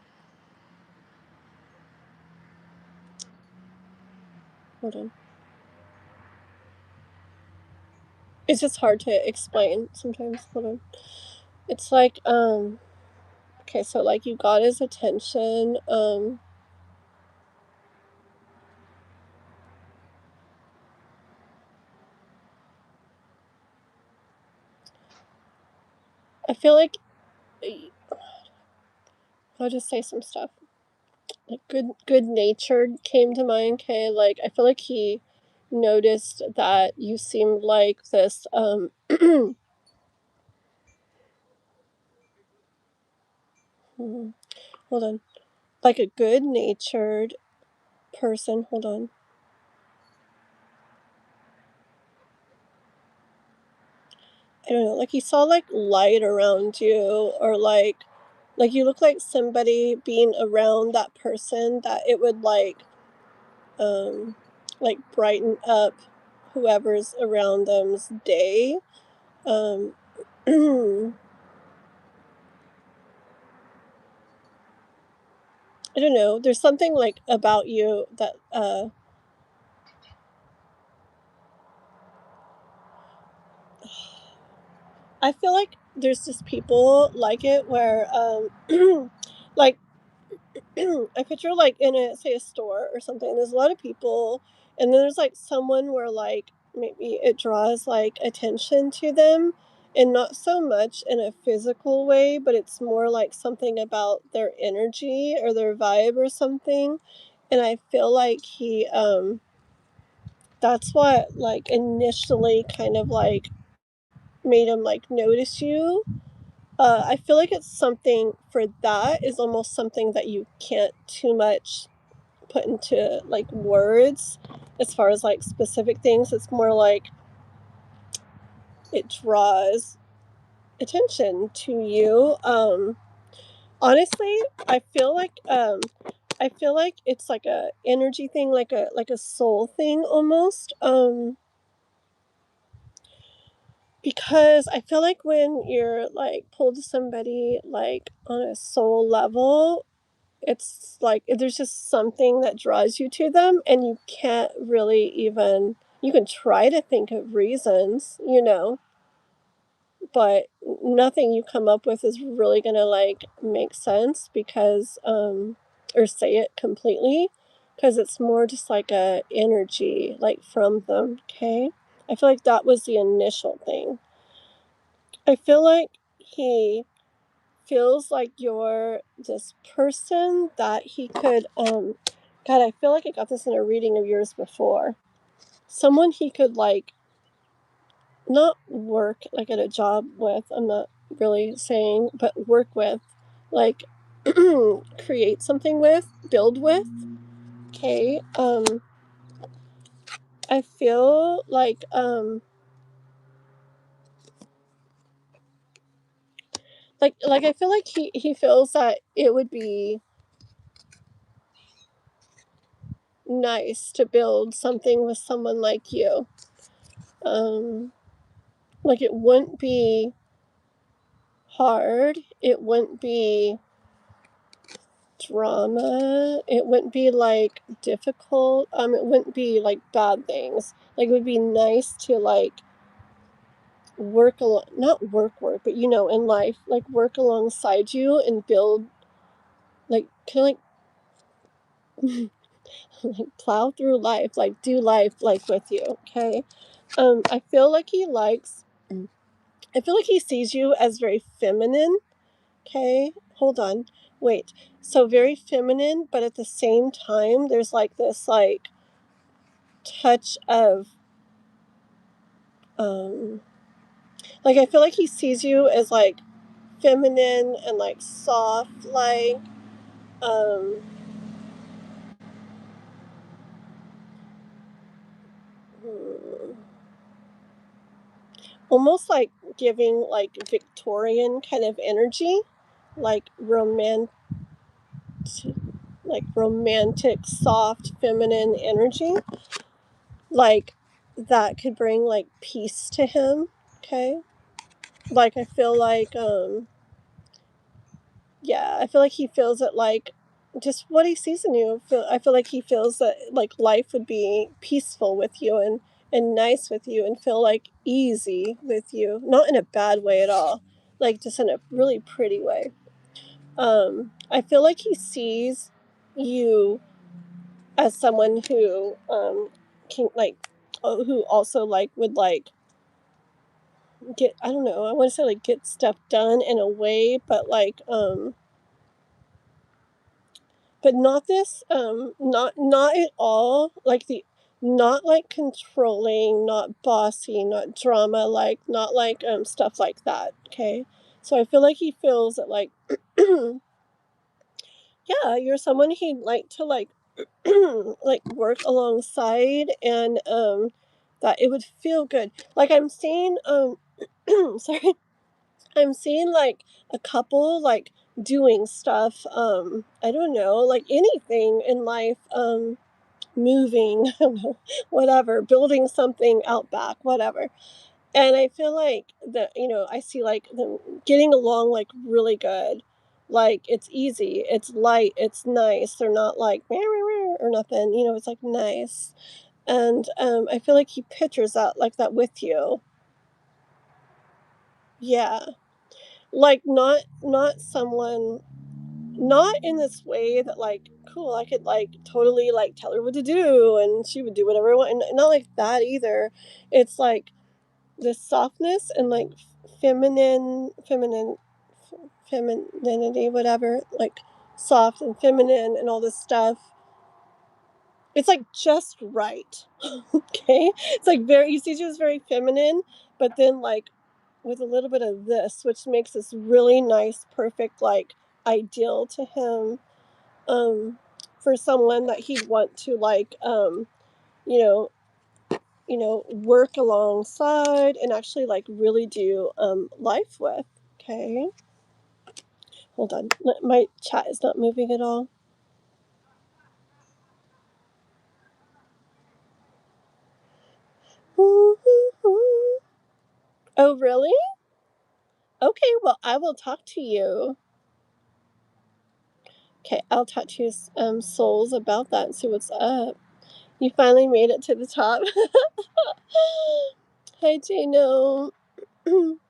hold on. It's just hard to explain sometimes. Hold on. It's like okay, so like you got his attention. I feel like I'll just say some stuff. Like good natured came to mind, okay? Like I feel like he noticed that you seemed like this hold on. Like a good natured person. Hold on. I don't know, like he saw like light around you, or like you look like somebody being around that person that it would um like brighten up whoever's around them's day. Um I don't know. There's something like about you that I feel like there's just people like it where like I picture like in a say a store or something. There's a lot of people, and then there's like someone where like maybe it draws like attention to them, and not so much in a physical way, but it's more like something about their energy or their vibe or something. And I feel like he that's what like initially kind of like made him like notice you. I feel like it's something for that is almost something that you can't too much put into like words as far as like specific things. It's more like it draws attention to you. Honestly, I feel like I feel like it's like a energy thing, like a soul thing almost. Because I feel like when you're like pulled to somebody like on a soul level, it's like there's just something that draws you to them, and you can't really even you can try to think of reasons, but nothing you come up with is really gonna like make sense because or say it completely, because it's more just like a energy like from them, okay? I feel like that was the initial thing. I feel like he feels like you're this person that he could God, I feel like I got this in a reading of yours before. Someone he could like not work like at a job with, I'm not really saying, but work with, like create something with, build with. Okay. I feel like I feel like he feels that it would be nice to build something with someone like you. Um, like it wouldn't be hard. It wouldn't be drama. It wouldn't be like difficult. It wouldn't be like bad things. Like it would be nice to like work along, not work, but in life, like work alongside you and build, like kind of like like plow through life, like do life like with you. Okay. I feel like he likes. I feel like he sees you as very feminine. Okay, hold on. Wait. So very feminine, but at the same time, there's like this like touch of um like I feel like he sees you as like feminine and like soft, like um almost like giving like Victorian kind of energy, like romantic, soft, feminine energy. Like that could bring like peace to him. Okay. Like I feel like I feel like he feels it, like just what he sees in you. I feel like he feels that like life would be peaceful with you and nice with you and feel like easy with you, not in a bad way at all, like just in a really pretty way. I feel like he sees you as someone who can like who also like would like get, I don't know, I want to say like get stuff done in a way, but like but not this not at all like the, not like controlling, not bossy, not drama, like not like stuff like that. Okay, so I feel like he feels that like yeah, you're someone he'd like to like like work alongside, and that it would feel good. Like I'm seeing sorry, I'm seeing like a couple like doing stuff, I don't know, like anything in life, moving, I don't know, whatever, building something out back, whatever. And I feel like that, I see like them getting along like really good. Like it's easy, it's light, it's nice. They're not like "Meow, meow, meow," or nothing, it's like nice. And I feel like he pictures that like that with you. Yeah. Like not someone, not in this way that like cool, I could like totally like tell her what to do and she would do whatever I want, and not like that either. It's like this softness and like femininity, whatever, like soft and feminine and all this stuff. It's like just right. Okay, it's like very, you see, she was very feminine, but then like with a little bit of this, which makes this really nice, perfect, like ideal to him, for someone that he'd want to like you know work alongside and actually like really do life with. Okay, hold on, my chat is not moving at all. Oh really? Okay, well I will talk to you. Okay, I'll talk to you, souls, about that and see what's up. You finally made it to the top. Hi Jano. Look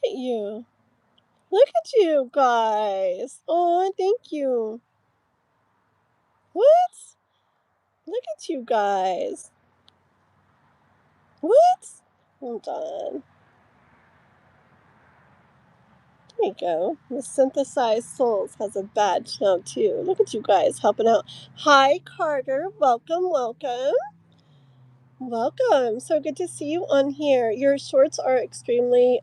at you. Look at you guys. Oh, thank you. What? Look at you guys. What? Hold on. There you go. The Synthesized Souls has a badge now, too. Look at you guys helping out. Hi, Carter. Welcome, welcome. Welcome. So good to see you on here. Your shorts are extremely,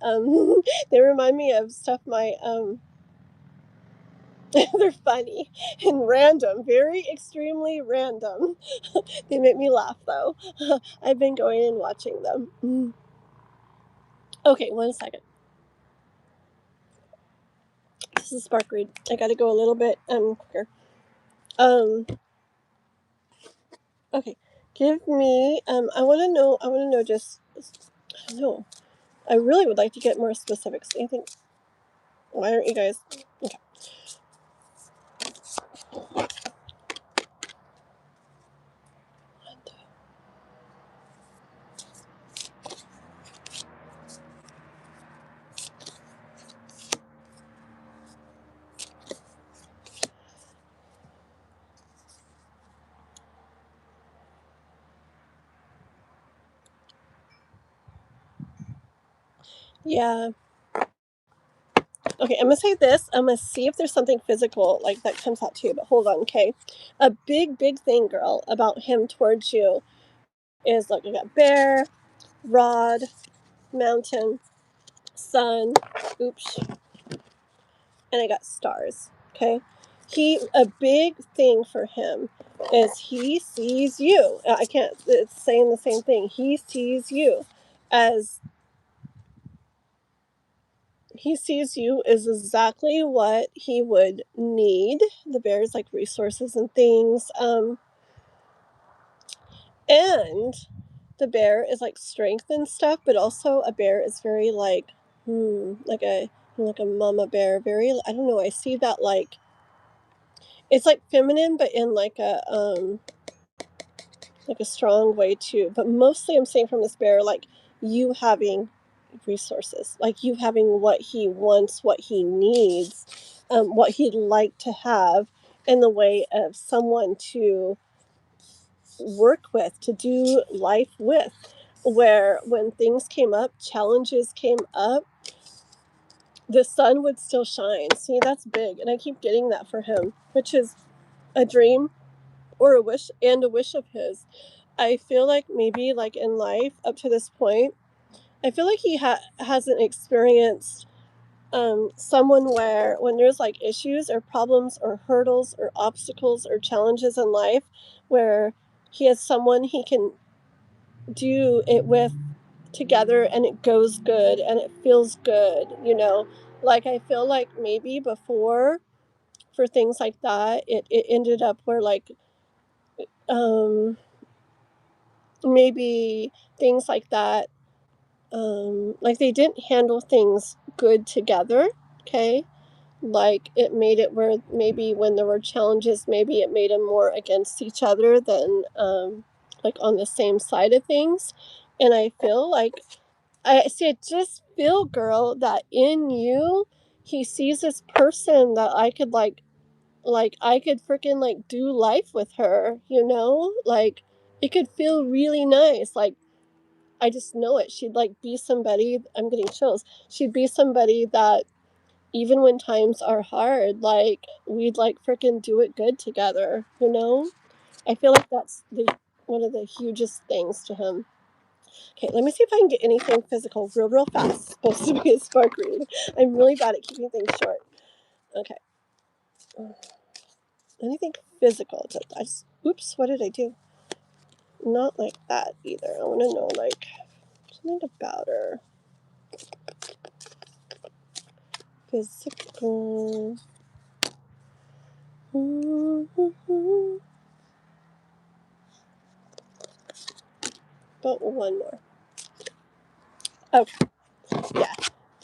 they remind me of stuff they're funny and random, very extremely random. They make me laugh, though. I've been going and watching them. Okay, 1 second. This is Spark Read. I gotta go a little bit quicker. Okay. Give me I wanna know just, I don't know. I really would like to get more specifics. Anything, why aren't you guys, okay. Yeah. Okay, I'm gonna say this. I'm gonna see if there's something physical like that comes out to you, but hold on, okay? A big, big thing, girl, about him towards you is, look, I got bear, rod, mountain, sun, oops, and I got stars. Okay, a big thing for him is he sees you. I can't, it's saying the same thing. He sees you as is exactly what he would need. The bear is like resources and things. And the bear is like strength and stuff, but also a bear is very like, like a mama bear. Very, I don't know. I see that like, it's like feminine, but in like a strong way too. But mostly I'm saying from this bear, like you having resources, like you having what he wants, what he needs, what he'd like to have in the way of someone to work with, to do life with, where when things came up, challenges came up, the sun would still shine. See, that's big. And I keep getting that for him, which is a dream or a wish, and a wish of his. I feel like maybe like in life up to this point, I feel like he hasn't experienced someone where when there's like issues or problems or hurdles or obstacles or challenges in life, where he has someone he can do it with together and it goes good and it feels good, you know. Like I feel like maybe before, for things like that, it ended up where like um maybe things like that, like they didn't handle things good together. Okay, like it made it where maybe when there were challenges, maybe it made them more against each other than like on the same side of things. And I feel like I just feel, girl, that in you he sees this person that I could like I could freaking like do life with her, you know, like it could feel really nice. Like I just know it. She'd like be somebody, I'm getting chills. She'd be somebody that even when times are hard, like we'd like freaking do it good together, you know? I feel like that's the one of the hugest things to him. Okay, let me see if I can get anything physical real fast. It's supposed to be a spark read. I'm really bad at keeping things short. Okay. Anything physical. Oops, what did I do? Not like that either. I want to know like something about her. Physical. But one more. Okay. Yeah.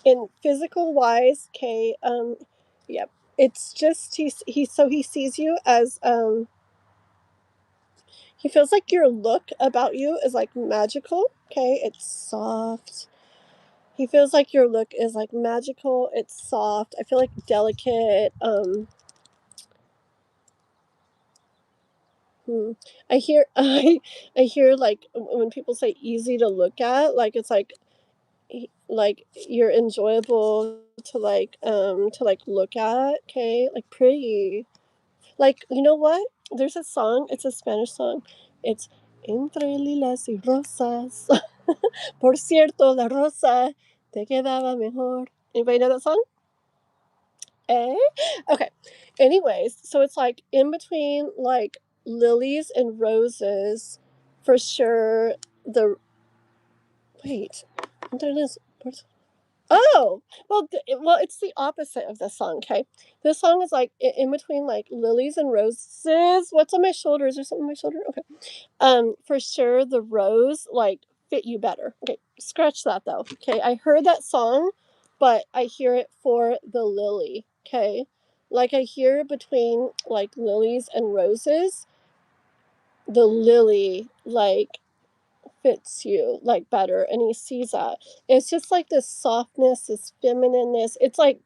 In physical wise, okay, yep. It's just he sees you as he feels like your look about you is like magical, okay? It's soft. He feels like your look is like magical, it's soft. I feel like delicate. I hear I hear like when people say easy to look at, like it's like you're enjoyable to like look at, okay? Like pretty. Like, you know what? There's a song, it's a Spanish song. It's Entre lilas y rosas. Por cierto, la rosa te quedaba mejor. Anybody know that song? Eh? Okay. Anyways, so it's like in between like lilies and roses, for sure. The wait, there it is. Oh, well, it's the opposite of this song. Okay, this song is like in between like lilies and roses. What's on my shoulder? Is there something on my shoulder? Okay, for sure the rose like fit you better. Okay, scratch that though. Okay, I heard that song, but I hear it for the lily. Okay, like I hear between like lilies and roses, the lily like fits you like better, and he sees that. It's just like this softness, this feminineness. It's like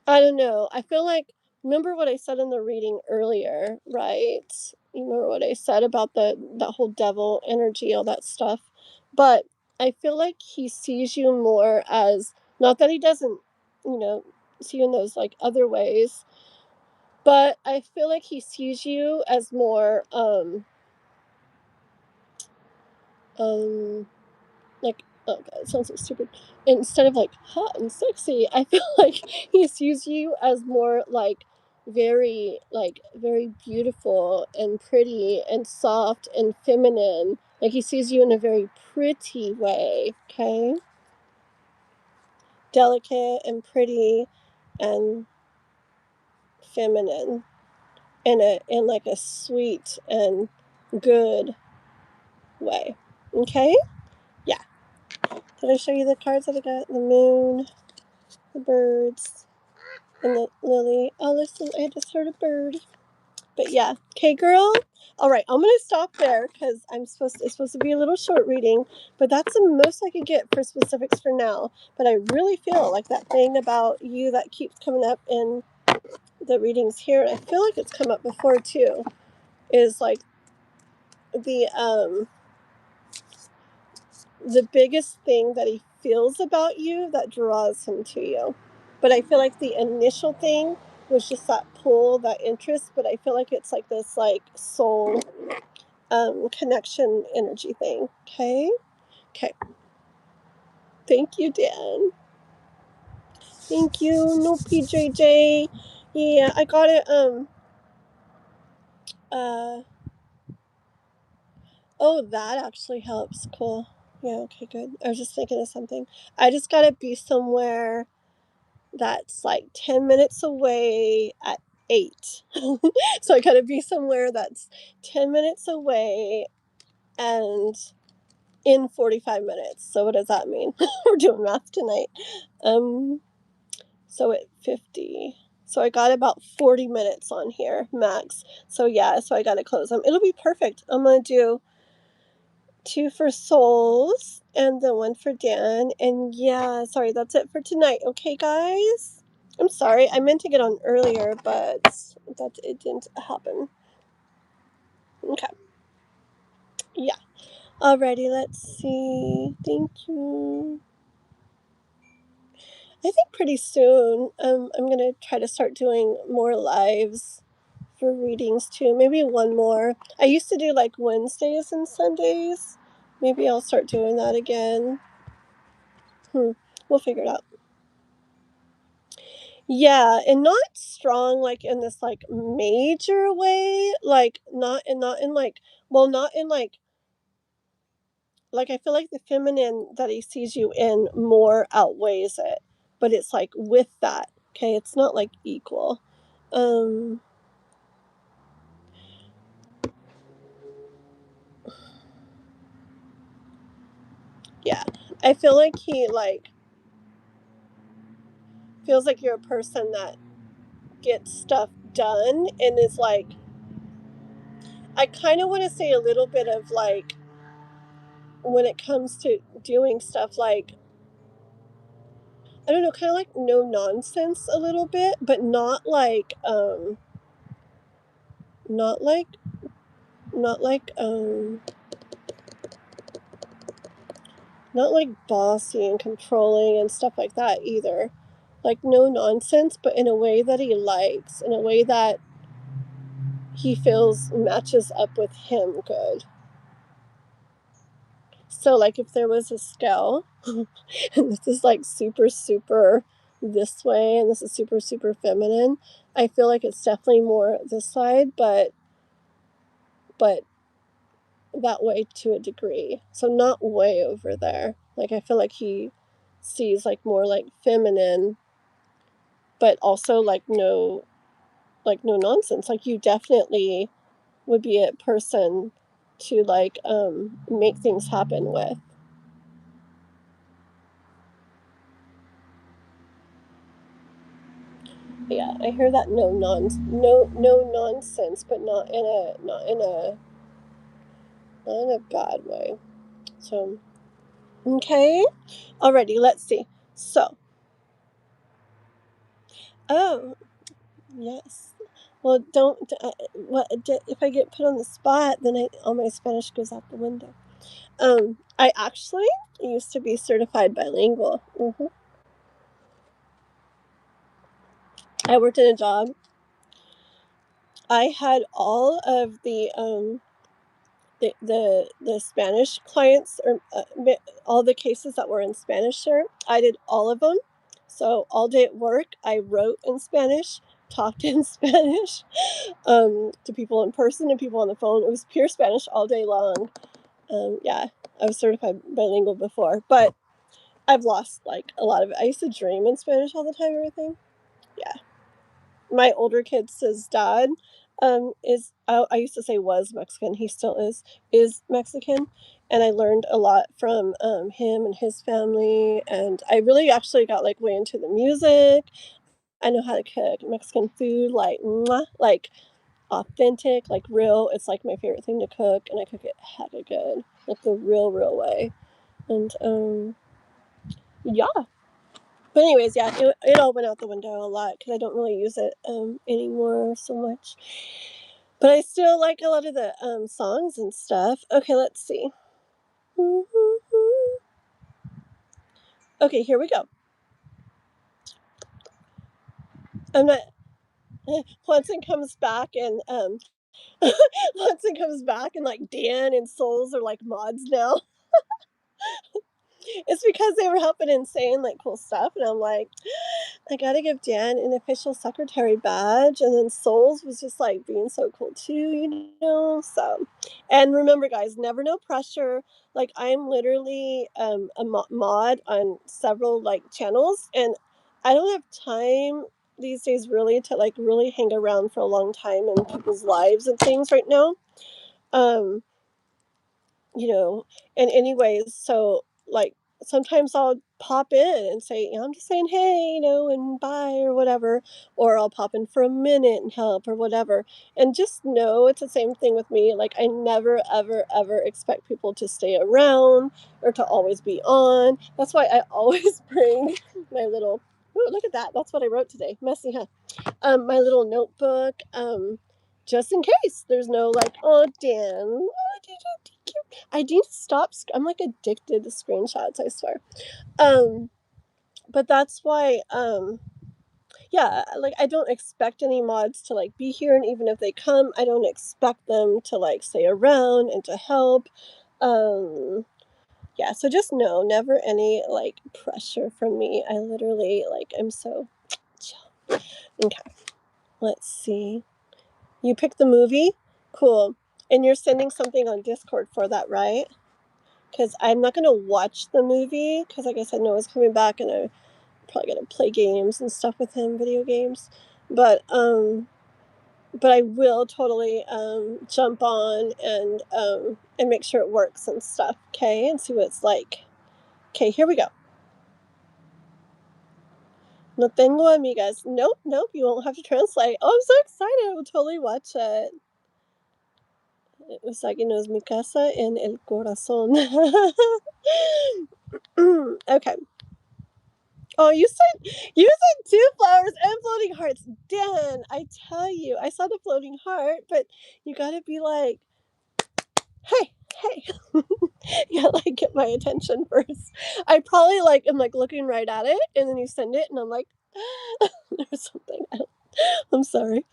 I don't know. I feel like, remember what I said in the reading earlier, right? You remember what I said about that whole devil energy, all that stuff. But I feel like he sees you more as, not that he doesn't, you know, see you in those like other ways, but I feel like he sees you as more um like, oh god, it sounds so stupid. Instead of like hot and sexy, I feel like he sees you as more like very, like, very beautiful and pretty and soft and feminine. Like, he sees you in a very pretty way, okay? Delicate and pretty and feminine in like a sweet and good way. Okay? Yeah. Did I show you the cards that I got? The moon, the birds, and the lily. Oh, listen, I just heard a bird. But yeah, okay, girl. All right, I'm gonna stop there because it's supposed to be a little short reading, but that's the most I could get for specifics for now. But I really feel like that thing about you that keeps coming up in the readings here, and I feel like it's come up before too, is like the biggest thing that he feels about you that draws him to you. But I feel like the initial thing was just that pull, that interest, but I feel like it's like this like soul connection energy thing. Okay? Okay. Thank you, Dan. Thank you. No PJJ. Yeah, I got it. Oh, that actually helps. Cool. Yeah, okay, good. I was just thinking of something. I just gotta be somewhere that's like 10 minutes away at 8. So I gotta be somewhere that's 10 minutes away and in 45 minutes. So what does that mean? We're doing math tonight. So at 50. So I got about 40 minutes on here max. So yeah, so I gotta close them. It'll be perfect. I'm gonna do 2 for souls and then 1 for Dan. And yeah, sorry, that's it for tonight. Okay, guys? I'm sorry. I meant to get on earlier, but it didn't happen. Okay. Yeah. Alrighty, let's see. Thank you. I think pretty soon I'm going to try to start doing more lives for readings too. Maybe one more. I used to do like Wednesdays and Sundays. Maybe I'll start doing that again. We'll figure it out. Yeah, and not strong like in this like major way, like not in like well not in like I feel like the feminine that he sees you in more outweighs it, but it's like with that, okay? It's not like equal. Um yeah. I feel like he like feels like you're a person that gets stuff done and is like I kind of want to say a little bit of like when it comes to doing stuff like I don't know, kind of like no nonsense a little bit, but not like not like not like bossy and controlling and stuff like that either. Like no nonsense, but in a way that he likes, in a way that he feels matches up with him good. So like if there was a scale and this is like super super this way and this is super super feminine, I feel like it's definitely more this side, but that way to a degree. So not way over there. Like I feel like he sees like more like feminine, but also like no nonsense. Like you definitely would be a person to like make things happen with. Yeah, I hear that no nonsense, but not in a bad way. So okay. Alrighty, let's see. So oh yes. Well, don't. What if I get put on the spot? Then all my Spanish goes out the window. I actually used to be certified bilingual. I worked in a job. I had all of the Spanish clients or all the cases that were in Spanish. Sure, I did all of them. So all day at work, I wrote in Spanish. talked in Spanish to people in person and people on the phone. It was pure Spanish all day long. Yeah, I was certified bilingual before, but I've lost like a lot of it. I used to dream in Spanish all the time and everything. Yeah. My older kid's dad is I used to say was Mexican. He still is Mexican, and I learned a lot from him and his family. And I really actually got like way into the music. I know how to cook Mexican food, like mwah, like authentic, like real. It's like my favorite thing to cook, and I cook it hecka good, like the real way. And yeah. But anyways, yeah, it all went out the window a lot because I don't really use it anymore so much. But I still like a lot of the songs and stuff. Okay, let's see. Okay, here we go. I'm not. Hudson comes back and Hudson comes back and like Dan and Souls are like mods now. It's because they were helping and saying like cool stuff, and I'm like, I gotta give Dan an official secretary badge, and then Souls was just like being so cool too, you know. So, and remember, guys, never no pressure. Like I'm literally a mod on several like channels, and I don't have time these days really to like really hang around for a long time in people's lives and things right now. Um, you know, and anyways, so like sometimes I'll pop in and say, I'm just saying, hey, you know, and bye or whatever, or I'll pop in for a minute and help or whatever. And just know it's the same thing with me. Like, I never, ever expect people to stay around or to always be on. That's why I always bring my little, oh, look at that. That's what I wrote today. Messy, huh? My little notebook, just in case there's no like, oh, Dan, I need to stop. I'm like addicted to screenshots, I swear. But that's why, yeah, like I don't expect any mods to like be here, and even if they come, I don't expect them to like stay around and to help. Yeah, so just know, never any like pressure from me. I literally like I'm so chill. Okay, let's see. You picked the movie? Cool. And you're sending something on Discord for that, right? Because I'm not going to watch the movie because, like I said, Noah's coming back and I'm probably going to play games and stuff with him, video games. But I will totally jump on and make sure it works and stuff, okay? And see what it's like. Okay, here we go. No tengo amigas. Nope, you won't have to translate. Oh, I'm so excited. I will totally watch it. Usagi knows mi casa en el corazón. Okay. Oh, you said two flowers and floating hearts. Dan, I tell you, I saw the floating heart, but you gotta be like, hey. You gotta like get my attention first. I probably like am like looking right at it, and then you send it, and I'm like, there's something. I'm sorry.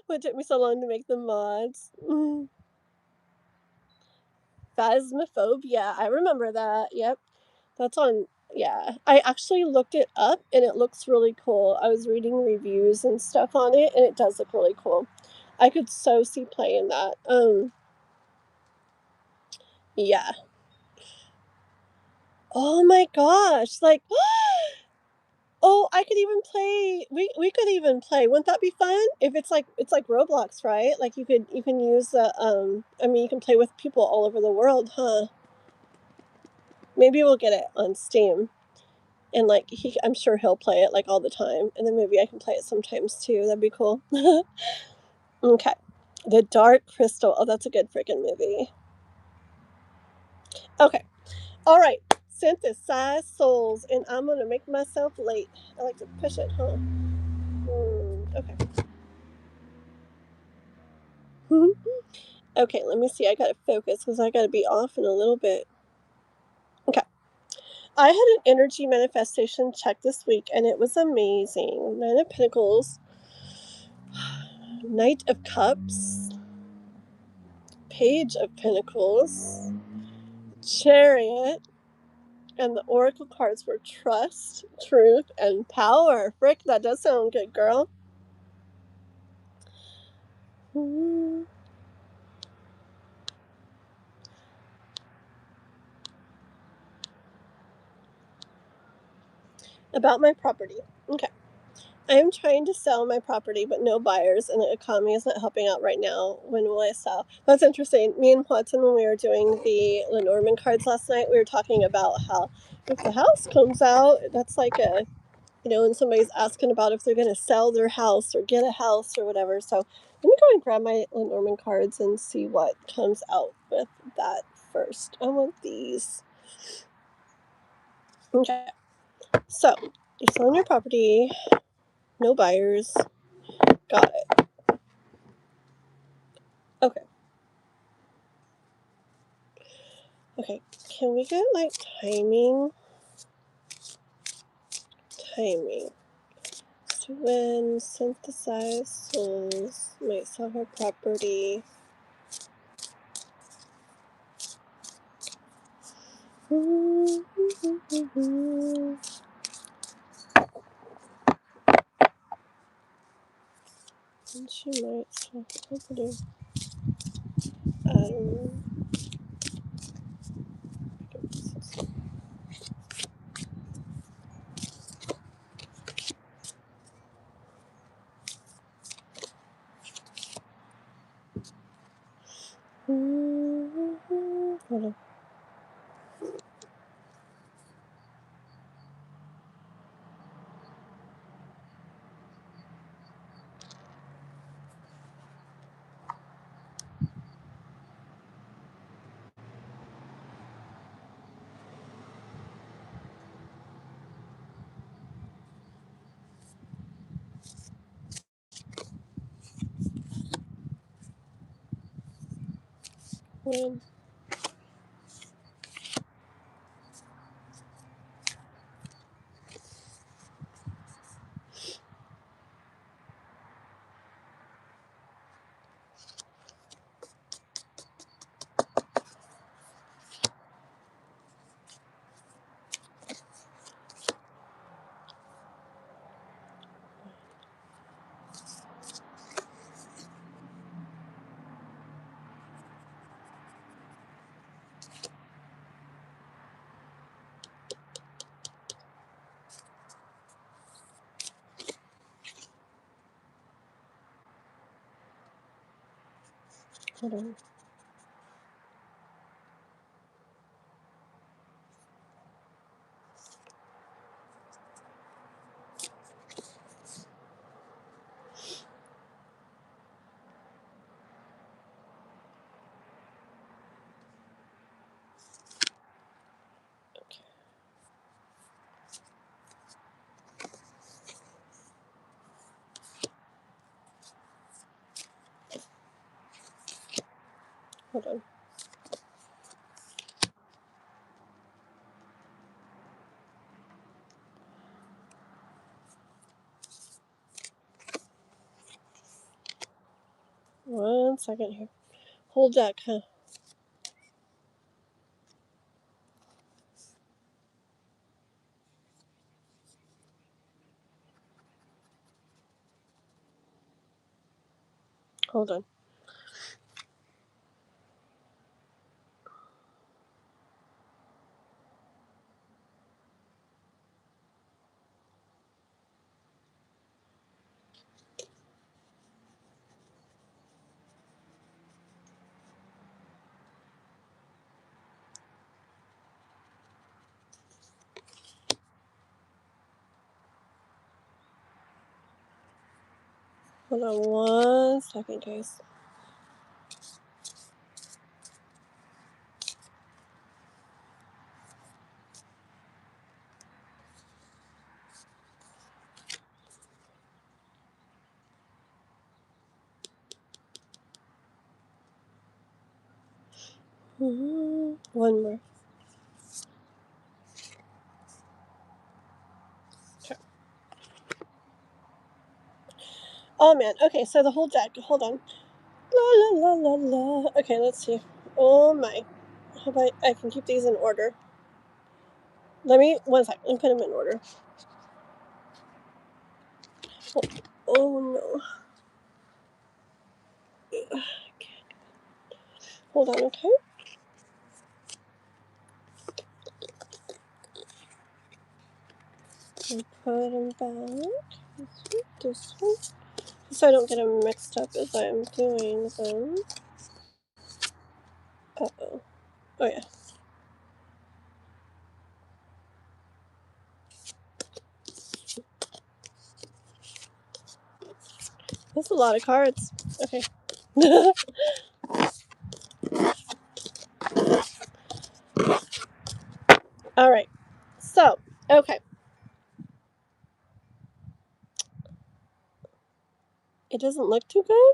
What took me so long to make the mods? Phasmophobia. I remember that. Yep. That's on. Yeah. I actually looked it up and it looks really cool. I was reading reviews and stuff on it and it does look really cool. I could so see playing that. Yeah. Oh my gosh. Like oh, I could even play we could even play. Wouldn't that be fun? If it's like Roblox, right? Like you can use the I mean you can play with people all over the world, huh? Maybe we'll get it on Steam. And like I'm sure he'll play it like all the time, and then maybe I can play it sometimes too. That'd be cool. Okay, The Dark Crystal. Oh, that's a good freaking movie. Okay, all right. Synthesize souls, and I'm gonna make myself late. I like to push it, huh? Okay. Okay, let me see. I gotta focus because I gotta be off in a little bit. Okay. I had an energy manifestation check this week, and it was amazing. Nine of Pentacles, Knight of Cups, Page of Pentacles, Chariot, And the oracle cards were trust, truth, and power. Frick, that does sound good, girl. About my property. Okay. I am trying to sell my property, but no buyers, and the economy is not helping out right now. When will I sell? That's interesting. Me and Watson, when we were doing the Lenormand cards last night, we were talking about how if the house comes out, that's like a, you know, and somebody's asking about if they're going to sell their house or get a house or whatever. So let me go and grab my Lenormand cards and see what comes out with that first. I want these. Okay. So you're selling your property, no buyers. Got it. Okay. Okay, can we get like timing? Timing. So when synthesized souls might sell her property. And she might sell her property. Hold on. When? Hold on. Okay. Hold on. One second here. Hold deck, huh? Hold on. Hold on 1 second, guys. One more. Okay. Oh man. Okay, so the whole deck. Hold on. La la la la la. Okay, let's see. Oh my. How about I can keep these in order? Let me, one sec, let me put them in order. Oh no. Hold on, okay? And put them back. This one. So I don't get them mixed up as I'm doing them. Uh-oh. Oh yeah. That's a lot of cards. Okay. All right. So, okay. It doesn't look too good.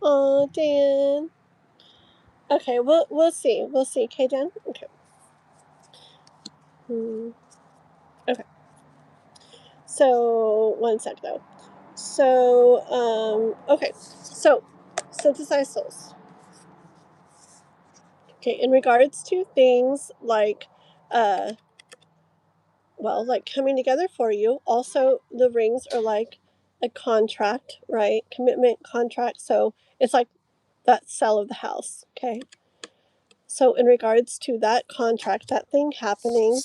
Oh, Dan. Okay, we'll see. We'll see. Okay, Dan. Okay. Okay. So, one sec though. So, okay. So, synthesized souls. Okay, in regards to things like, well, like coming together for you. Also, the rings are like a contract, right? Commitment contract. So it's like that sell of the house. Okay. So in regards to that contract, that thing happening,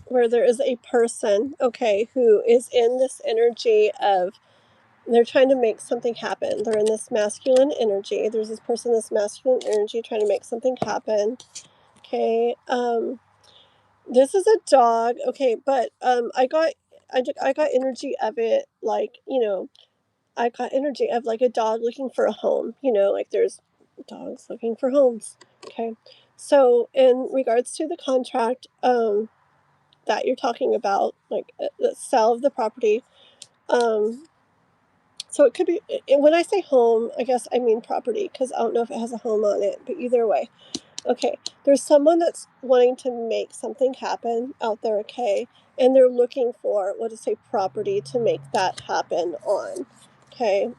where there is a person, okay, who is in this energy of they're trying to make something happen. They're in this masculine energy. There's this person, this masculine energy trying to make something happen. Okay. This is a dog, okay, but I got energy of it, like, I got energy of like a dog looking for a home, like there's dogs looking for homes. Okay. So in regards to the contract that you're talking about, like the sale of the property, so it could be, when I say home, I guess I mean property, because I don't know if it has a home on it, but either way. Okay, there's someone that's wanting to make something happen out there, okay? And they're looking for, what to say, property to make that happen on. Okay.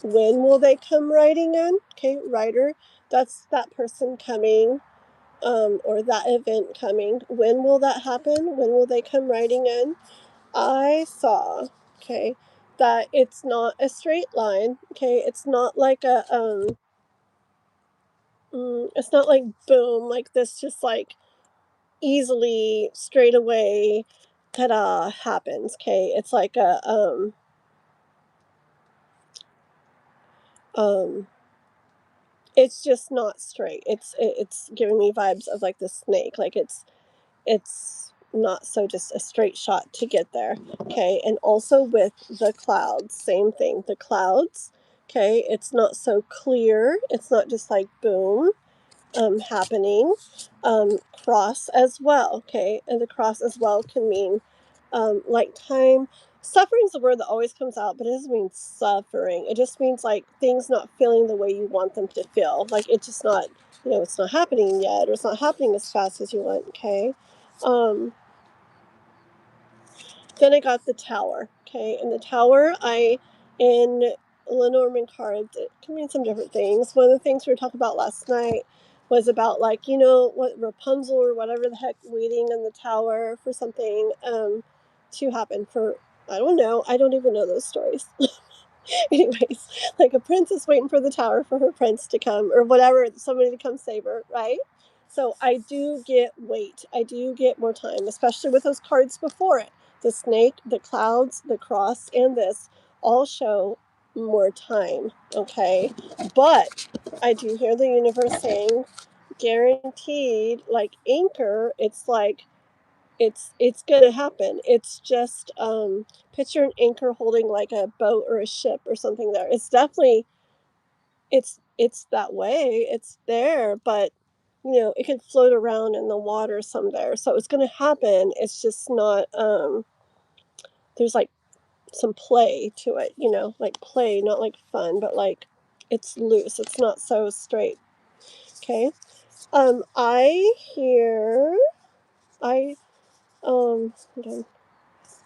When will they come riding in? Okay, rider, that's that person coming, or that event coming. When will that happen? When will they come riding in? I saw, okay, that it's not a straight line. Okay, it's not like a it's not like boom, like this, just like easily straight away, ta-da, happens. Okay, it's like a um, it's just not straight. It's giving me vibes of like the snake, like it's not so just a straight shot to get there. Okay, and also with the clouds, same thing. The clouds, okay, it's not so clear. It's not just like boom. Happening. Cross as well, okay? And the cross as well can mean like time. Suffering is the word that always comes out, but it doesn't mean suffering. It just means like things not feeling the way you want them to feel. Like it's just not, it's not happening yet, or it's not happening as fast as you want, okay? Um, then I got the tower, okay? And the tower, in Lenormand cards, it can mean some different things. One of the things we were talking about last night was about like, what Rapunzel or whatever the heck waiting in the tower for something to happen for, I don't know. I don't even know those stories. Anyways, like a princess waiting for the tower for her prince to come or whatever, somebody to come save her, right? So I do get wait. I do get more time, especially with those cards before it. The snake, the clouds, the cross, and this all show more time, okay? But I do hear the universe saying guaranteed, like anchor, it's like it's gonna happen. It's just picture an anchor holding like a boat or a ship or something there. It's definitely it's that way. It's there, but it can float around in the water some there. So it's gonna happen. It's just not there's like some play to it, like play, not like fun, but like it's loose. It's not so straight. Okay. I hear, hold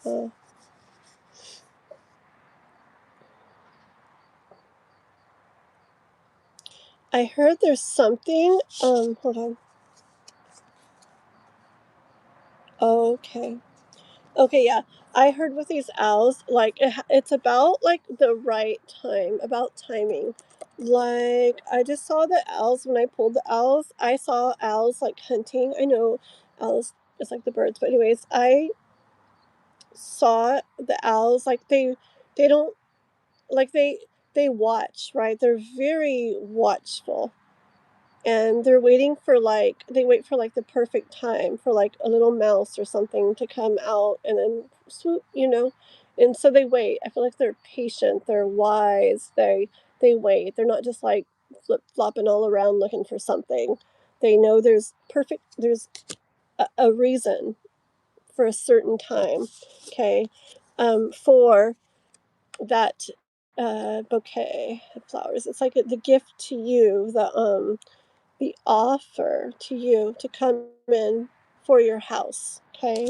on. I heard there's something, hold on. Okay. Okay, yeah. I heard with these owls, like, it's about, like, the right time, about timing. Like, I just saw the owls when I pulled the owls. I saw owls, like, hunting. I know owls is like the birds, but anyways, I saw the owls, like, they don't, like, they watch, right? They're very watchful. And they're waiting for, like, they wait for, like, the perfect time for, like, a little mouse or something to come out and then swoop, you know? And so they wait. I feel like they're patient, they're wise, they wait. They're not just, like, flip-flopping all around looking for something. They know there's a reason for a certain time, okay, for that, bouquet of flowers. It's like the gift to you, the offer to you to come in for your house, okay?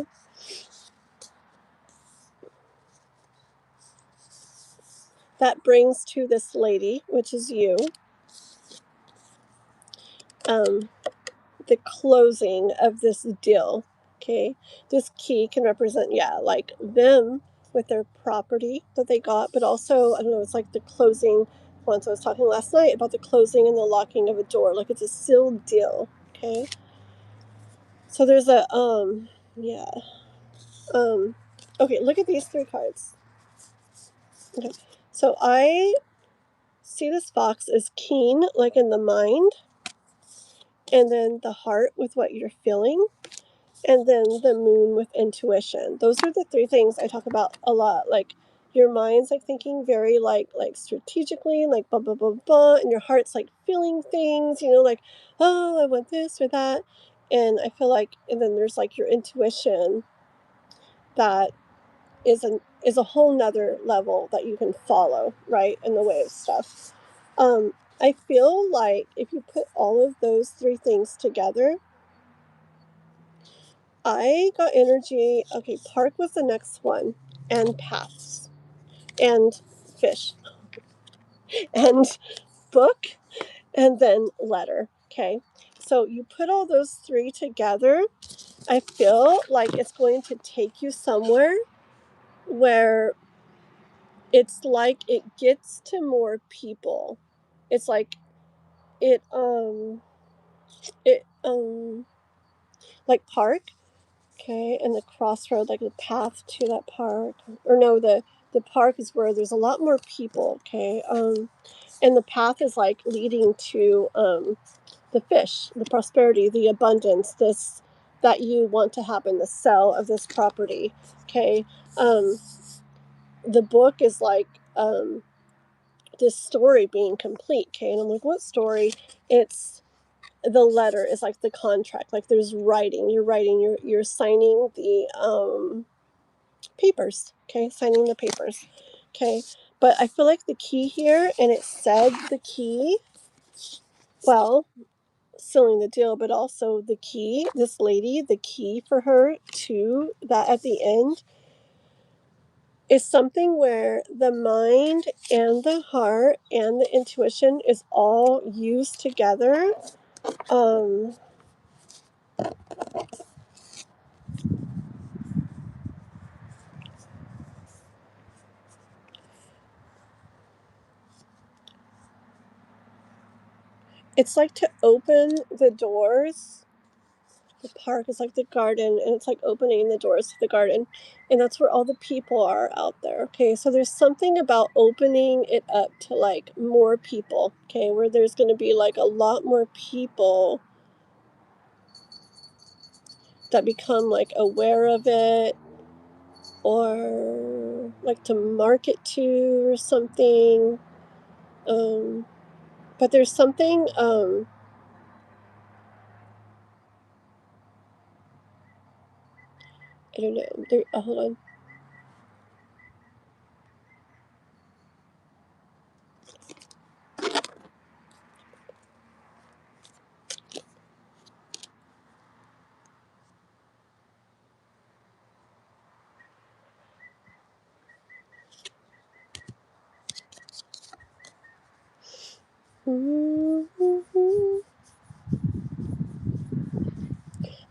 That brings to this lady, which is you, um, the closing of this deal, okay? This key can represent, yeah, like them with their property that they got, but also, I don't know, it's like the closing. Once I was talking last night about the closing and the locking of a door, like it's a sealed deal, okay? So there's a, yeah, okay, look at these three cards. Okay, so I see this fox is keen, like in the mind, and then the heart with what you're feeling, and then the moon with intuition. Those are the three things I talk about a lot. Like your mind's like thinking very like strategically, like blah blah blah blah, and your heart's like feeling things, you know, like, oh, I want this or that. And I feel like, and then there's like your intuition that is a whole nother level that you can follow, right, in the way of stuff. I feel like if you put all of those three things together, I got energy. Okay, park was the next one, and paths, and fish, and book, and then letter. Okay, so you put all those three together, I feel like it's going to take you somewhere where it's like it gets to more people. It's like it it like park, okay, and the crossroad, like the path to that park, or no, the park is where there's a lot more people, okay, and the path is like leading to the fish, the prosperity, the abundance, this that you want to happen, the sale of this property, okay. The book is like this story being complete, okay, and I'm like, what story? It's the letter is like the contract, like there's writing, you're signing the papers, okay, signing the papers, okay. But I feel like the key here, and it said the key, well, sealing the deal, but also the key, this lady, the key for her to that at the end is something where the mind and the heart and the intuition is all used together. um it's like to open the doors. The park is like the garden, and it's like opening the doors to the garden, and that's where all the people are out there, okay. So there's something about opening it up to like more people, okay, where there's going to be like a lot more people that become like aware of it, or like to market to or something. But there's something, I don't know, there, hold on.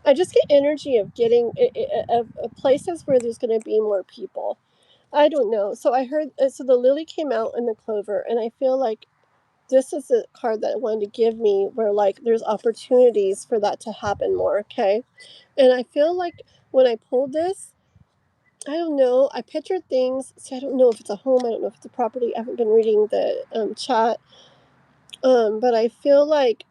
I just get energy of getting of places where there's going to be more people. I don't know. So I heard, so the lily came out in the clover, and I feel like this is a card that I wanted to give me where like there's opportunities for that to happen more, okay? And I feel like when I pulled this, I don't know, I pictured things. So I don't know if it's a home, I don't know if it's a property. I haven't been reading the chat. But I feel like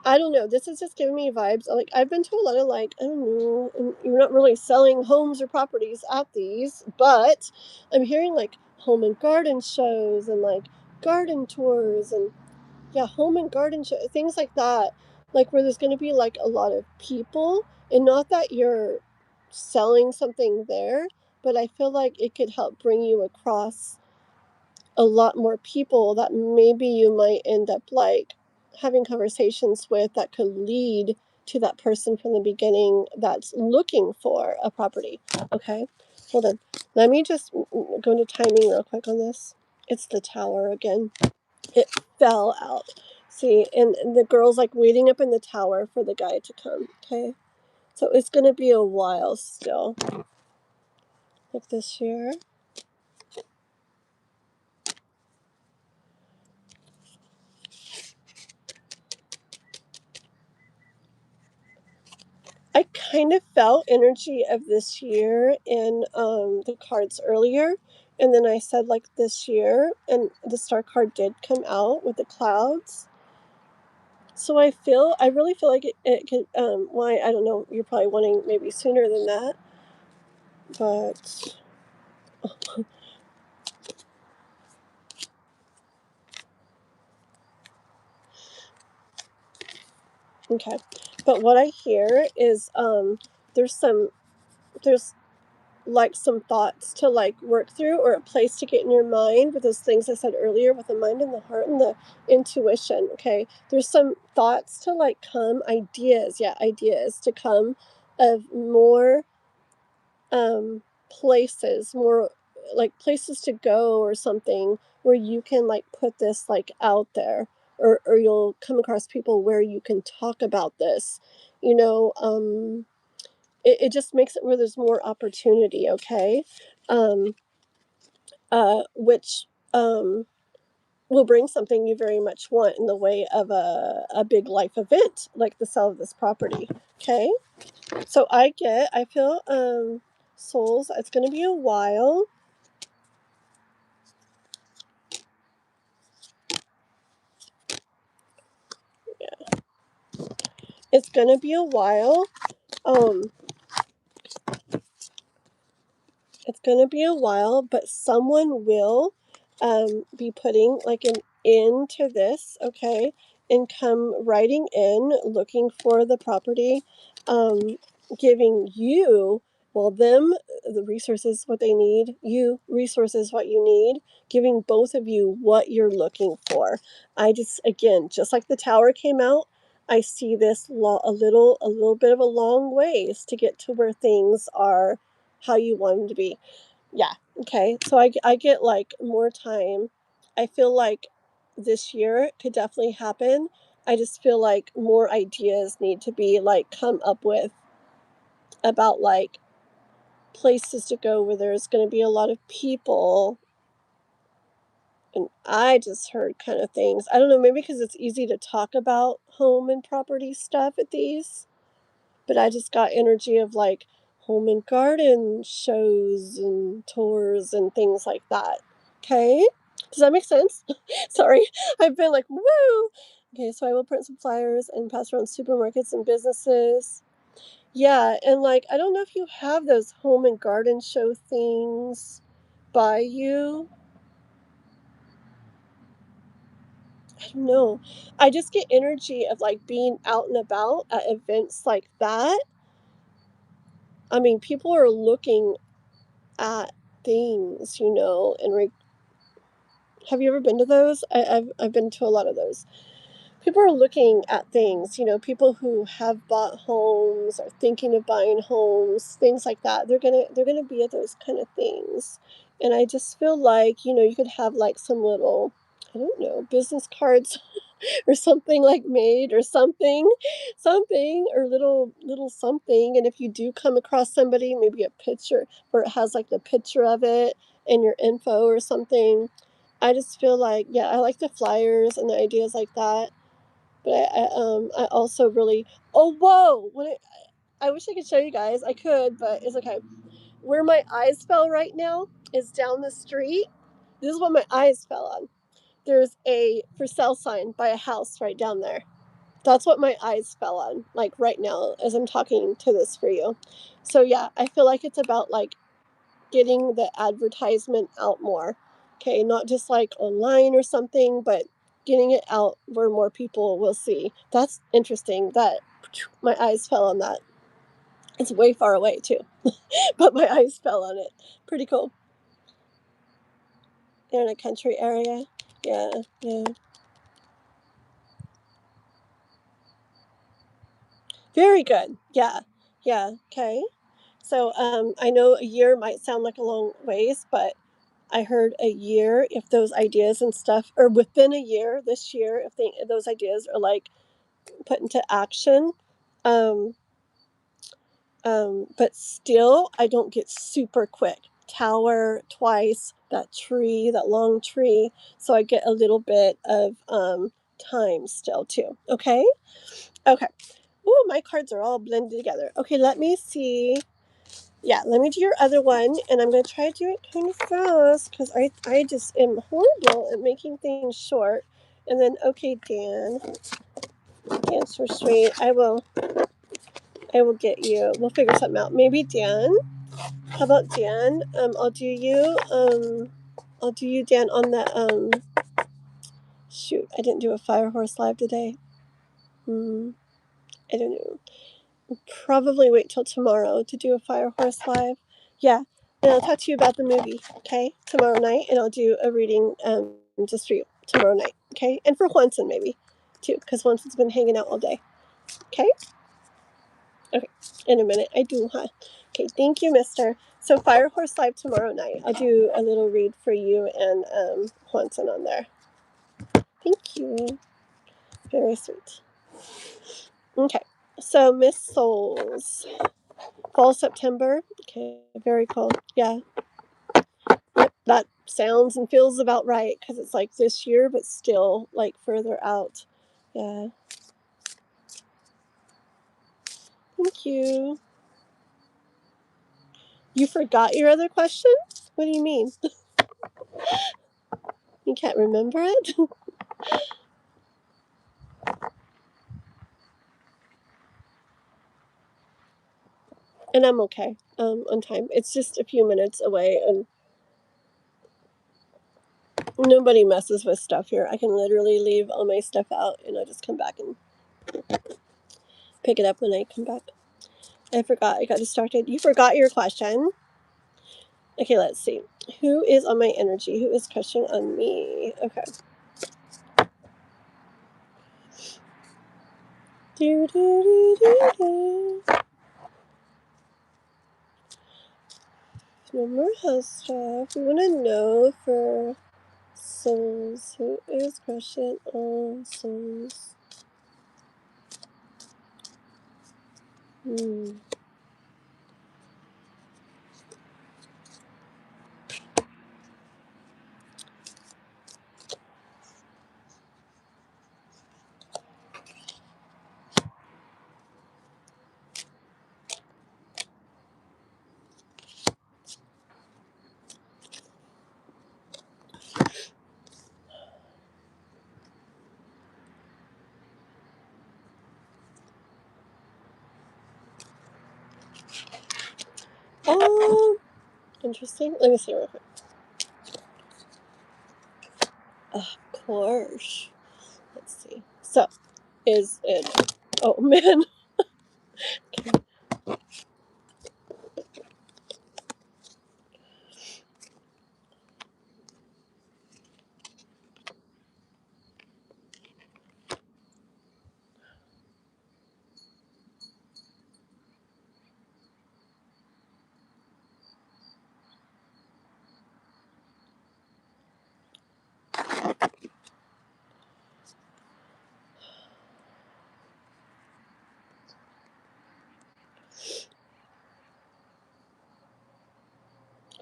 I don't know. This is just giving me vibes. Like I've been to a lot of like I don't know, and you're not really selling homes or properties at these, but I'm hearing like home and garden shows and like garden tours and yeah, home and garden show things like that. Like where there's going to be like a lot of people, and not that you're selling something there, but I feel like it could help bring you across a lot more people that maybe you might end up like having conversations with that could lead to that person from the beginning that's looking for a property. Okay, hold on. Let me just go into timing real quick on this. It's the tower again. It fell out. See, and the girl's like waiting up in the tower for the guy to come. Okay, so it's gonna be a while still. Like this year. I kind of felt energy of this year in the cards earlier, and then I said like this year, and the star card did come out with the clouds. So I really feel like it could. Why I don't know. You're probably wanting maybe sooner than that, but okay. But what I hear is there's some there's like some thoughts to like work through or a place to get in your mind with those things I said earlier with the mind and the heart and the intuition. Okay, there's some thoughts to like come, ideas, yeah, ideas to come of more places, more like places to go or something where you can like put this like out there, or you'll come across people where you can talk about this, you know. It just makes it where there's more opportunity, okay? Um, which will bring something you very much want in the way of a big life event like the sale of this property, okay? So I feel souls, it's going to be a while. Yeah, it's going to be a while. Um, it's going to be a while, but someone will be putting like an end to this, okay, and come writing in looking for the property, um, giving you, well, them the resources what they need, you resources what you need, giving both of you what you're looking for. I just, again, just like the tower came out, I see this a little bit of a long ways to get to where things are how you want them to be. Yeah. Okay. So I get like more time. I feel like this year could definitely happen. I just feel like more ideas need to be like come up with about like places to go where there's going to be a lot of people. And I just heard kind of things. I don't know, maybe because it's easy to talk about home and property stuff at these, but I just got energy of like home and garden shows and tours and things like that. Okay? Does that make sense? Sorry. I've been like, woo! Okay, so I will print some flyers and pass around supermarkets and businesses. Yeah, and like, I don't know if you have those home and garden show things by you. I don't know. I just get energy of like being out and about at events like that. I mean, people are looking at things, you know, and have you ever been to those? I've been to a lot of those. People are looking at things, you know, people who have bought homes or thinking of buying homes, things like that. They're gonna be at those kind of things. And I just feel like, you know, you could have like some little, I don't know, business cards or something like made or something or little something. And if you do come across somebody, maybe a picture where it has like the picture of it and your info or something. I just feel like, yeah, I like the flyers and the ideas like that. But I also really, oh whoa, I wish I could show you guys. I could, but it's okay. Where my eyes fell right now is down the street. This is what my eyes fell on. There's a for sale sign by a house right down there. That's what my eyes fell on, like right now as I'm talking to this for you. So yeah, I feel like it's about like getting the advertisement out more. Okay, not just like online or something, but getting it out where more people will see. That's interesting that my eyes fell on that. It's way far away too, but my eyes fell on it. Pretty cool. They're in a country area. Yeah, yeah. Very good. Yeah, yeah. Okay. So I know a year might sound like a long ways, but I heard a year if those ideas and stuff, or within a year, this year, if those ideas are like put into action, um, but still, I don't get super quick. Tower twice, that tree, that long tree, so I get a little bit of time still too. Okay, okay. Ooh, my cards are all blended together. Okay, let me see. Yeah, let me do your other one, and I'm going to try to do it kind of fast because I just am horrible at making things short. And then, okay, Dan, answer straight. I will get you. We'll figure something out. Maybe Dan. How about Dan? I'll do you. I'll do you, Dan, on the Shoot, I didn't do a Fire Horse live today. I don't know. Probably wait till tomorrow to do a Fire Horse live. Yeah, and I'll talk to you about the movie, okay, tomorrow night, and I'll do a reading just for you tomorrow night, okay, and for Juanson maybe too, because Juanson's been hanging out all day, okay? Okay, in a minute I do, huh? Okay, thank you, Mister. So Fire Horse live tomorrow night. I'll do a little read for you and Juanson on there. Thank you. Very sweet. Okay, so Miss Souls. Fall September. Okay, very cool. Yeah, that sounds and feels about right because it's like this year, but still like further out. Yeah. Thank you. You forgot your other question? What do you mean? You can't remember it? And I'm okay. On time. It's just a few minutes away, and nobody messes with stuff here. I can literally leave all my stuff out, and I'll just come back and pick it up when I come back. I forgot. I got distracted. You forgot your question. Okay, let's see. Who is on my energy? Who is crushing on me? Okay. Do, do, do, do, do. No more house stuff. We want to know for souls. Who is crushing on souls? Oh, interesting. Let me see real quick. Of course. Let's see. So, is it? Oh man.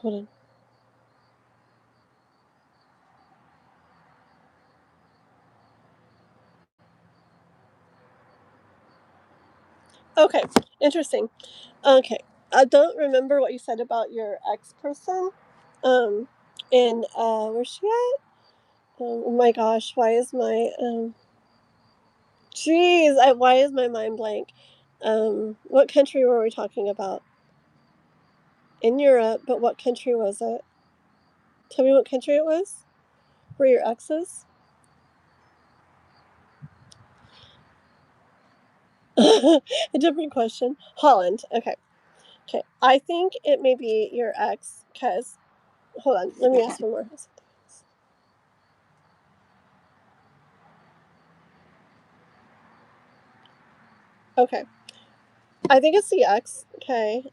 Hold on. Okay, interesting. Okay, I don't remember what you said about your ex person. And where's she at? Oh my gosh, why is my jeez, why is my mind blank? What country were we talking about? In Europe, but what country was it? Tell me what country it was. Were your exes? A different question. Holland. Okay. Okay. I think it may be your ex because, hold on, let me ask one more. Okay. I think it's the ex. Okay.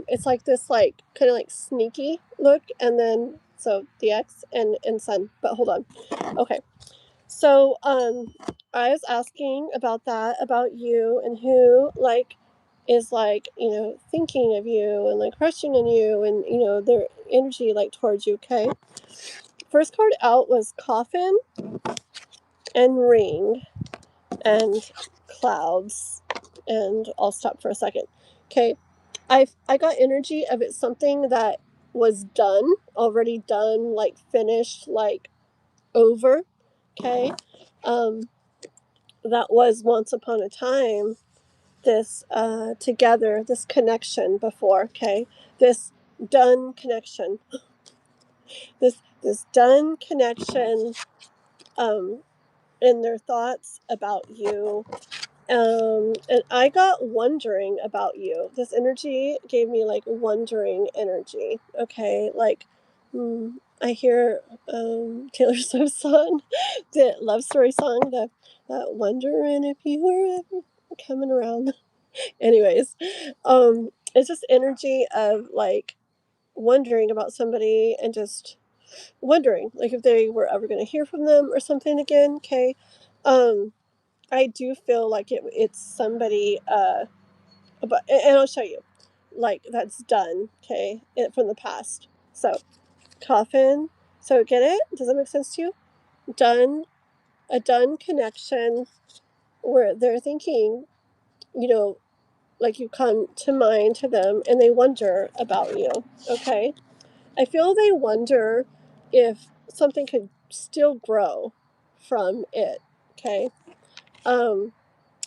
It's like this, like, kind of like sneaky look, and then, so the ex and son. But hold on. Okay. So, I was asking about that, about you, and who, like, is, like, thinking of you and, like, crushing on you and, their energy, like, towards you, okay? First card out was coffin and ring and clouds, and I'll stop for a second. Okay, I got energy of it something that was done, already done, like finished, like over. Okay, that was once upon a time this together, this connection before. Okay, this done connection, this done connection, in their thoughts about you. And I got wondering about you. This energy gave me like wondering energy. Okay, like I hear Taylor Swift's song, the love story song, that wondering if you were ever coming around. Anyways, it's just energy of like wondering about somebody and just wondering like if they were ever going to hear from them or something again. Okay, um, I do feel like it's somebody, but and I'll show you, like that's done, okay, from the past. So coffin. So get it? Does that make sense to you? Done, a done connection where they're thinking, you know, like you come to mind to them and they wonder about you. Okay, I feel they wonder if something could still grow from it. Okay. Um,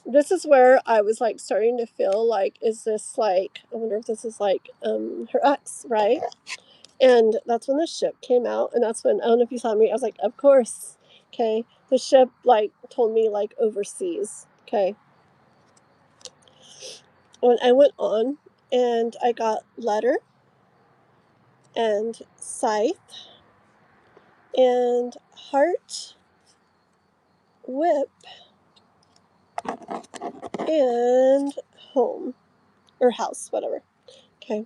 this is where I was like starting to feel like, is this like, I wonder if this is like her ex, right? And that's when the ship came out, and that's when, I don't know if you saw me, I was like, of course. Okay, the ship like told me like overseas. Okay, when I went on and I got letter and scythe and heart, whip, and home or house, whatever. Okay.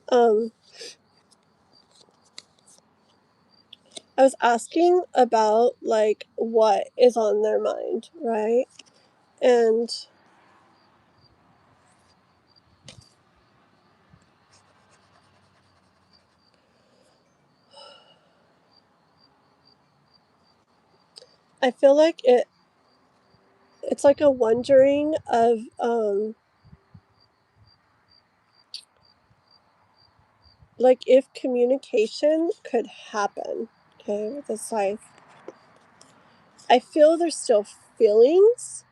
Um, I was asking about like what is on their mind, right? And I feel like it's like a wondering of like if communication could happen. Okay, with this life. I feel there's still feelings,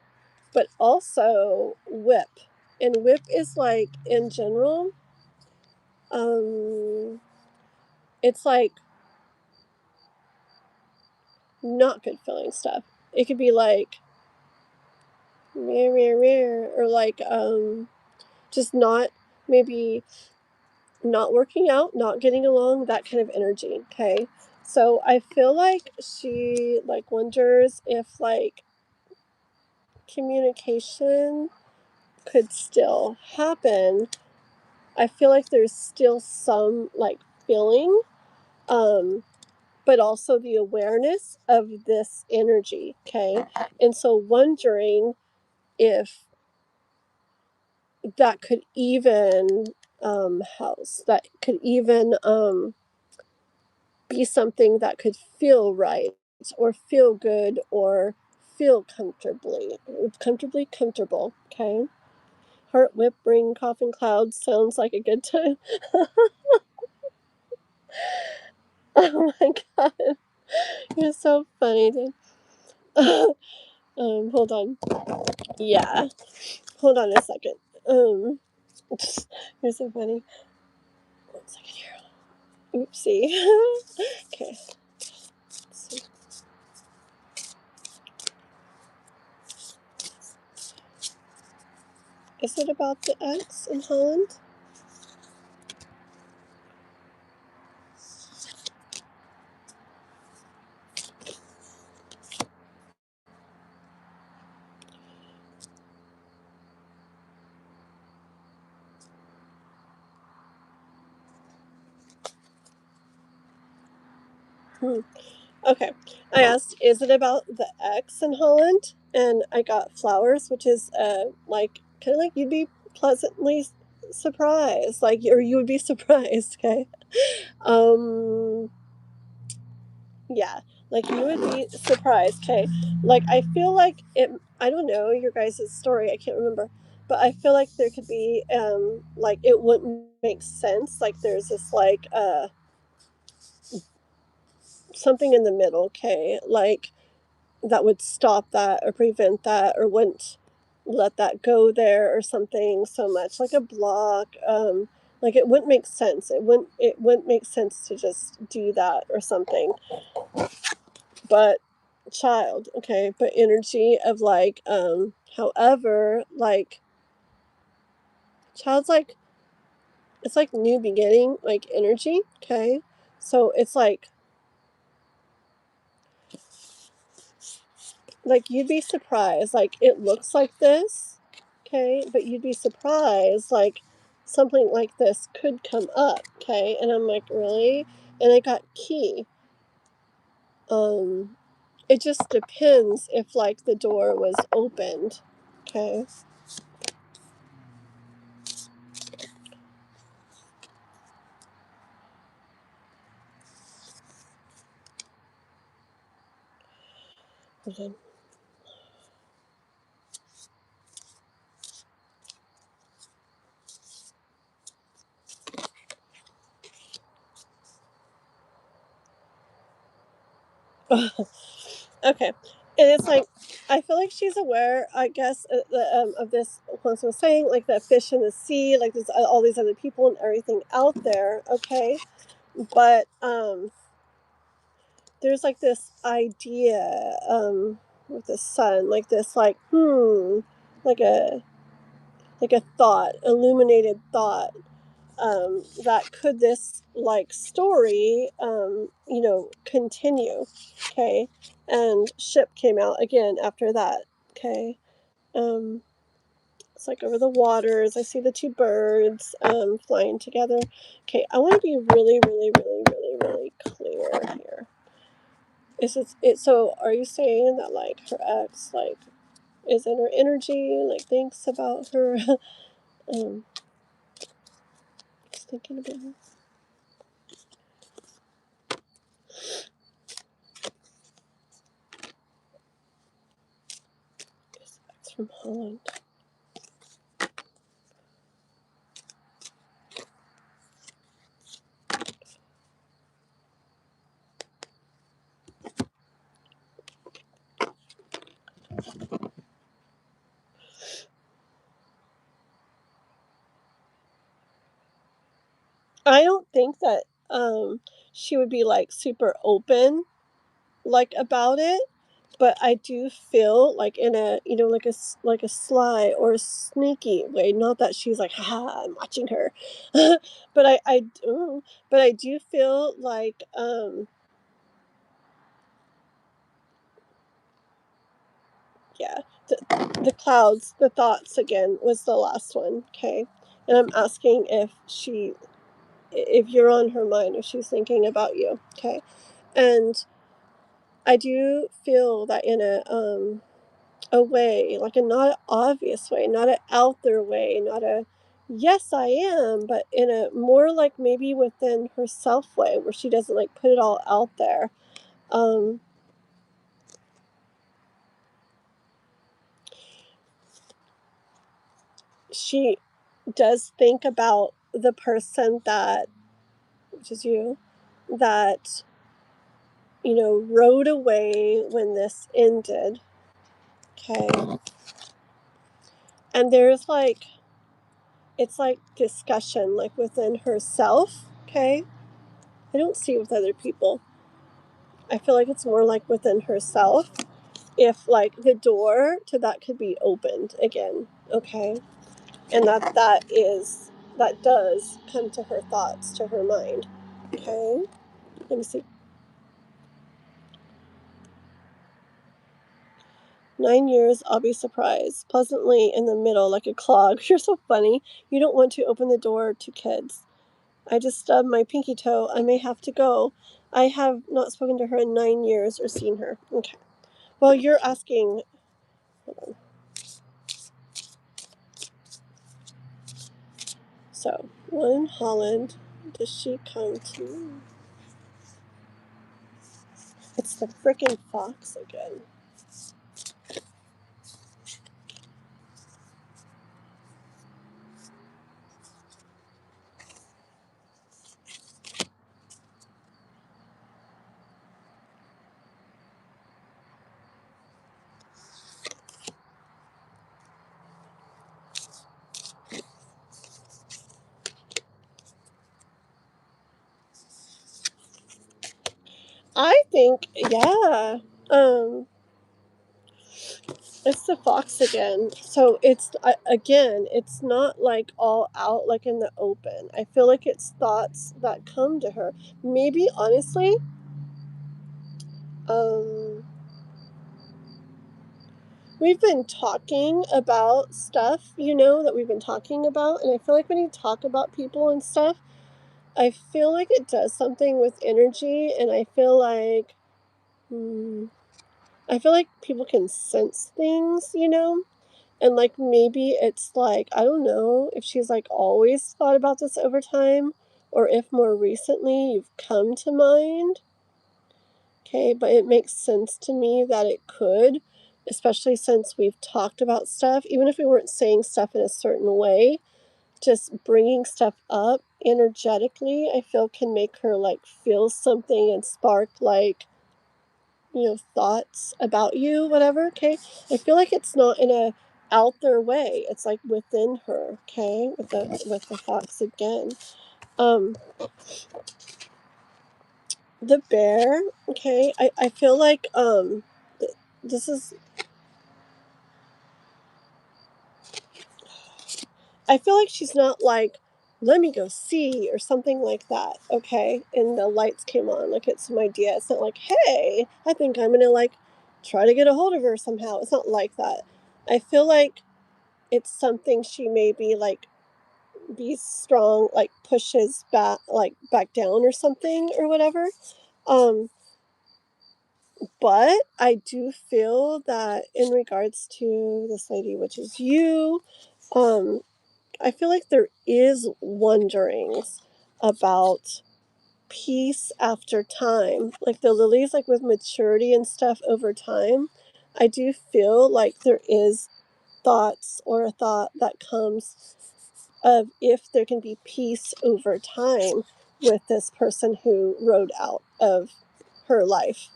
but also whip. And whip is like in general, um it's like not good feeling stuff. It could be like rare, rare, rare, or like just not, maybe not working out, not getting along, that kind of energy. Okay, so I feel like she like wonders if like communication could still happen. I feel like there's still some like feeling, um but also the awareness of this energy. Okay, and so wondering if that could even house that could even be something that could feel right or feel good or feel comfortable. Okay. Heart whip ring coffin clouds sounds like a good time. Oh my god, you're so funny, dude. Hold on. Yeah, hold on a second. Um, you're so funny. 1 second here. Oopsie. Okay. Let's see. Is it about the X in Holland? Hmm. Okay. I asked, is it about the X in Holland? And I got flowers, which is like kind of like you'd be pleasantly surprised, like, or you would be surprised. Okay. Um, yeah, like you would be surprised. Okay. Like I feel like it. I don't know your guys' story. I can't remember, but I feel like there could be like it wouldn't make sense. Like there's this like something in the middle. Okay. Like that would stop that or prevent that or wouldn't let that go there or something so much like a block, like it wouldn't make sense, it wouldn't make sense to just do that or something, but child, okay, but energy of like however, like child's like it's like new beginning like energy, okay, so it's like you'd be surprised, like it looks like this, okay, but you'd be surprised, like something like this could come up, okay, and I'm like, really? And I got key. Um, it just depends if like the door was opened, okay. Hold on. Okay, and it's like I feel like she's aware, I guess, of this. Once I was saying, like that fish in the sea, like there's all these other people and everything out there. Okay, but there's like this idea with the sun, like this, like like a like a thought, illuminated thought, that could this like story, continue. Okay, and ship came out again after that. Okay, um, it's like over the waters. I see the two birds flying together. Okay, I want to be really, really, really, really, really clear here. Is it so? Are you saying that like her ex like is in her energy, like thinks about her? um, just thinking about her. His ex from Holland. I don't think that she would be like super open like about it, but I do feel like in a like like a sly or a sneaky way. Not that she's like, haha, I'm watching her, but but I do feel like yeah, the, the clouds, the thoughts again was the last one. Okay, and I'm asking if you're on her mind, if she's thinking about you. Okay, and I do feel that in a way, like a not an obvious way, not an out there way, not a Yes, I am, but in a more like maybe within herself way where she doesn't like put it all out there. She does think about the person that, which is you, that, rode away when this ended. Okay. And there's like, it's like discussion, like within herself. Okay. I don't see it with other people. I feel like it's more like within herself. If like the door to that could be opened again. Okay. And that does come to her thoughts, to her mind. Okay. Let me see. 9 years, I'll be surprised. Pleasantly in the middle, like a clog. You're so funny. You don't want to open the door to kids. I just stubbed my pinky toe. I may have to go. I have not spoken to her in 9 years or seen her. Okay. Well, you're asking. Hold on. So, when Holland does she come to? It's the frickin' fox again. I think, yeah. It's the fox again. So it's, again, it's not like all out like in the open. I feel like it's thoughts that come to her. Maybe, honestly, we've been talking about stuff, that we've been talking about. And I feel like when you talk about people and stuff, I feel like it does something with energy. And I feel like, people can sense things, And like maybe it's like, I don't know if she's like always thought about this over time or if more recently you've come to mind. Okay, but it makes sense to me that it could, especially since we've talked about stuff, even if we weren't saying stuff in a certain way, just bringing stuff up energetically, I feel can make her like feel something and spark like, thoughts about you, whatever. Okay. I feel like it's not in a out there way. It's like within her. Okay. With the fox again. The bear. Okay. I feel like, this is, I feel like she's not like, let me go see or something like that. Okay. And the lights came on. Like it's some idea. It's not like, hey, I think I'm going to like try to get a hold of her somehow. It's not like that. I feel like it's something she maybe like be strong, like pushes back down or something or whatever. But I do feel that in regards to this lady, which is you, I feel like there is wonderings about peace after time, like the lilies, like with maturity and stuff over time. I do feel like there is thoughts or a thought that comes of if there can be peace over time with this person who rode out of her life.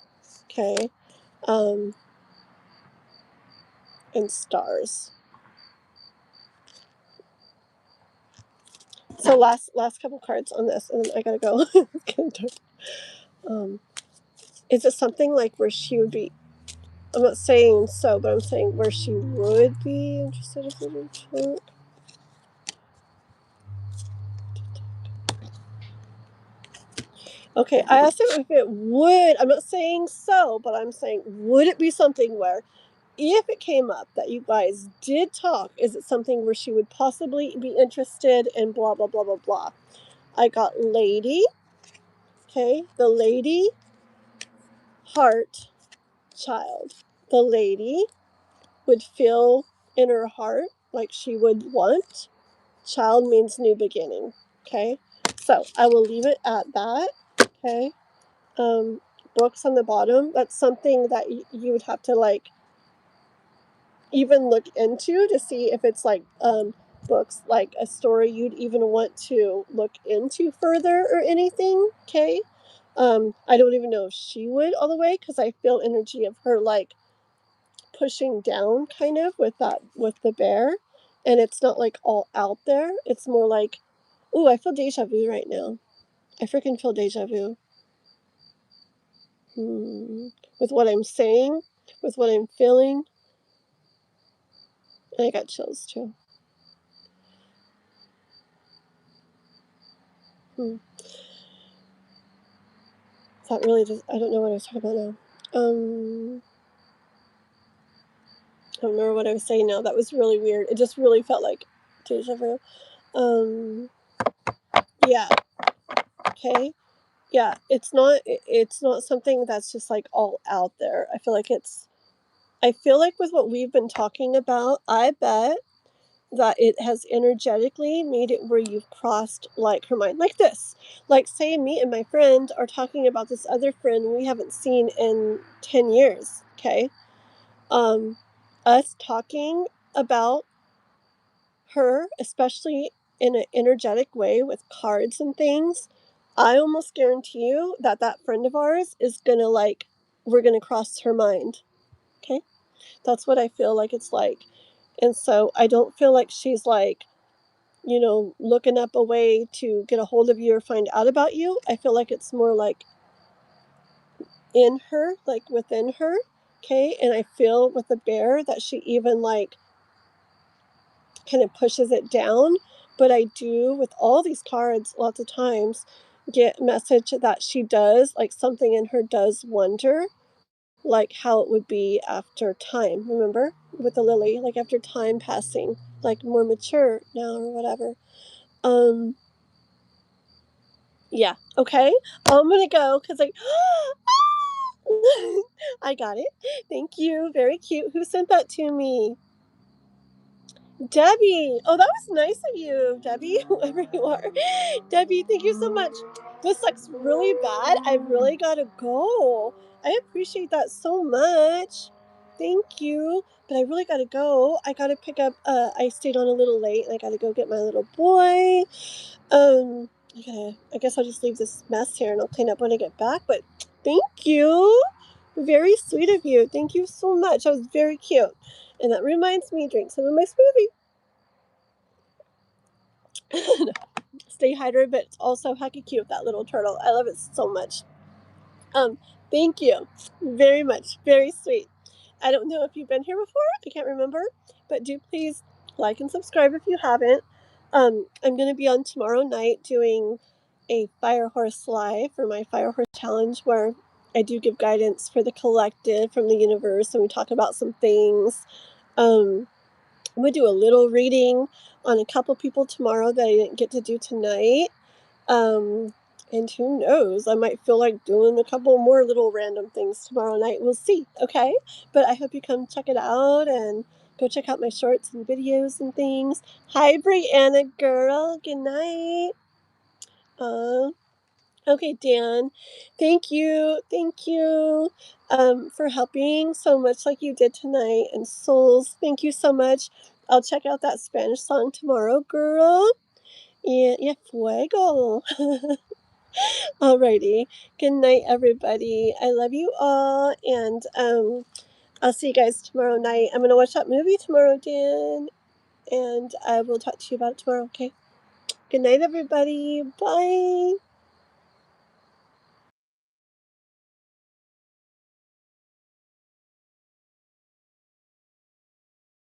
Okay. um and stars. So last couple cards on this and then I gotta go. um is it something like where she would be, I'm not saying so, but I'm saying where she would be interested if we were to talk? Okay, I asked him if it would. I'm not saying so, but I'm saying would it be something where if it came up that you guys did talk, is it something where she would possibly be interested in blah, blah, blah, blah, blah? I got lady. Okay, the lady, heart, child. The lady would feel in her heart like she would want child means new beginning. Okay, so I will leave it at that. Okay, books on the bottom. That's something that you would have to like even look into to see if it's like books like a story you'd even want to look into further or anything. Okay, I don't even know if she would all the way, because I feel energy of her like pushing down kind of with the bear, and it's not like all out there. It's more like, ooh, I feel deja vu right now. I freaking feel deja vu. With what I'm saying, with what I'm feeling, and I got chills too. That really just, I don't know what I was talking about now. I don't remember what I was saying now. That was really weird. It just really felt like deja vu. Yeah. Okay. Yeah. It's not something that's just like all out there. I feel like with what we've been talking about, I bet that it has energetically made it where you've crossed like her mind, like this. Like, say me and my friend are talking about this other friend we haven't seen in 10 years. Okay. Us talking about her, especially in an energetic way with cards and things, I almost guarantee you that that friend of ours is gonna like, we're gonna cross her mind. Okay, that's what I feel like it's like. And so I don't feel like she's like, looking up a way to get a hold of you or find out about you. I feel like it's more like in her, like within her. Okay, and I feel with the bear that she even like kind of pushes it down. But I do, with all these cards, lots of times get message that she does, like something in her does wonder, like how it would be after time. Remember with the lily, like after time passing, like more mature now or whatever. Yeah. Okay. I'm gonna go because I got it. Thank you. Very cute. Who sent that to me? Debbie. Oh, that was nice of you, Debbie, whoever you are. Debbie, thank you so much. This looks really bad. I really gotta go. I appreciate that so much. Thank you. But I really gotta go. I gotta pick up, I stayed on a little late and I gotta go get my little boy. I guess I'll just leave this mess here and I'll clean up when I get back. But thank you. Very sweet of you. Thank you so much. That was very cute. And that reminds me, drink some of my smoothie. Stay hydrated, but it's also hecky cute, that little turtle. I love it so much. Thank you very much. Very sweet. I don't know if you've been here before. I can't remember. But do please like and subscribe if you haven't. I'm going to be on tomorrow night doing a Fire Horse Live for my Fire Horse Challenge, where I do give guidance for the collective from the universe, and we talk about some things. I'm going to do a little reading on a couple people tomorrow that I didn't get to do tonight. And who knows, I might feel like doing a couple more little random things tomorrow night. We'll see. Okay. But I hope you come check it out and go check out my shorts and videos and things. Hi, Brianna girl. Good night. Okay, Dan. Thank you. Thank you for helping so much like you did tonight. And Souls, thank you so much. I'll check out that Spanish song tomorrow, girl. Yeah, fuego. Alrighty. Good night, everybody. I love you all, and I'll see you guys tomorrow night. I'm gonna watch that movie tomorrow, Dan, and I will talk to you about it tomorrow. Okay. Good night, everybody. Bye.